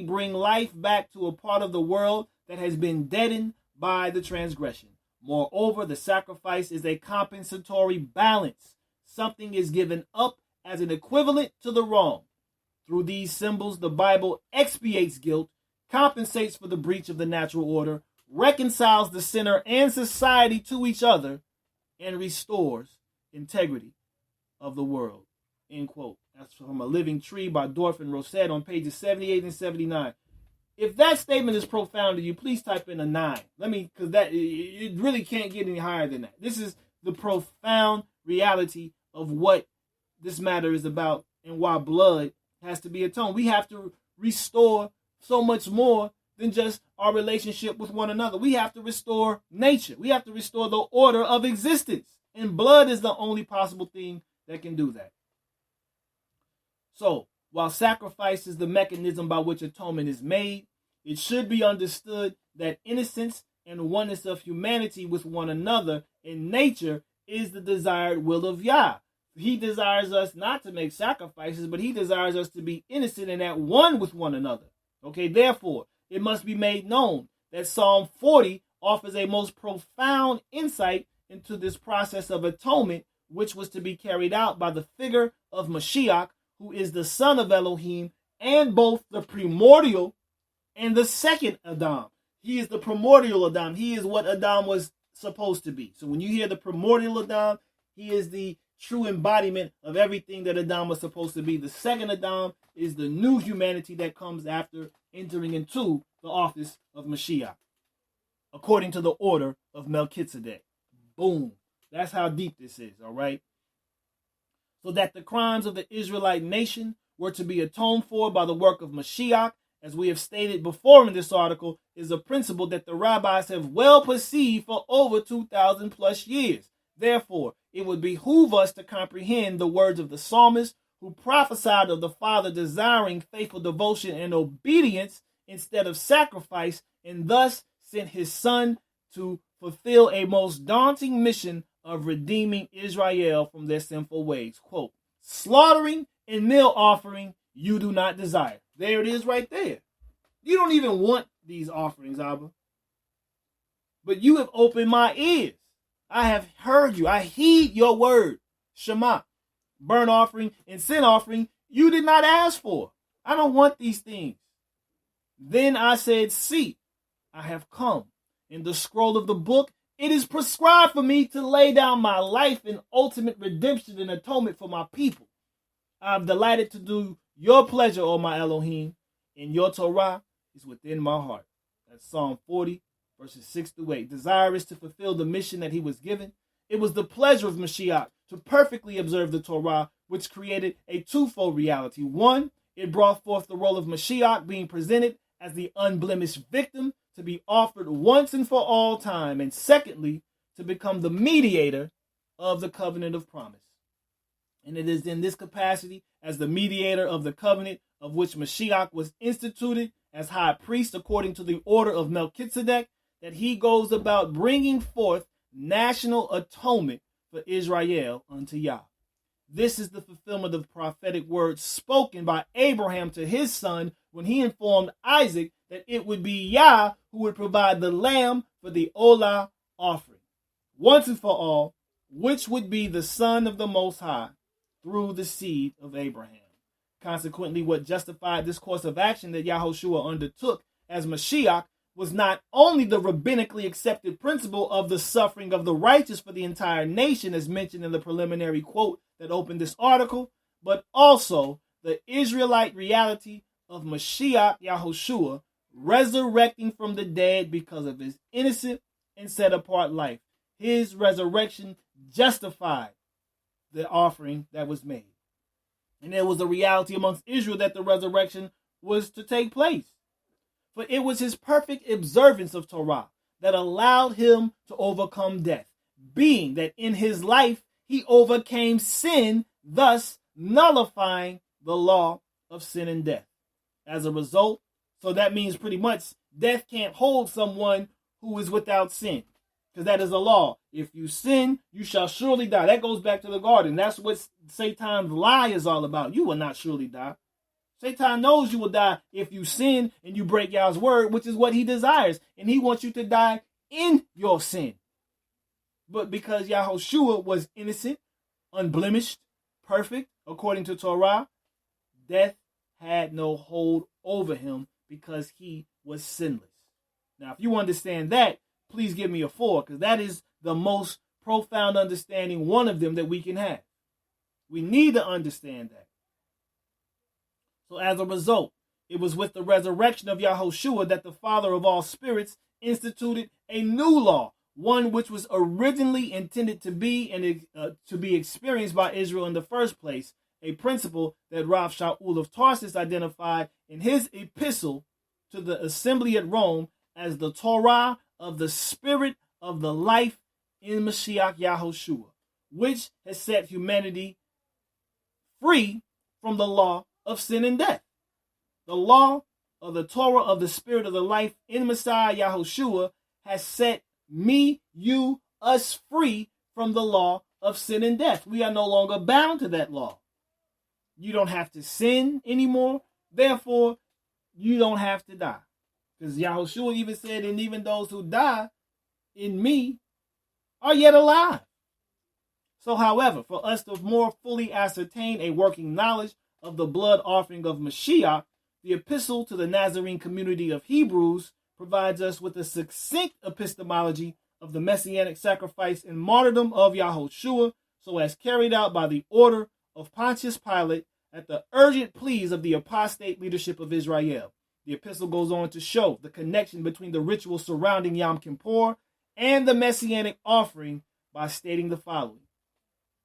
bring life back to a part of the world that has been deadened by the transgression. Moreover, the sacrifice is a compensatory balance. Something is given up as an equivalent to the wrong. Through these symbols, the Bible expiates guilt, compensates for the breach of the natural order, reconciles the sinner and society to each other, and restores integrity of the world. End quote. That's from A Living Tree by Dorff and Rosette on pages 78 and 79. If that statement is profound to you, please type in a 9. Because it really can't get any higher than that. This is the profound reality of what this matter is about and why blood has to be atoned. We have to restore so much more than just our relationship with one another. We have to restore nature. We have to restore the order of existence. And blood is the only possible thing that can do that. So, while sacrifice is the mechanism by which atonement is made, it should be understood that innocence and oneness of humanity with one another in nature is the desired will of Yah. He desires us not to make sacrifices, but he desires us to be innocent and at one with one another. Okay, therefore, it must be made known that Psalm 40 offers a most profound insight into this process of atonement, which was to be carried out by the figure of Mashiach, who is the son of Elohim and both the primordial and the second Adam. He is the primordial Adam. He is what Adam was supposed to be. So when you hear the primordial Adam, he is the true embodiment of everything that Adam was supposed to be. The second Adam is the new humanity that comes after entering into the office of Mashiach, according to the order of Melchizedek. Boom. That's how deep this is, all right? So that the crimes of the Israelite nation were to be atoned for by the work of Mashiach, as we have stated before in this article, is a principle that the rabbis have well perceived for over 2,000 plus years. Therefore, it would behoove us to comprehend the words of the psalmist who prophesied of the Father desiring faithful devotion and obedience instead of sacrifice, and thus sent his Son to fulfill a most daunting mission of redeeming Israel from their sinful ways. Quote, slaughtering and meal offering you do not desire. There it is right there. You don't even want these offerings, Abba. But you have opened my ears. I have heard you. I heed your word. Shema. Burnt offering and sin offering you did not ask for. I don't want these things. Then I said, see, I have come. In the scroll of the book, it is prescribed for me to lay down my life in ultimate redemption and atonement for my people. I am delighted to do your pleasure, O my Elohim, and your Torah is within my heart. That's Psalm 40, verses 6 through 8. Desirous to fulfill the mission that he was given, it was the pleasure of Mashiach to perfectly observe the Torah, which created a twofold reality. One, it brought forth the role of Mashiach being presented as the unblemished victim to be offered once and for all time. And secondly, to become the mediator of the covenant of promise. And it is in this capacity as the mediator of the covenant of which Mashiach was instituted as high priest according to the order of Melchizedek that he goes about bringing forth national atonement for Israel unto Yah. This is the fulfillment of the prophetic words spoken by Abraham to his son when he informed Isaac that it would be Yah who would provide the lamb for the Olah offering, once and for all, which would be the Son of the Most High through the seed of Abraham. Consequently, what justified this course of action that Yahushua undertook as Mashiach was not only the rabbinically accepted principle of the suffering of the righteous for the entire nation, as mentioned in the preliminary quote that opened this article, but also the Israelite reality of Mashiach Yahushua resurrecting from the dead because of his innocent and set-apart life. His resurrection justified the offering that was made. And there was a reality amongst Israel that the resurrection was to take place. For it was his perfect observance of Torah that allowed him to overcome death, being that in his life he overcame sin, thus nullifying the law of sin and death. As a result, so that means pretty much death can't hold someone who is without sin, because that is a law. If you sin, you shall surely die. That goes back to the garden. That's what Satan's lie is all about. You will not surely die. Satan knows you will die if you sin and you break Yah's word, which is what he desires. And he wants you to die in your sin. But because Yahushua was innocent, unblemished, perfect, according to Torah, death had no hold over him because he was sinless. Now, if you understand that, please give me a 4, because that is the most profound understanding, one of them, that we can have. We need to understand that. So as a result, it was with the resurrection of Yahushua that the Father of all spirits instituted a new law, one which was originally intended to be experienced by Israel in the first place, a principle that Rav Shaul of Tarsus identified in his epistle to the assembly at Rome as the Torah of the Spirit of the life in Mashiach Yahushua, which has set humanity free from the law of sin and death. The law of the Torah of the Spirit of the life in Messiah Yahushua has set me, you, us free from the law of sin and death. We are no longer bound to that law. You don't have to sin anymore. Therefore, you don't have to die. Because Yahushua even said, and even those who die in me are yet alive. So, however, for us to more fully ascertain a working knowledge of the blood offering of Mashiach, the epistle to the Nazarene community of Hebrews provides us with a succinct epistemology of the messianic sacrifice and martyrdom of Yahushua, so as carried out by the order of Pontius Pilate at the urgent pleas of the apostate leadership of Israel. The epistle goes on to show the connection between the ritual surrounding Yom Kippur and the messianic offering by stating the following.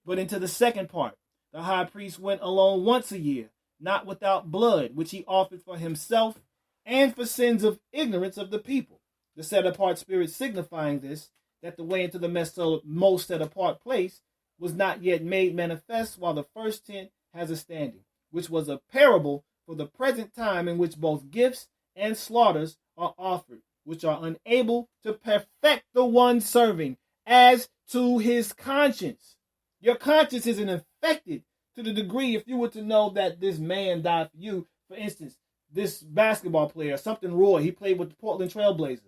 But into the second part, the high priest went alone once a year, not without blood, which he offered for himself and for sins of ignorance of the people. The set-apart spirit signifying this, that the way into the most set-apart place was not yet made manifest, while the first tent has a standing, which was a parable for the present time in which both gifts and slaughters are offered, which are unable to perfect the one serving as to his conscience. Your conscience isn't affected to the degree if you were to know that this man died for you. For instance, this basketball player, something Roy, he played with the Portland Trailblazers.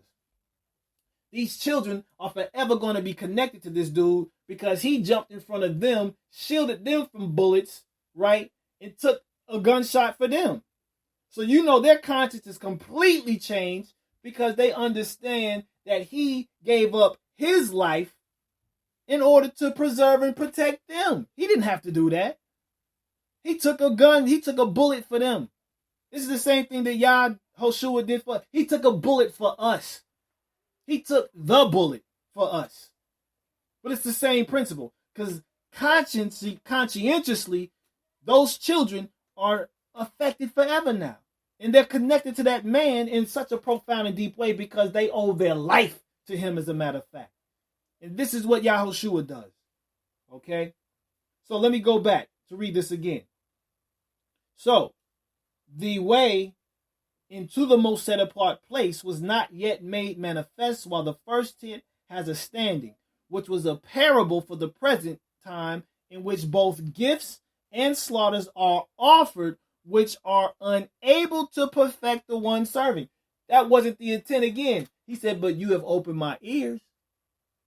These children are forever going to be connected to this dude because he jumped in front of them, shielded them from bullets, right? And took a gunshot for them. So you know their conscience is completely changed because they understand that he gave up his life in order to preserve and protect them. He didn't have to do that. He took a gun, he took a bullet for them. This is the same thing that Yahushua did for us. He took a bullet for us. He took the bullet for us. But it's the same principle. Because conscientiously, those children are affected forever now. And they're connected to that man in such a profound and deep way because they owe their life to him, as a matter of fact. And this is what Yahushua does. Okay? So let me go back to read this again. So, the way into the most set apart place was not yet made manifest, while the first tent has a standing, which was a parable for the present time in which both gifts and slaughters are offered, which are unable to perfect the one serving. That wasn't the intent again. He said, but you have opened my ears.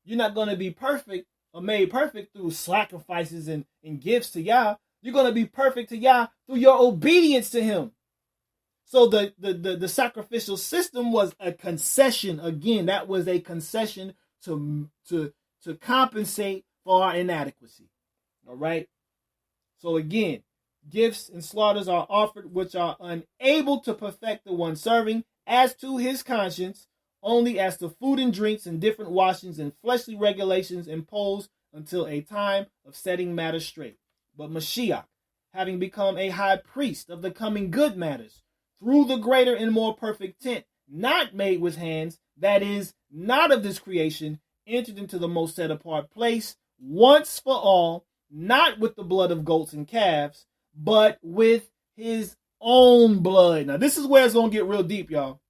You're not going to be perfect or made perfect through sacrifices and gifts to Yah. You're going to be perfect to Yah through your obedience to him. So the sacrificial system was a concession. Again, that was a concession to compensate for our inadequacy. All right. So again, gifts and slaughters are offered which are unable to perfect the one serving as to his conscience, only as to food and drinks and different washings and fleshly regulations imposed until a time of setting matters straight. But Mashiach, having become a high priest of the coming good matters, through the greater and more perfect tent, not made with hands, that is, not of this creation, entered into the most set apart place, once for all, not with the blood of goats and calves, but with his own blood. Now, this is where it's going to get real deep, y'all.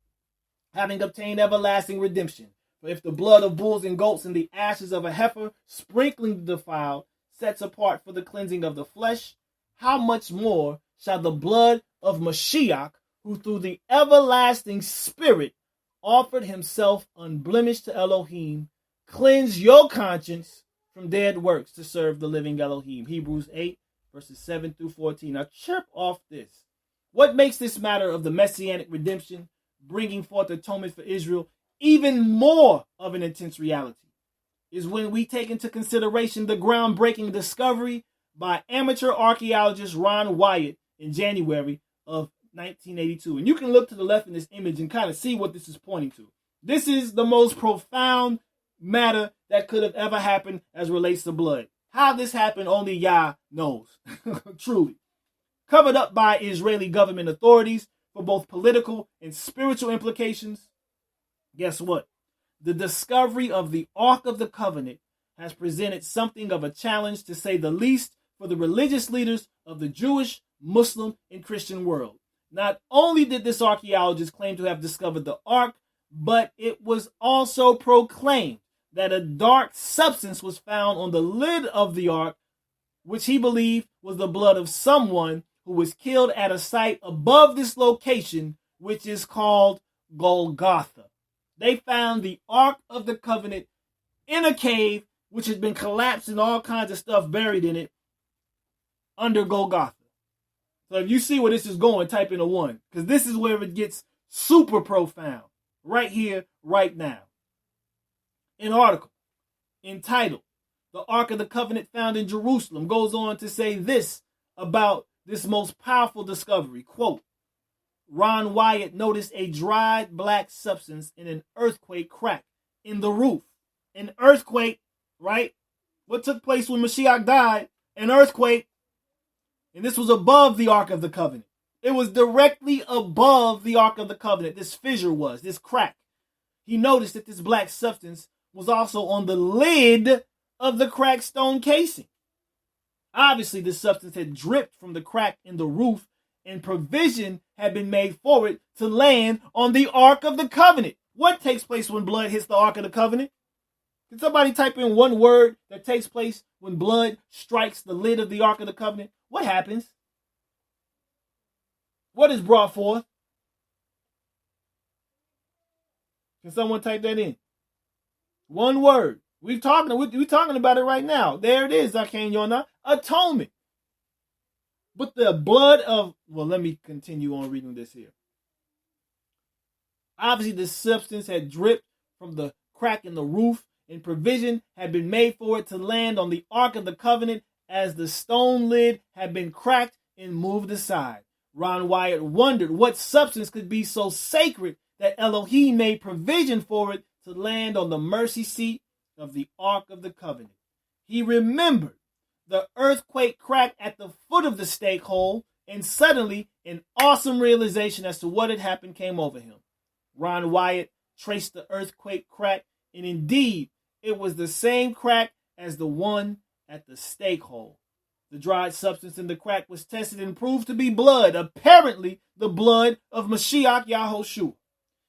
Having obtained everlasting redemption. For if the blood of bulls and goats and the ashes of a heifer, sprinkling the defiled, sets apart for the cleansing of the flesh, how much more shall the blood of Mashiach, who through the everlasting Spirit offered himself unblemished to Elohim, cleanse your conscience from dead works to serve the living Elohim. Hebrews 8, verses 7 through 14. Now chirp off this. What makes this matter of the messianic redemption, bringing forth atonement for Israel, even more of an intense reality, is when we take into consideration the groundbreaking discovery by amateur archaeologist Ron Wyatt in January of 1982. And you can look to the left in this image and kind of see what this is pointing to. This is the most profound matter that could have ever happened as relates to blood. How this happened, only Yah knows. Truly. Covered up by Israeli government authorities for both political and spiritual implications. Guess what? The discovery of the Ark of the Covenant has presented something of a challenge, to say the least, for the religious leaders of the Jewish, Muslim, and Christian world. Not only did this archaeologist claim to have discovered the Ark, but it was also proclaimed that a dark substance was found on the lid of the Ark, which he believed was the blood of someone who was killed at a site above this location, which is called Golgotha. They found the Ark of the Covenant in a cave, which had been collapsed and all kinds of stuff buried in it under Golgotha. So if you see where this is going, type in a 1, because this is where it gets super profound. Right here, right now. An article entitled, "The Ark of the Covenant Found in Jerusalem," goes on to say this about this most powerful discovery. Quote, Ron Wyatt noticed a dried black substance in an earthquake crack in the roof. An earthquake, right? What took place when Mashiach died? An earthquake. And this was above the Ark of the Covenant. It was directly above the Ark of the Covenant. This fissure was, this crack. He noticed that this black substance was also on the lid of the cracked stone casing. Obviously, this substance had dripped from the crack in the roof, and provision had been made for it to land on the Ark of the Covenant. What takes place when blood hits the Ark of the Covenant? Can somebody type in one word that takes place when blood strikes the lid of the Ark of the Covenant? What happens? What is brought forth? Can someone type that in? One word. We're talking about it right now. There it is, Zaken Yonah. Atonement. But the blood of, well, let me continue on reading this here. Obviously, the substance had dripped from the crack in the roof, and provision had been made for it to land on the Ark of the Covenant as the stone lid had been cracked and moved aside. Ron Wyatt wondered what substance could be so sacred that Elohim made provision for it to land on the mercy seat of the Ark of the Covenant. He remembered the earthquake crack at the foot of the stake hole, and suddenly an awesome realization as to what had happened came over him. Ron Wyatt traced the earthquake crack, and indeed, it was the same crack as the one at the stake hole. The dried substance in the crack was tested and proved to be blood, apparently the blood of Mashiach Yahushua.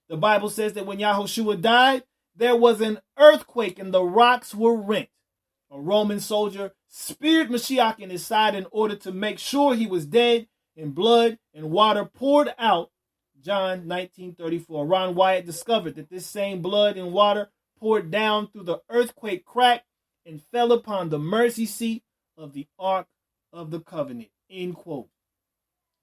The Bible says that when Yahushua died, there was an earthquake and the rocks were rent. A Roman soldier speared Mashiach in his side in order to make sure he was dead, and blood and water poured out. John 19:34. Ron Wyatt discovered that this same blood and water poured down through the earthquake crack and fell upon the mercy seat of the Ark of the Covenant. End quote.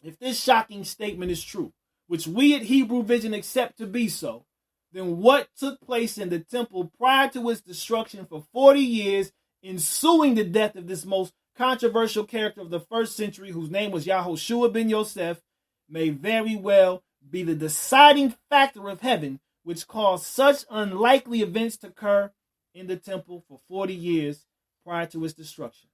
If this shocking statement is true, which we at Hebrew Vision accept to be so, then what took place in the temple prior to its destruction for 40 years, ensuing the death of this most controversial character of the first century, whose name was Yahushua ben Yosef, may very well be the deciding factor of heaven, which caused such unlikely events to occur in the temple for 40 years prior to its destruction.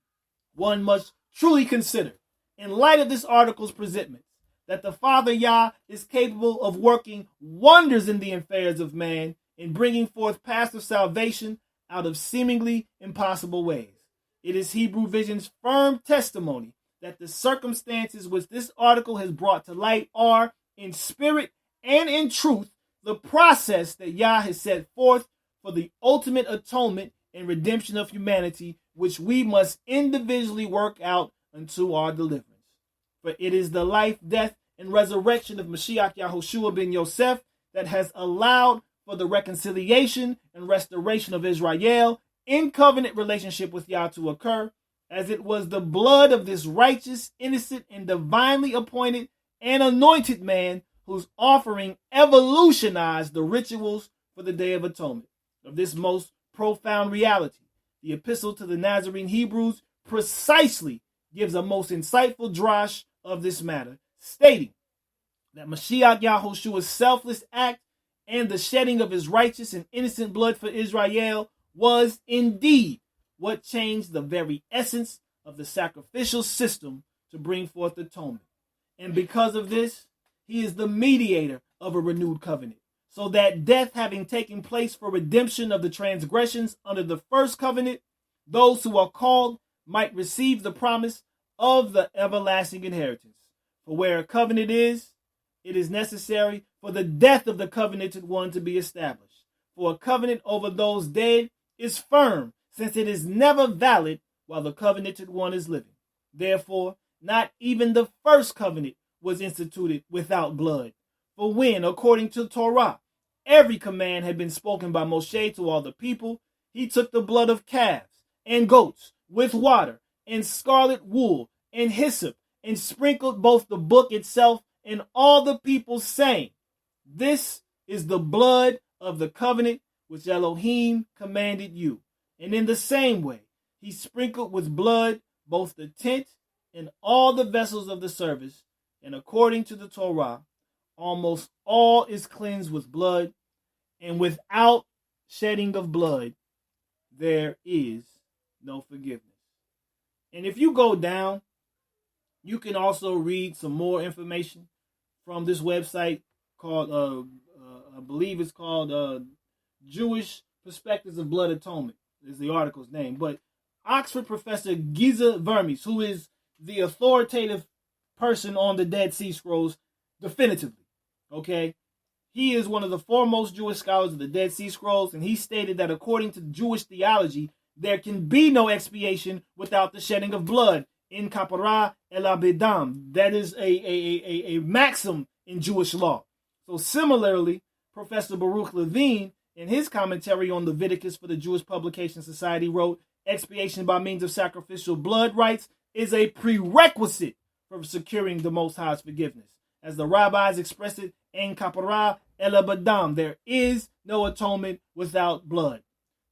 One must truly consider, in light of this article's presentments, that the Father Yah is capable of working wonders in the affairs of man in bringing forth paths of salvation out of seemingly impossible ways. It is Hebrew Vision's firm testimony that the circumstances which this article has brought to light are, in spirit and in truth, the process that Yah has set forth for the ultimate atonement and redemption of humanity, which we must individually work out unto our deliverance. For it is the life, death, and resurrection of Mashiach Yahushua ben Yosef that has allowed for the reconciliation and restoration of Israel in covenant relationship with Yah to occur, as it was the blood of this righteous, innocent, and divinely appointed and anointed man whose offering evolutionized the rituals for the Day of Atonement. Of this most profound reality, the Epistle to the Nazarene Hebrews precisely gives a most insightful drash of this matter, stating that Mashiach Yahushua's selfless act and the shedding of his righteous and innocent blood for Israel was indeed what changed the very essence of the sacrificial system to bring forth atonement. And because of this, he is the mediator of a renewed covenant, so that death having taken place for redemption of the transgressions under the first covenant, those who are called might receive the promise of the everlasting inheritance. For where a covenant is, it is necessary for the death of the covenanted one to be established. For a covenant over those dead is firm, since it is never valid while the covenanted one is living. Therefore, not even the first covenant was instituted without blood. For when, according to Torah, every command had been spoken by Moshe to all the people, he took the blood of calves and goats with water and scarlet wool and hyssop and sprinkled both the book itself and all the people, saying, "This is the blood of the covenant which Elohim commanded you." And in the same way, he sprinkled with blood both the tent and all the vessels of the service. And according to the Torah, almost all is cleansed with blood, and without shedding of blood, there is no forgiveness. And if you go down, you can also read some more information from this website called, I believe it's called Jewish Perspectives of Blood Atonement, is the article's name. But Oxford professor Giza Vermes, who is the authoritative person on the Dead Sea Scrolls, definitively, okay? He is one of the foremost Jewish scholars of the Dead Sea Scrolls, and he stated that according to Jewish theology, there can be no expiation without the shedding of blood. In kapara el abedam. That is a maxim in Jewish law. So similarly, Professor Baruch Levine, in his commentary on Leviticus for the Jewish Publication Society, wrote, "Expiation by means of sacrificial blood rites is a prerequisite for securing the Most High's forgiveness. As the rabbis expressed it, en kapara el abedam. There is no atonement without blood.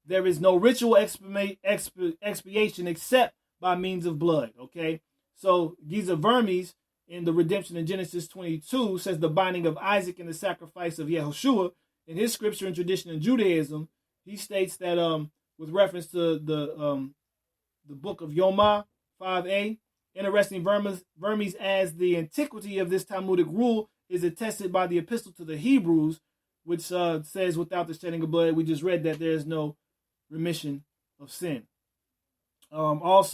There is no ritual expiation except by means of blood," okay? So Giza Vermes in the Redemption in Genesis 22 says the binding of Isaac and the sacrifice of Yehoshua. In his scripture and tradition in Judaism, he states that with reference to the book of Yomah 5a, interesting, Vermes as the antiquity of this Talmudic rule is attested by the Epistle to the Hebrews, which says without the shedding of blood, we just read that there is no remission of sin. Let's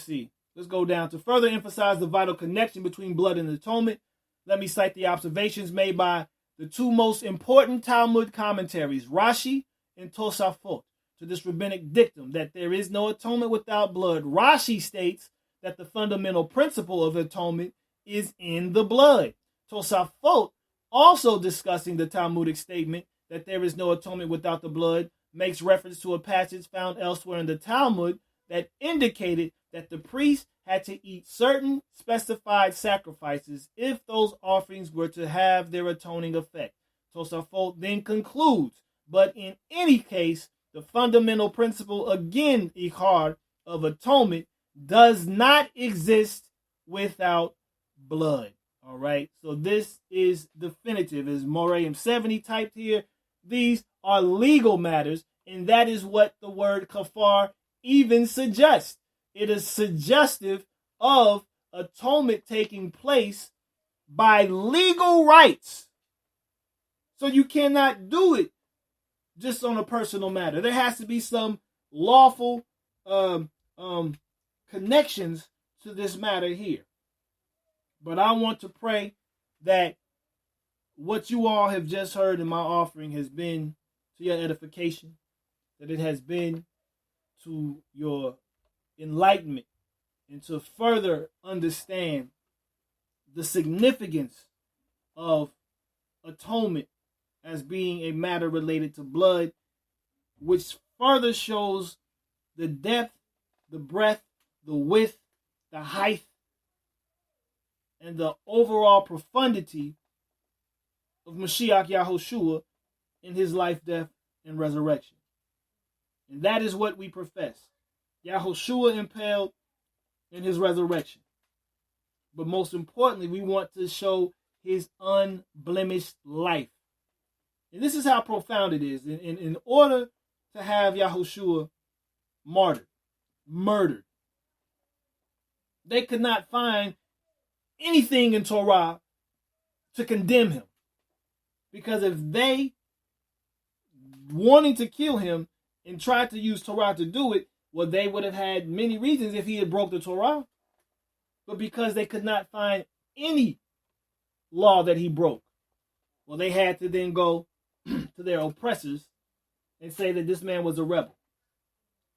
see. Let's go down. To further emphasize the vital connection between blood and atonement, let me cite the observations made by the two most important Talmud commentaries, Rashi and Tosafot, to this rabbinic dictum that there is no atonement without blood. Rashi states that the fundamental principle of atonement is in the blood. Tosafot, also discussing the Talmudic statement that there is no atonement without the blood, makes reference to a passage found elsewhere in the Talmud that indicated that the priest had to eat certain specified sacrifices if those offerings were to have their atoning effect. Tosafot then concludes, but in any case, the fundamental principle, again, Ichar, of atonement does not exist without blood. All right, so this is definitive. As Moraim 70 typed here, these are legal matters, And that is what the word kafar even suggests. It is suggestive of atonement taking place by legal rights. So you cannot do it just on a personal matter. There has to be some lawful connections to this matter here. But I want to pray that what you all have just heard in my offering has been to your edification, that it has been to your enlightenment, and to further understand the significance of atonement as being a matter related to blood, which further shows the depth, the breadth, the width, the height, and the overall profundity of Mashiach Yahushua in his life, death, and resurrection. And that is what we profess. Yahushua impaled in his resurrection. But most importantly, we want to show his unblemished life. And this is how profound it is. In order to have Yahushua martyred, murdered, they could not find anything in Torah to condemn him. Because if they, wanting to kill him and tried to use Torah to do it, well, they would have had many reasons if he had broke the Torah. But because they could not find any law that he broke, well, they had to then go to their oppressors and say that this man was a rebel,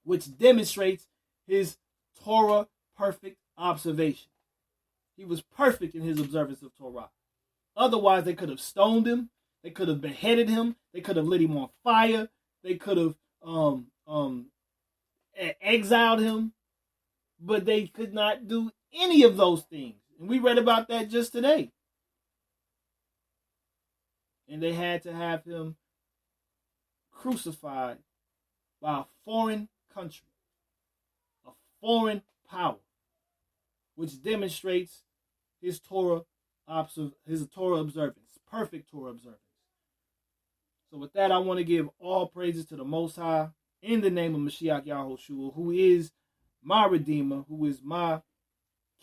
which demonstrates his Torah perfect observation. He was perfect in his observance of Torah. Otherwise, they could have stoned him. They could have beheaded him. They could have lit him on fire. They could have exiled him. But they could not do any of those things. And we read about that just today. And they had to have him crucified by a foreign country, a foreign power, which demonstrates his Torah observance, perfect Torah observance. So with that, I want to give all praises to the Most High in the name of Mashiach Yahushua, who is my Redeemer, who is my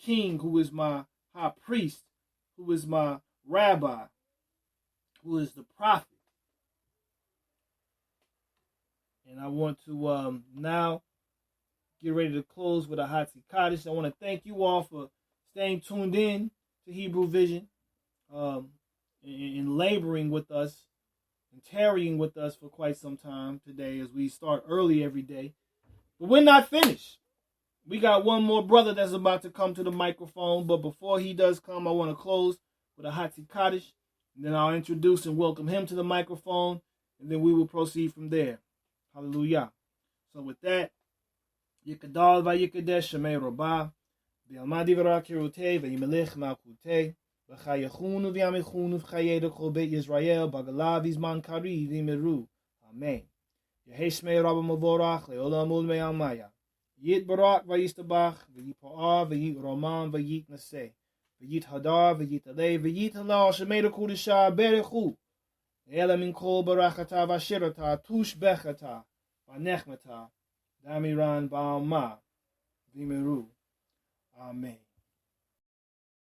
King, who is my High Priest, who is my Rabbi, who is the Prophet. And I want to now get ready to close with a Hatzi Kaddish. I want to thank you all for staying tuned in to Hebrew Vision and laboring with us and tarrying with us for quite some time today as we start early every day. But we're not finished. We got one more brother that's about to come to the microphone, but before he does come, I want to close with a Hatzi Kaddish, and then I'll introduce and welcome him to the microphone, and then we will proceed from there. Hallelujah. So with that, Yikadal vayikadesh shemei robah, v'yalmad divra kirutei v'yimelech malkutei, v'chayechunu v'yamichunu v'chayeda kol beit Yisrael, bagalav izman kari v'yimeru. Amen. Yehi shmei rabba mavorach le'olam ul me'almaya. Yit barak v'yistabach, v'yit pa'ar, v'yit roman, v'yit naseh, v'yit hadar, v'yit alei, v'yit halal, shemei rekudishah berechu. Ve'ela min kol barakata v'ashirata, tush bechata, v'nechmata, damiran ba'alma, v'yimeru. Amen.